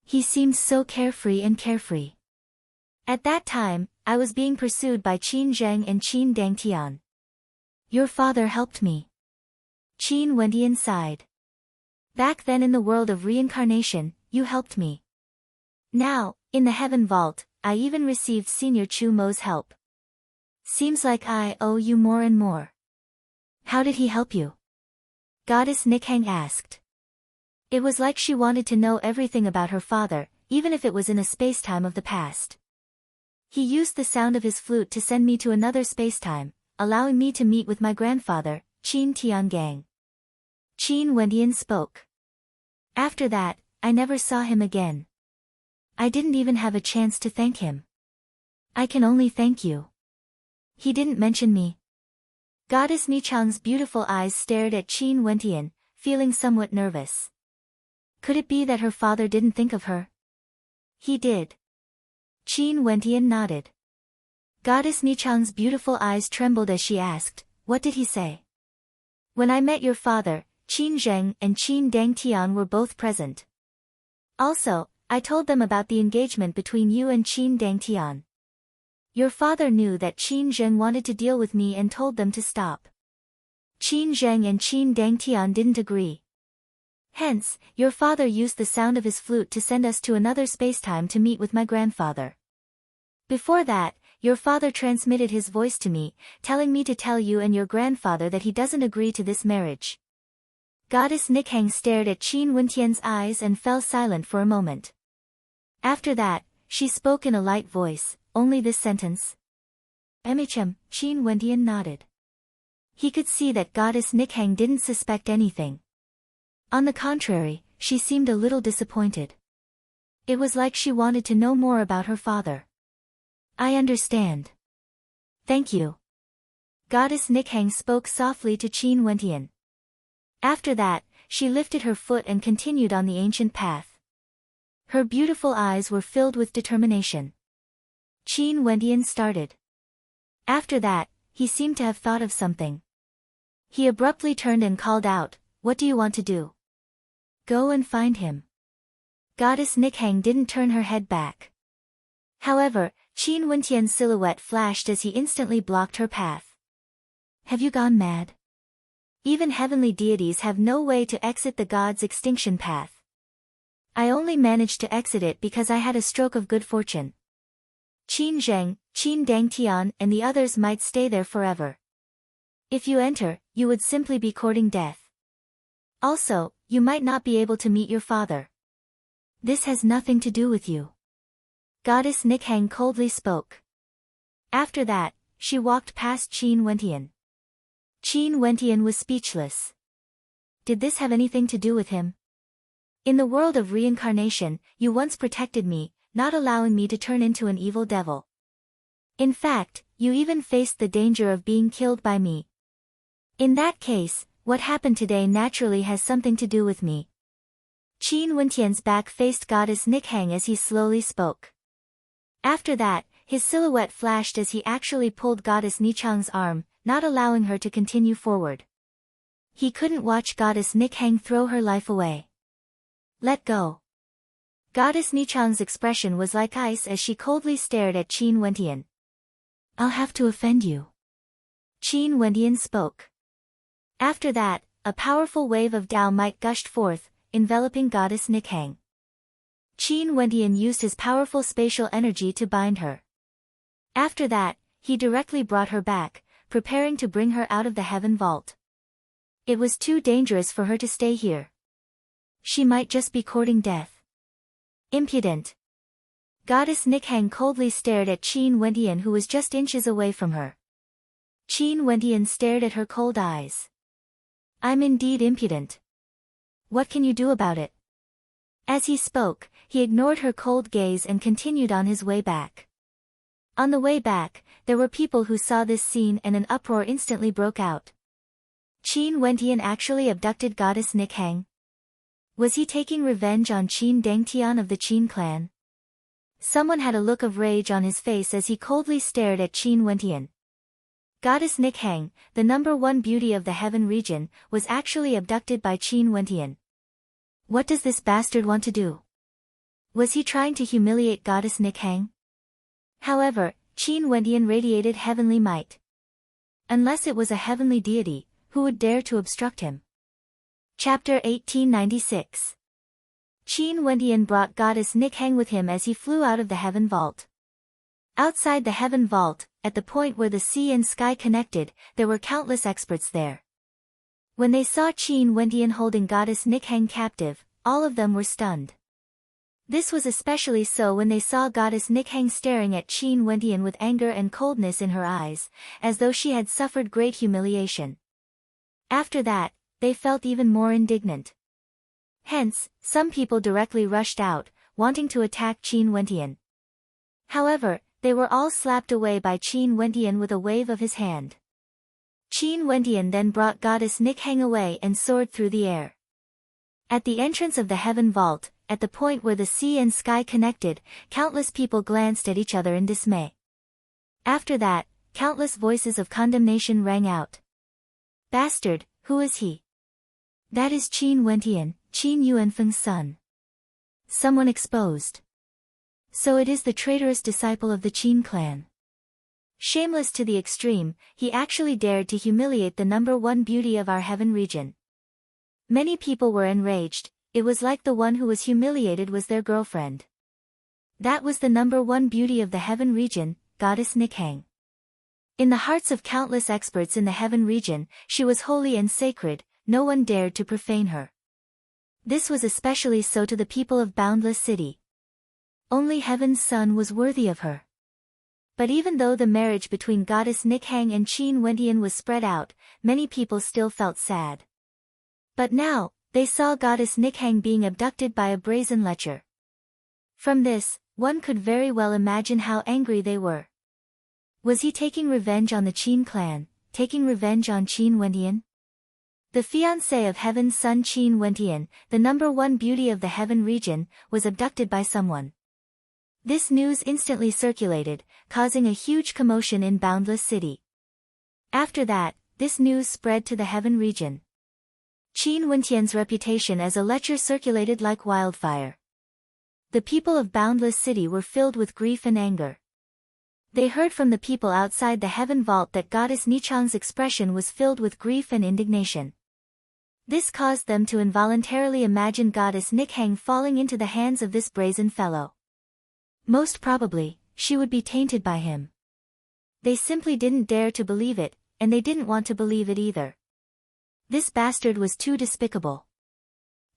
He seemed so carefree. At that time, I was being pursued by Qin Zheng and Qin Dangtian. Your father helped me. Qin Wentian sighed. Back then in the world of reincarnation, you helped me. Now, in the heaven vault, I even received Senior Chu Mo's help. Seems like I owe you more and more. How did he help you? Goddess Nikhang asked. It was like she wanted to know everything about her father, even if it was in a spacetime of the past. He used the sound of his flute to send me to another spacetime, allowing me to meet with my grandfather, Qin Tiangang. Qin Wentian spoke. After that, I never saw him again. I didn't even have a chance to thank him. I can only thank you. He didn't mention me. Goddess Nichang's beautiful eyes stared at Qin Wentian, feeling somewhat nervous. Could it be that her father didn't think of her? He did. Qin Wentian nodded. Goddess Nichang's beautiful eyes trembled as she asked, What did he say? When I met your father, Qin Zheng and Qin Dangtian were both present. Also, I told them about the engagement between you and Qin Dangtian. Your father knew that Qin Zheng wanted to deal with me and told them to stop. Qin Zheng and Qin Dangtian didn't agree. Hence, your father used the sound of his flute to send us to another spacetime to meet with my grandfather. Before that, your father transmitted his voice to me, telling me to tell you and your grandfather that he doesn't agree to this marriage. Goddess Nikhang stared at Qin Wentian's eyes and fell silent for a moment. After that, she spoke in a light voice, only this sentence. Qin Wentian nodded. He could see that Goddess Nikhang didn't suspect anything. On the contrary, she seemed a little disappointed. It was like she wanted to know more about her father. I understand. Thank you. Goddess Nikhang spoke softly to Qin Wentian. After that, she lifted her foot and continued on the ancient path. Her beautiful eyes were filled with determination. Qin Wentian started. After that, he seemed to have thought of something. He abruptly turned and called out, What do you want to do? Go and find him. Goddess Nikhang didn't turn her head back. However, Qin Wentian's silhouette flashed as he instantly blocked her path. Have you gone mad? Even heavenly deities have no way to exit the god's extinction path. I only managed to exit it because I had a stroke of good fortune. Qin Zheng, Qin Dangtian and the others might stay there forever. If you enter, you would simply be courting death. Also, you might not be able to meet your father. This has nothing to do with you. Goddess Nikhang coldly spoke. After that, she walked past Qin Wentian. Qin Wentian was speechless. Did this have anything to do with him? In the world of reincarnation, you once protected me, not allowing me to turn into an evil devil. In fact, you even faced the danger of being killed by me. In that case, what happened today naturally has something to do with me. Qin Wentian's back faced Goddess Nikhang as he slowly spoke. After that, his silhouette flashed as he actually pulled Goddess Nichang's arm, not allowing her to continue forward. He couldn't watch Goddess Nikhang throw her life away. Let go. Goddess Nichang's expression was like ice as she coldly stared at Qin Wentian. I'll have to offend you. Qin Wentian spoke. After that, a powerful wave of Tao might gushed forth, enveloping Goddess Nikhang. Qin Wentian used his powerful spatial energy to bind her. After that, he directly brought her back, preparing to bring her out of the heaven vault. It was too dangerous for her to stay here. She might just be courting death. Impudent. Goddess Nikhang coldly stared at Qin Wentian, who was just inches away from her. Qin Wentian stared at her cold eyes. I'm indeed impudent. What can you do about it? As he spoke, he ignored her cold gaze and continued on his way back. On the way back, there were people who saw this scene and an uproar instantly broke out. Qin Wentian actually abducted Goddess Nikhang? Was he taking revenge on Qin Dangtian of the Qin clan? Someone had a look of rage on his face as he coldly stared at Qin Wentian. Goddess Nikhang, the #1 beauty of the heaven region, was actually abducted by Qin Wentian. What does this bastard want to do? Was he trying to humiliate Goddess Nikhang? However, Qin Wentian radiated heavenly might. Unless it was a heavenly deity, who would dare to obstruct him? Chapter 1896. Qin Wentian brought Goddess Nikhang with him as he flew out of the heaven vault. Outside the heaven vault, at the point where the sea and sky connected, there were countless experts there. When they saw Qin Wentian holding Goddess Nikhang captive, all of them were stunned. This was especially so when they saw Goddess Nikhang staring at Qin Wentian with anger and coldness in her eyes, as though she had suffered great humiliation. After that, they felt even more indignant. Hence, some people directly rushed out, wanting to attack Qin Wentian. However, they were all slapped away by Qin Wentian with a wave of his hand. Qin Wentian then brought Goddess Nikhang away and soared through the air. At the entrance of the heaven vault, at the point where the sea and sky connected, countless people glanced at each other in dismay. After that, countless voices of condemnation rang out. Bastard, who is he? That is Qin Wentian, Qin Yuanfeng's son. Someone exposed. So it is the traitorous disciple of the Qin clan. Shameless to the extreme, he actually dared to humiliate the #1 beauty of our heaven region. Many people were enraged. It was like the one who was humiliated was their girlfriend. That was the #1 beauty of the heaven region, Goddess Nikhang. In the hearts of countless experts in the heaven region, she was holy and sacred, no one dared to profane her. This was especially so to the people of Boundless City. Only Heaven's Son was worthy of her. But even though the marriage between Goddess Nikhang and Qin Wentian was spread out, many people still felt sad. But now, they saw Goddess Nikhang being abducted by a brazen lecher. From this, one could very well imagine how angry they were. Was he taking revenge on the Qin clan, taking revenge on Qin Wentian? The fiancé of Heaven's Son Qin Wentian, the #1 beauty of the heaven region, was abducted by someone. This news instantly circulated, causing a huge commotion in Boundless City. After that, this news spread to the heaven region. Qin Wentian's reputation as a lecher circulated like wildfire. The people of Boundless City were filled with grief and anger. They heard from the people outside the heaven vault that Goddess Nichang's expression was filled with grief and indignation. This caused them to involuntarily imagine Goddess Nikhang falling into the hands of this brazen fellow. Most probably, she would be tainted by him. They simply didn't dare to believe it, and they didn't want to believe it either. This bastard was too despicable.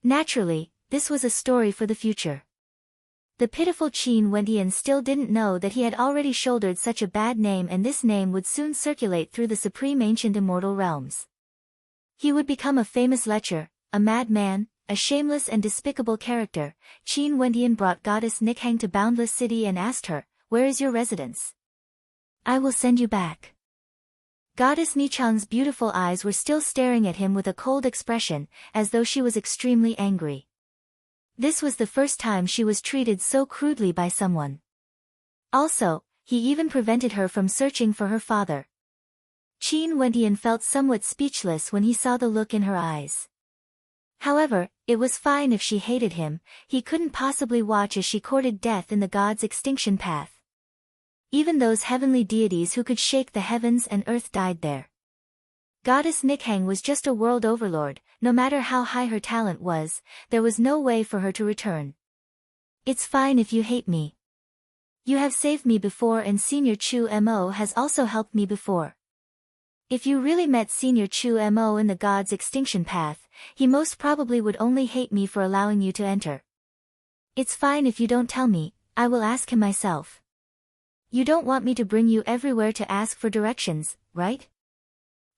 Naturally, this was a story for the future. The pitiful Qin Wentian still didn't know that he had already shouldered such a bad name, and this name would soon circulate through the supreme ancient immortal realms. He would become a famous lecher, a madman, a shameless and despicable character. Qin Wentian brought Goddess Nikhang to Boundless City and asked her, "Where is your residence? I will send you back." Goddess Nichang's beautiful eyes were still staring at him with a cold expression, as though she was extremely angry. This was the first time she was treated so crudely by someone. Also, he even prevented her from searching for her father. Qin Wentian felt somewhat speechless when he saw the look in her eyes. However, it was fine if she hated him, he couldn't possibly watch as she courted death in the god's extinction path. Even those heavenly deities who could shake the heavens and earth died there. Goddess Nikhang was just a world overlord, no matter how high her talent was, there was no way for her to return. It's fine if you hate me. You have saved me before and Senior Chu Mo has also helped me before. If you really met Senior Chu Mo in the god's extinction path, he most probably would only hate me for allowing you to enter. It's fine if you don't tell me, I will ask him myself. You don't want me to bring you everywhere to ask for directions, right?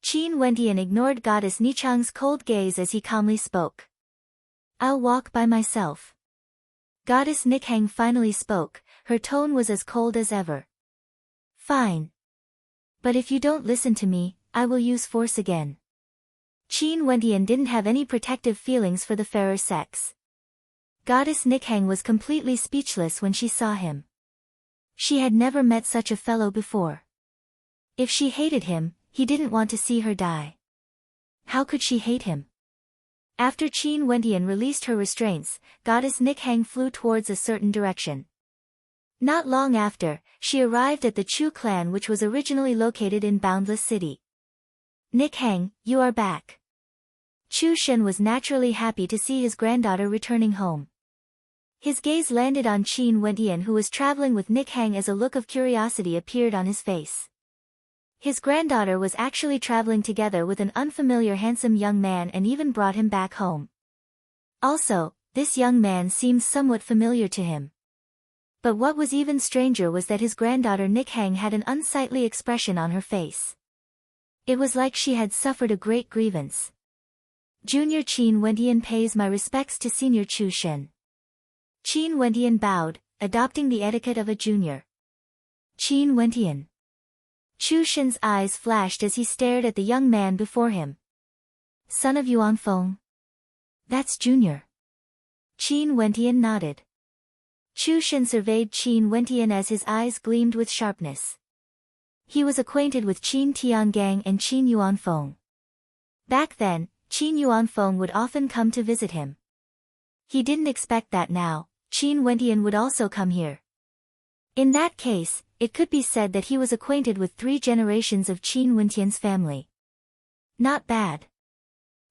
Qin Wentian ignored Goddess Nichang's cold gaze as he calmly spoke. I'll walk by myself. Goddess Nikhang finally spoke, her tone was as cold as ever. Fine. But if you don't listen to me, I will use force again. Qin Wentian didn't have any protective feelings for the fairer sex. Goddess Nikhang was completely speechless when she saw him. She had never met such a fellow before. If she hated him, he didn't want to see her die. How could she hate him? After Qin Wentian released her restraints, Goddess Nikhang flew towards a certain direction. Not long after, she arrived at the Chu clan which was originally located in Boundless City. Nikhang, you are back. Chu Shen was naturally happy to see his granddaughter returning home. His gaze landed on Qin Wentian who was traveling with Nikhang as a look of curiosity appeared on his face. His granddaughter was actually traveling together with an unfamiliar handsome young man and even brought him back home. Also, this young man seemed somewhat familiar to him. But what was even stranger was that his granddaughter Nikhang had an unsightly expression on her face. It was like she had suffered a great grievance. Junior Qin Wentian pays my respects to Senior Chu Shen. Qin Wentian bowed, adopting the etiquette of a junior. Qin Wentian. Chu Shen's eyes flashed as he stared at the young man before him. Son of Yuan Feng. That's Junior. Qin Wentian nodded. Chu Shen surveyed Qin Wentian as his eyes gleamed with sharpness. He was acquainted with Qin Tiangang and Qin Yuanfeng. Back then, Qin Yuanfeng would often come to visit him. He didn't expect that now, Qin Wentian would also come here. In that case, it could be said that he was acquainted with 3 generations of Qin Wentian's family. Not bad.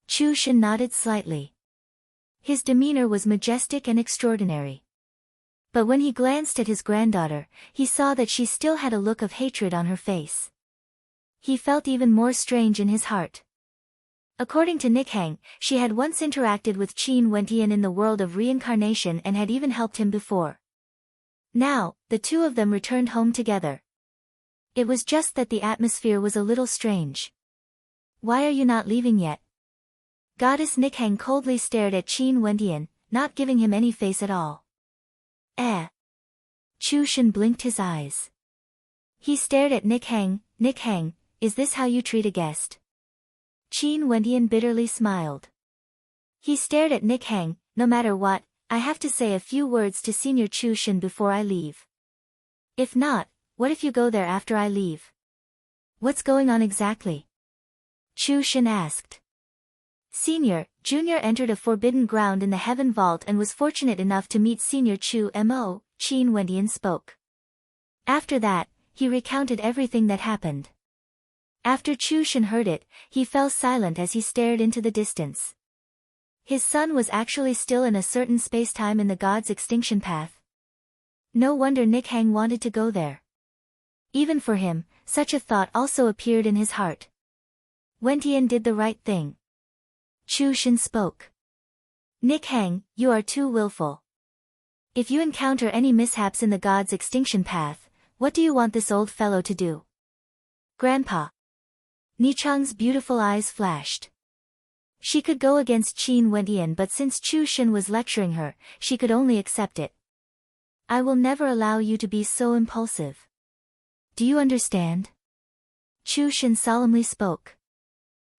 Chu Shen nodded slightly. His demeanor was majestic and extraordinary. But when he glanced at his granddaughter, he saw that she still had a look of hatred on her face. He felt even more strange in his heart. According to Nikhang, she had once interacted with Qin Wentian in the world of reincarnation and had even helped him before. Now, the two of them returned home together. It was just that the atmosphere was a little strange. Why are you not leaving yet? Goddess Nikhang coldly stared at Qin Wentian, not giving him any face at all. Chu Shen blinked his eyes. He stared at Nikhang. Nikhang, is this how you treat a guest? Qin Wentian bitterly smiled. He stared at Nikhang. No matter what, I have to say a few words to Senior Chu Shen before I leave. If not, what if you go there after I leave? What's going on exactly? Chu Shen asked. Senior, Junior entered a forbidden ground in the Heaven Vault and was fortunate enough to meet Senior Chu Mo, Qin Wentian spoke. After that, he recounted everything that happened. After Chu Shen heard it, he fell silent as he stared into the distance. His son was actually still in a certain space-time in the god's extinction path. No wonder Nikhang wanted to go there. Even for him, such a thought also appeared in his heart. Wentian did the right thing. Chu Shen spoke. Nikhang, you are too willful. If you encounter any mishaps in the god's extinction path, what do you want this old fellow to do? Grandpa. Nichang's beautiful eyes flashed. She could go against Qin Wentian but since Chu Shen was lecturing her, she could only accept it. I will never allow you to be so impulsive. Do you understand? Chu Shen solemnly spoke.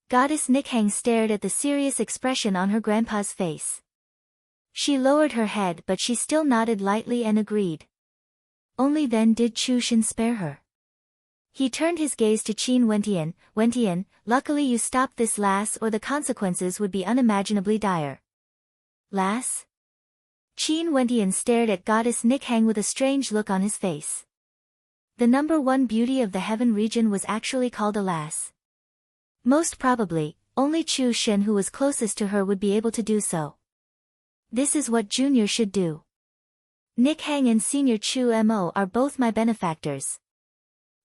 Goddess Nikhang stared at the serious expression on her grandpa's face. She lowered her head but she still nodded lightly and agreed. Only then did Chu Shen spare her. He turned his gaze to Qin Wentian. Wentian, luckily you stopped this, lass, or the consequences would be unimaginably dire. Lass? Qin Wentian stared at goddess Nikhang with a strange look on his face. The number one beauty of the heaven region was actually called a lass. Most probably, only Chu Shen, who was closest to her, would be able to do so. This is what Junior should do. Nikhang and Senior Chu Mo are both my benefactors.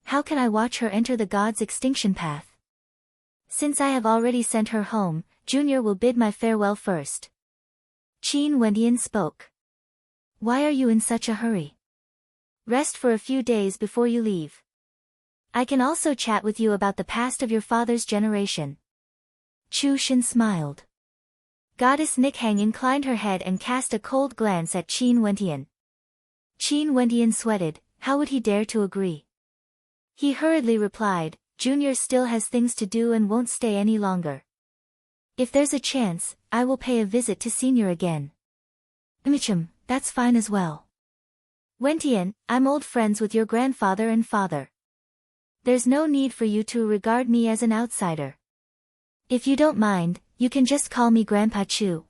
How can I watch her enter the god's extinction path? Since I have already sent her home, Junior will bid my farewell first. Qin Wentian spoke. Why are you in such a hurry? Rest for a few days before you leave. I can also chat with you about the past of your father's generation. Chu Shen smiled. Goddess Nikhang inclined her head and cast a cold glance at Qin Wentian. Qin Wentian sweated. How would he dare to agree? He hurriedly replied, Junior still has things to do and won't stay any longer. If there's a chance, I will pay a visit to Senior again. That's fine as well. Wentian, I'm old friends with your grandfather and father. There's no need for you to regard me as an outsider. If you don't mind, you can just call me Grandpa Chu.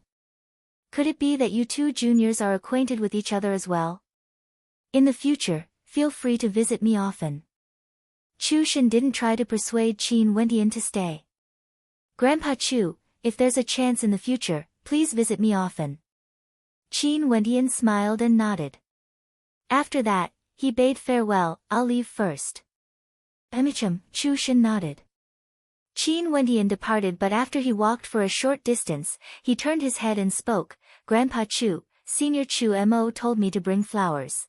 Could it be that you two juniors are acquainted with each other as well? In the future, feel free to visit me often. Chu Shen didn't try to persuade Qin Wentian to stay. Grandpa Chu, if there's a chance in the future, please visit me often. Qin Wentian smiled and nodded. After that, he bade farewell. I'll leave first. Chu Shen nodded. Qin Wentian departed, but after he walked for a short distance, he turned his head and spoke, Grandpa Chu, Senior Chu Mo told me to bring flowers.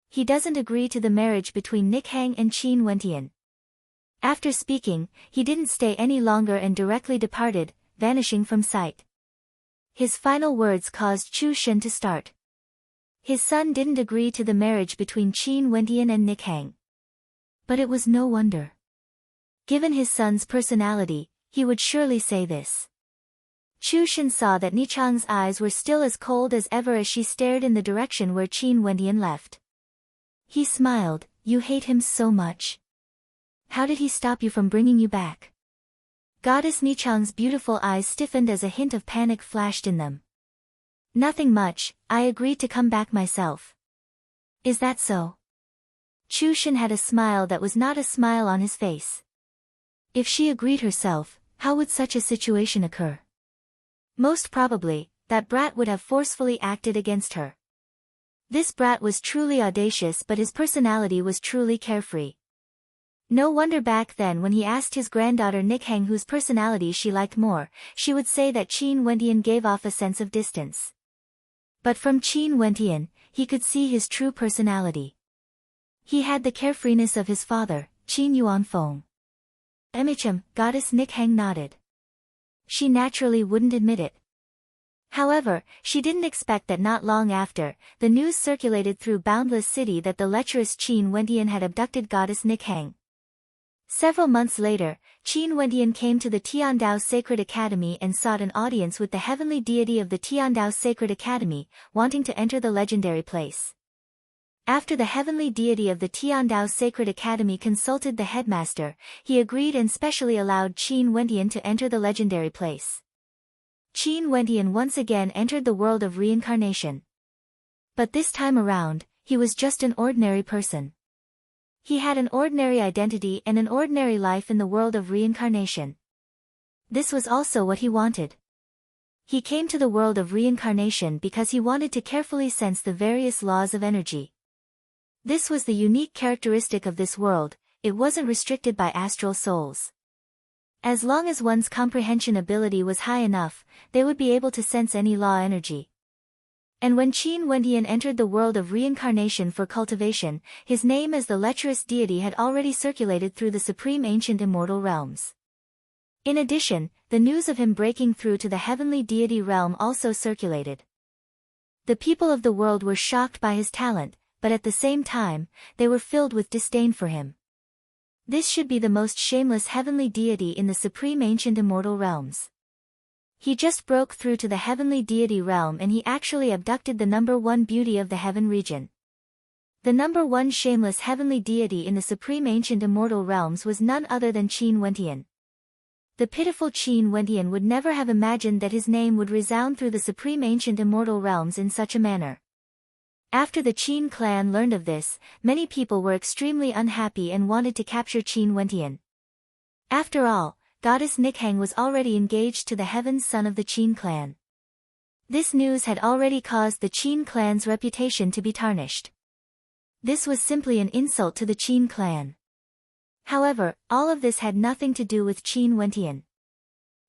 He doesn't agree to the marriage between Nikhang and Qin Wentian. After speaking, he didn't stay any longer and directly departed, vanishing from sight. His final words caused Chu Shen to start. His son didn't agree to the marriage between Qin Wentian and Nikhang. But it was no wonder. Given his son's personality, he would surely say this. Chu Shen saw that Nichang's eyes were still as cold as ever as she stared in the direction where Qin Wentian left. He smiled, You hate him so much. How did he stop you from bringing you back? Goddess Nichang's beautiful eyes stiffened as a hint of panic flashed in them. Nothing much, I agreed to come back myself. Is that so? Chu Shen had a smile that was not a smile on his face. If she agreed herself, how would such a situation occur? Most probably, that brat would have forcefully acted against her. This brat was truly audacious, but his personality was truly carefree. No wonder back then when he asked his granddaughter Nikhang whose personality she liked more, she would say that Qin Wentian gave off a sense of distance. But from Qin Wentian, he could see his true personality. He had the carefreeness of his father, Qin Yuanfeng. Goddess Nikhang nodded. She naturally wouldn't admit it. However, she didn't expect that not long after, the news circulated through Boundless City that the lecherous Qin Wentian had abducted goddess Nikhang. Several months later, Qin Wentian came to the Tiandao Sacred Academy and sought an audience with the heavenly deity of the Tiandao Sacred Academy, wanting to enter the legendary place. After the heavenly deity of the Tiandao Sacred Academy consulted the headmaster, he agreed and specially allowed Qin Wentian to enter the legendary place. Qin Wentian once again entered the world of reincarnation. But this time around, he was just an ordinary person. He had an ordinary identity and an ordinary life in the world of reincarnation. This was also what he wanted. He came to the world of reincarnation because he wanted to carefully sense the various laws of energy. This was the unique characteristic of this world, it wasn't restricted by astral souls. As long as one's comprehension ability was high enough, they would be able to sense any law energy. And when Qin Wentian entered the world of reincarnation for cultivation, his name as the lecherous deity had already circulated through the supreme ancient immortal realms. In addition, the news of him breaking through to the heavenly deity realm also circulated. The people of the world were shocked by his talent, but at the same time, they were filled with disdain for him. This should be the most shameless heavenly deity in the supreme ancient immortal realms. He just broke through to the heavenly deity realm and he actually abducted the number one beauty of the heaven region. The number one shameless heavenly deity in the supreme ancient immortal realms was none other than Qin Wentian. The pitiful Qin Wentian would never have imagined that his name would resound through the supreme ancient immortal realms in such a manner. After the Qin clan learned of this, many people were extremely unhappy and wanted to capture Qin Wentian. After all, goddess Nikhang was already engaged to the heaven's son of the Qin clan. This news had already caused the Qin clan's reputation to be tarnished. This was simply an insult to the Qin clan. However, all of this had nothing to do with Qin Wentian.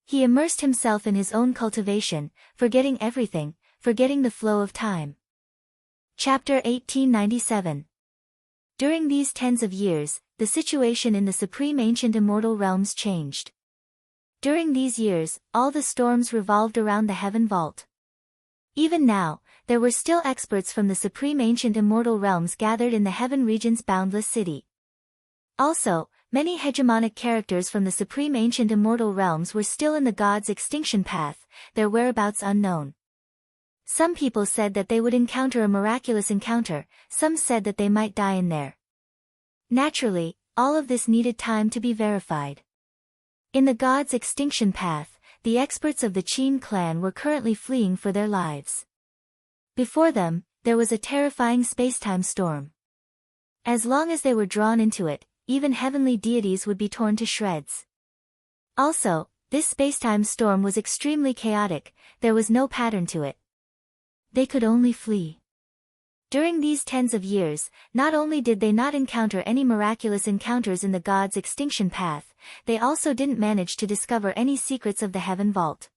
He immersed himself in his own cultivation, forgetting everything, forgetting the flow of time. Chapter 1897. During these tens of years, the situation in the supreme ancient immortal realms changed. During these years, all the storms revolved around the heaven vault. Even now, there were still experts from the supreme ancient immortal realms gathered in the heaven region's boundless city. Also, many hegemonic characters from the supreme ancient immortal realms were still in the gods' extinction path, their whereabouts unknown. Some people said that they would encounter a miraculous encounter, some said that they might die in there. Naturally, all of this needed time to be verified. In the gods' extinction path, the experts of the Qin clan were currently fleeing for their lives. Before them, there was a terrifying spacetime storm. As long as they were drawn into it, even heavenly deities would be torn to shreds. Also, this spacetime storm was extremely chaotic, there was no pattern to it. They could only flee. During these tens of years, not only did they not encounter any miraculous encounters in the gods' extinction path, they also didn't manage to discover any secrets of the heaven vault.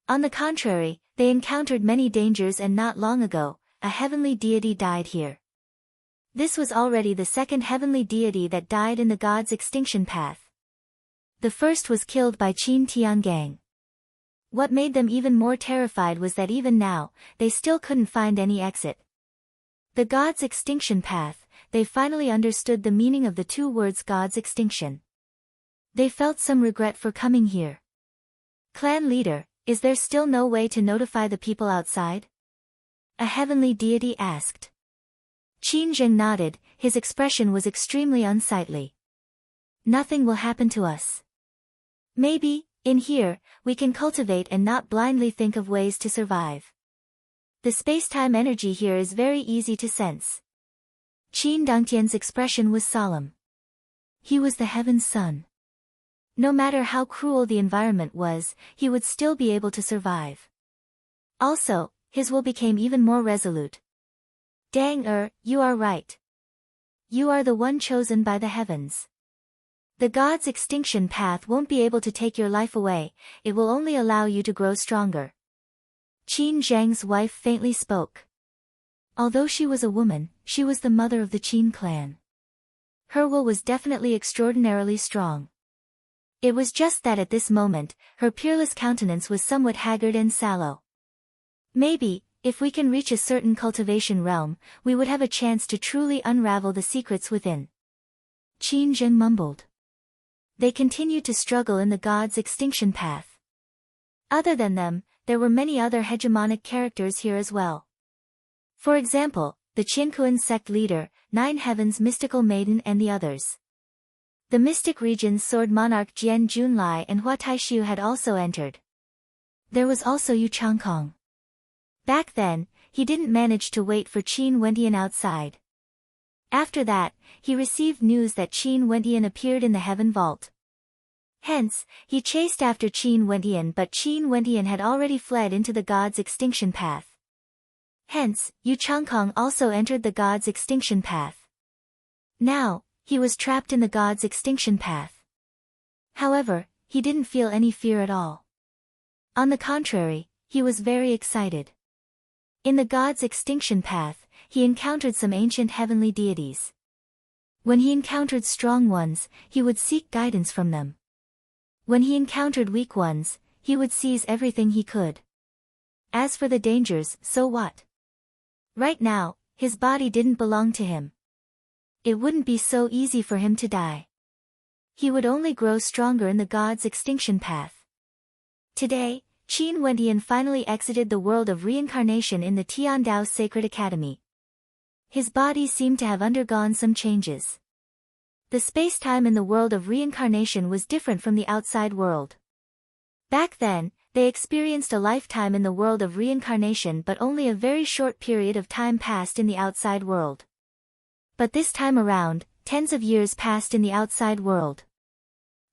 On the contrary, they encountered many dangers, and not long ago, a heavenly deity died here. This was already the second heavenly deity that died in the gods' extinction path. The first was killed by Qin Tiangang. What made them even more terrified was that even now, they still couldn't find any exit. The gods' extinction path, they finally understood the meaning of the two words gods' extinction. They felt some regret for coming here. Clan leader, is there still no way to notify the people outside? A heavenly deity asked. Qin Zheng nodded, his expression was extremely unsightly. Nothing will happen to us. Maybe, in here, we can cultivate and not blindly think of ways to survive. The spacetime energy here is very easy to sense. Qin Dongtian's expression was solemn. He was the heaven's son. No matter how cruel the environment was, he would still be able to survive. Also, his will became even more resolute. Dang, you are right. You are the one chosen by the heavens. The gods' extinction path won't be able to take your life away, it will only allow you to grow stronger. Qin Zheng's wife faintly spoke. Although she was a woman, she was the mother of the Qin clan. Her will was definitely extraordinarily strong. It was just that at this moment, her peerless countenance was somewhat haggard and sallow. Maybe, if we can reach a certain cultivation realm, we would have a chance to truly unravel the secrets within. Qin Zheng mumbled. They continued to struggle in the gods' extinction path. Other than them, there were many other hegemonic characters here as well. For example, the Qinkuan sect leader, Nine Heavens mystical maiden, and the others. The mystic region's sword monarch Jian Junlai and Hua Taishu had also entered. There was also Yu Changkong. Back then, he didn't manage to wait for Qin Wentian outside. After that, he received news that Qin Wentian appeared in the heaven vault. Hence, he chased after Qin Wentian, but Qin Wentian had already fled into the gods' extinction path. Hence, Yu Changkong also entered the gods' extinction path. Now, he was trapped in the gods' extinction path. However, he didn't feel any fear at all. On the contrary, he was very excited. In the gods' extinction path, he encountered some ancient heavenly deities. When he encountered strong ones, he would seek guidance from them. When he encountered weak ones, he would seize everything he could. As for the dangers, so what? Right now, his body didn't belong to him. It wouldn't be so easy for him to die. He would only grow stronger in the gods' extinction path. Today, Qin Wentian finally exited the world of reincarnation in the Tiandao Sacred Academy. his body seemed to have undergone some changes. The space-time in the world of reincarnation was different from the outside world. Back then, they experienced a lifetime in the world of reincarnation, but only a very short period of time passed in the outside world. But this time around, tens of years passed in the outside world.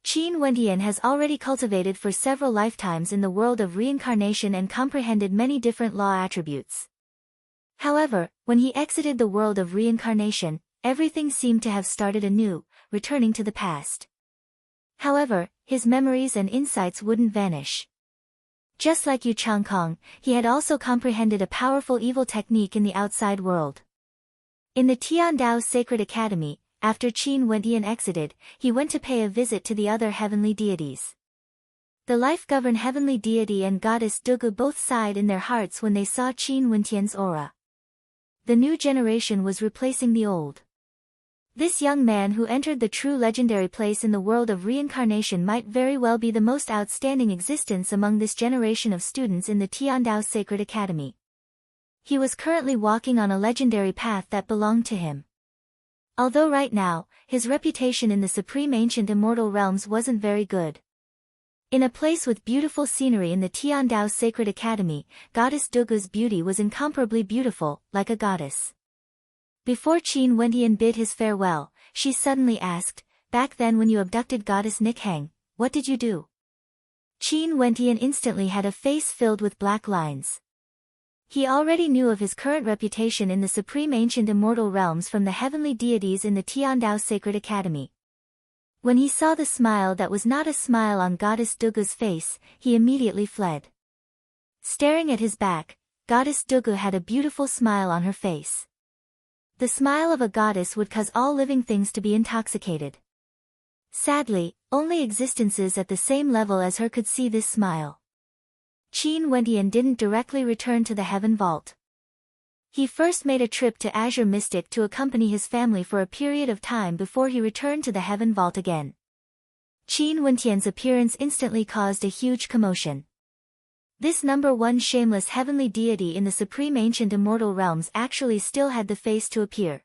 Qin Wendian has already cultivated for several lifetimes in the world of reincarnation and comprehended many different law attributes. However, when he exited the world of reincarnation, everything seemed to have started anew, returning to the past. However, his memories and insights wouldn't vanish. Just like Yu Changkong, he had also comprehended a powerful evil technique in the outside world. In the Tiandao Sacred Academy, after Qin Wendian exited, he went to pay a visit to the other heavenly deities. The life-governed heavenly deity and goddess Dugu both sighed in their hearts when they saw Qin Wendian's aura. The new generation was replacing the old. This young man who entered the true legendary place in the world of reincarnation might very well be the most outstanding existence among this generation of students in the Tiandao Sacred Academy. He was currently walking on a legendary path that belonged to him. Although right now, his reputation in the supreme ancient immortal realms wasn't very good. In a place with beautiful scenery in the Tiandao Sacred Academy, Goddess Dugu's beauty was incomparably beautiful, like a goddess. Before Qin Wendian bid his farewell, she suddenly asked, "Back then when you abducted Goddess Nikhang, what did you do?" Qin Wendian instantly had a face filled with black lines. He already knew of his current reputation in the supreme ancient immortal realms from the heavenly deities in the Tiandao Sacred Academy. When he saw the smile that was not a smile on Goddess Dugu's face, he immediately fled. Staring at his back, Goddess Dugu had a beautiful smile on her face. The smile of a goddess would cause all living things to be intoxicated. Sadly, only existences at the same level as her could see this smile. Qin Wendian didn't directly return to the Heaven Vault. He first made a trip to Azure Mystic to accompany his family for a period of time before he returned to the Heaven Vault again. Qin Wendian's appearance instantly caused a huge commotion. This number one shameless heavenly deity in the supreme ancient immortal realms actually still had the face to appear.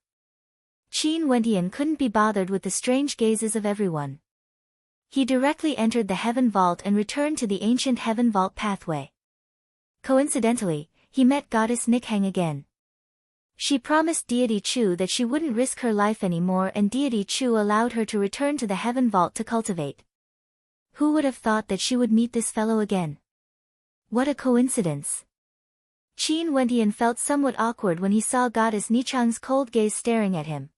Qin Wendian couldn't be bothered with the strange gazes of everyone. He directly entered the Heaven Vault and returned to the ancient Heaven Vault pathway. Coincidentally, he met Goddess Nikhang again. She promised Deity Chu that she wouldn't risk her life anymore, and Deity Chu allowed her to return to the Heaven Vault to cultivate. Who would have thought that she would meet this fellow again? What a coincidence. Qin Wendian felt somewhat awkward when he saw Goddess Nichang's cold gaze staring at him.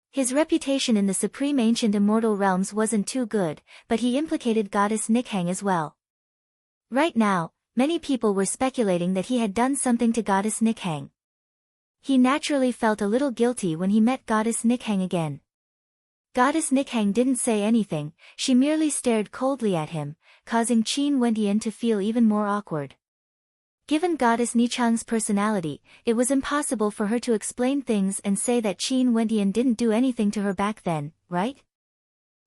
His reputation in the supreme ancient immortal realms wasn't too good, but he implicated Goddess Nikhang as well. Right now, many people were speculating that he had done something to Goddess Nikhang. He naturally felt a little guilty when he met Goddess Nikhang again. Goddess Nikhang didn't say anything, she merely stared coldly at him, causing Qin Wendian to feel even more awkward. Given Goddess Nichang's personality, it was impossible for her to explain things and say that Qin Wendian didn't do anything to her back then, right?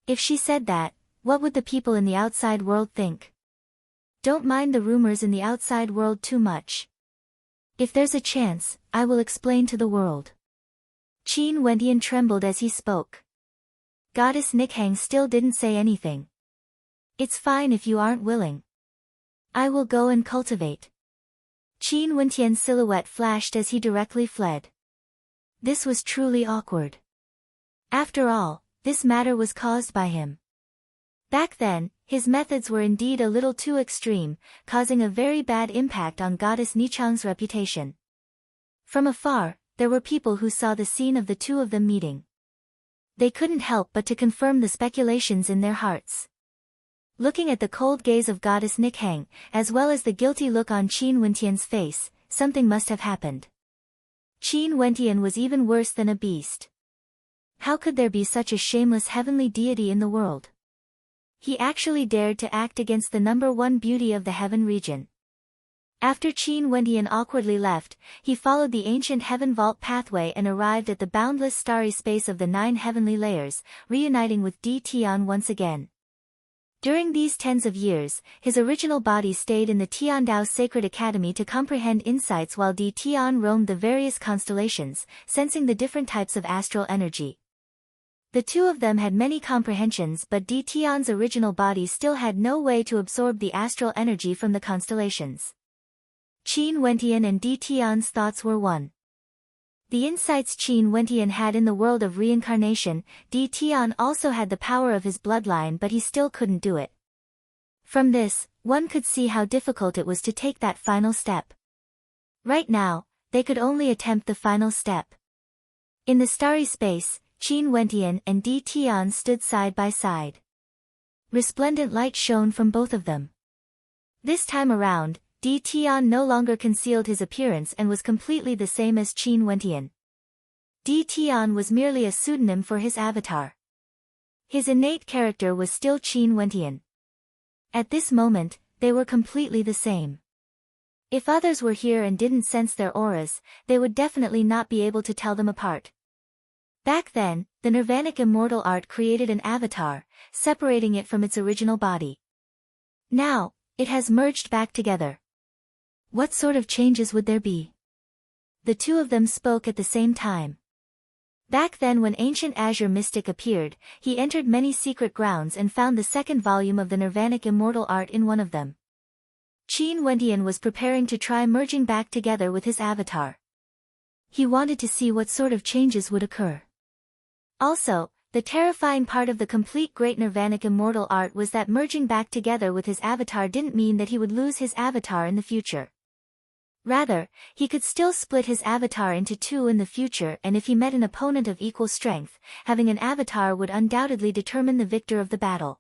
If she said that, what would the people in the outside world think? Don't mind the rumors in the outside world too much. If there's a chance, I will explain to the world. Qin Wendian trembled as he spoke. Goddess Nikhang still didn't say anything. It's fine if you aren't willing. I will go and cultivate. Qin Wendian's silhouette flashed as he directly fled. This was truly awkward. After all, this matter was caused by him. Back then, his methods were indeed a little too extreme, causing a very bad impact on Goddess Nichang's reputation. From afar, there were people who saw the scene of the two of them meeting. They couldn't help but to confirm the speculations in their hearts. Looking at the cold gaze of Goddess Nikhang, as well as the guilty look on Qin Wendian's face, something must have happened. Qin Wendian was even worse than a beast. How could there be such a shameless heavenly deity in the world? He actually dared to act against the number one beauty of the heaven region. After Qin Wendian awkwardly left, he followed the ancient Heaven Vault pathway and arrived at the boundless starry space of the 9 heavenly layers, reuniting with Di Tian once again. During these tens of years, his original body stayed in the Tiandao Sacred Academy to comprehend insights while Di Tian roamed the various constellations, sensing the different types of astral energy. The two of them had many comprehensions, but Di Tian's original body still had no way to absorb the astral energy from the constellations. Qin Wentian and Di Tian's thoughts were one. The insights Qin Wentian had in the world of reincarnation, Di Tian also had the power of his bloodline, but he still couldn't do it. From this, one could see how difficult it was to take that final step. Right now, they could only attempt the final step. In the starry space, Qin Wentian and Di Tian stood side by side. Resplendent light shone from both of them. This time around, Di Tian no longer concealed his appearance and was completely the same as Qin Wentian. Di Tian was merely a pseudonym for his avatar. His innate character was still Qin Wentian. At this moment, they were completely the same. If others were here and didn't sense their auras, they would definitely not be able to tell them apart. Back then, the Nirvanic immortal art created an avatar, separating it from its original body. Now, it has merged back together. What sort of changes would there be? The two of them spoke at the same time. Back then, when ancient Azure Mystic appeared, he entered many secret grounds and found the second volume of the Nirvanic immortal art in one of them. Qin Wentian was preparing to try merging back together with his avatar. He wanted to see what sort of changes would occur. Also, the terrifying part of the complete great Nirvanic immortal art was that merging back together with his avatar didn't mean that he would lose his avatar in the future. Rather, he could still split his avatar into two in the future, and if he met an opponent of equal strength, having an avatar would undoubtedly determine the victor of the battle.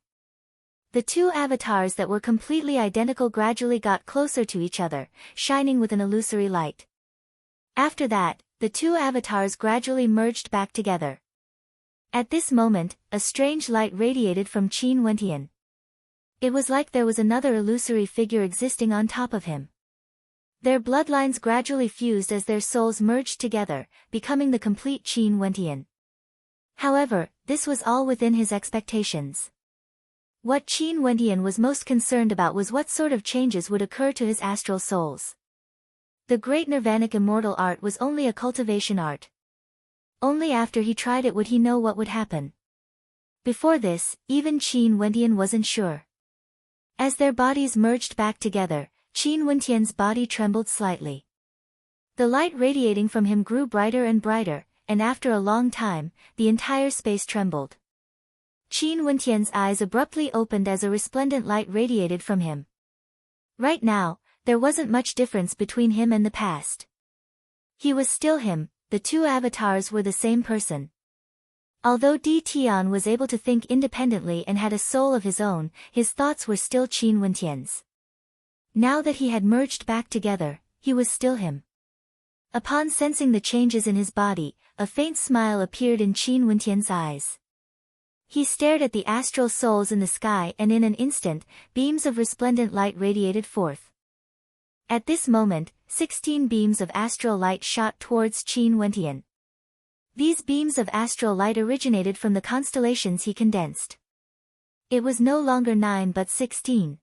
The two avatars that were completely identical gradually got closer to each other, shining with an illusory light. After that, the two avatars gradually merged back together. At this moment, a strange light radiated from Qin Wentian. It was like there was another illusory figure existing on top of him. Their bloodlines gradually fused as their souls merged together, becoming the complete Qin Wentian. However, this was all within his expectations. What Qin Wentian was most concerned about was what sort of changes would occur to his astral souls. The great Nirvanic immortal art was only a cultivation art. Only after he tried it would he know what would happen. Before this, even Qin Wentian wasn't sure. As their bodies merged back together, Qin Wentian's body trembled slightly. The light radiating from him grew brighter and brighter, and after a long time, the entire space trembled. Qin Wentian's eyes abruptly opened as a resplendent light radiated from him. Right now, there wasn't much difference between him and the past. He was still him, the two avatars were the same person. Although Di Tian was able to think independently and had a soul of his own, his thoughts were still Qin Wentian's. Now that he had merged back together, he was still him. Upon sensing the changes in his body, a faint smile appeared in Qin Wentian's eyes. He stared at the astral souls in the sky, and in an instant, beams of resplendent light radiated forth. At this moment, 16 beams of astral light shot towards Qin Wentian. These beams of astral light originated from the constellations he condensed. It was no longer 9 but 16.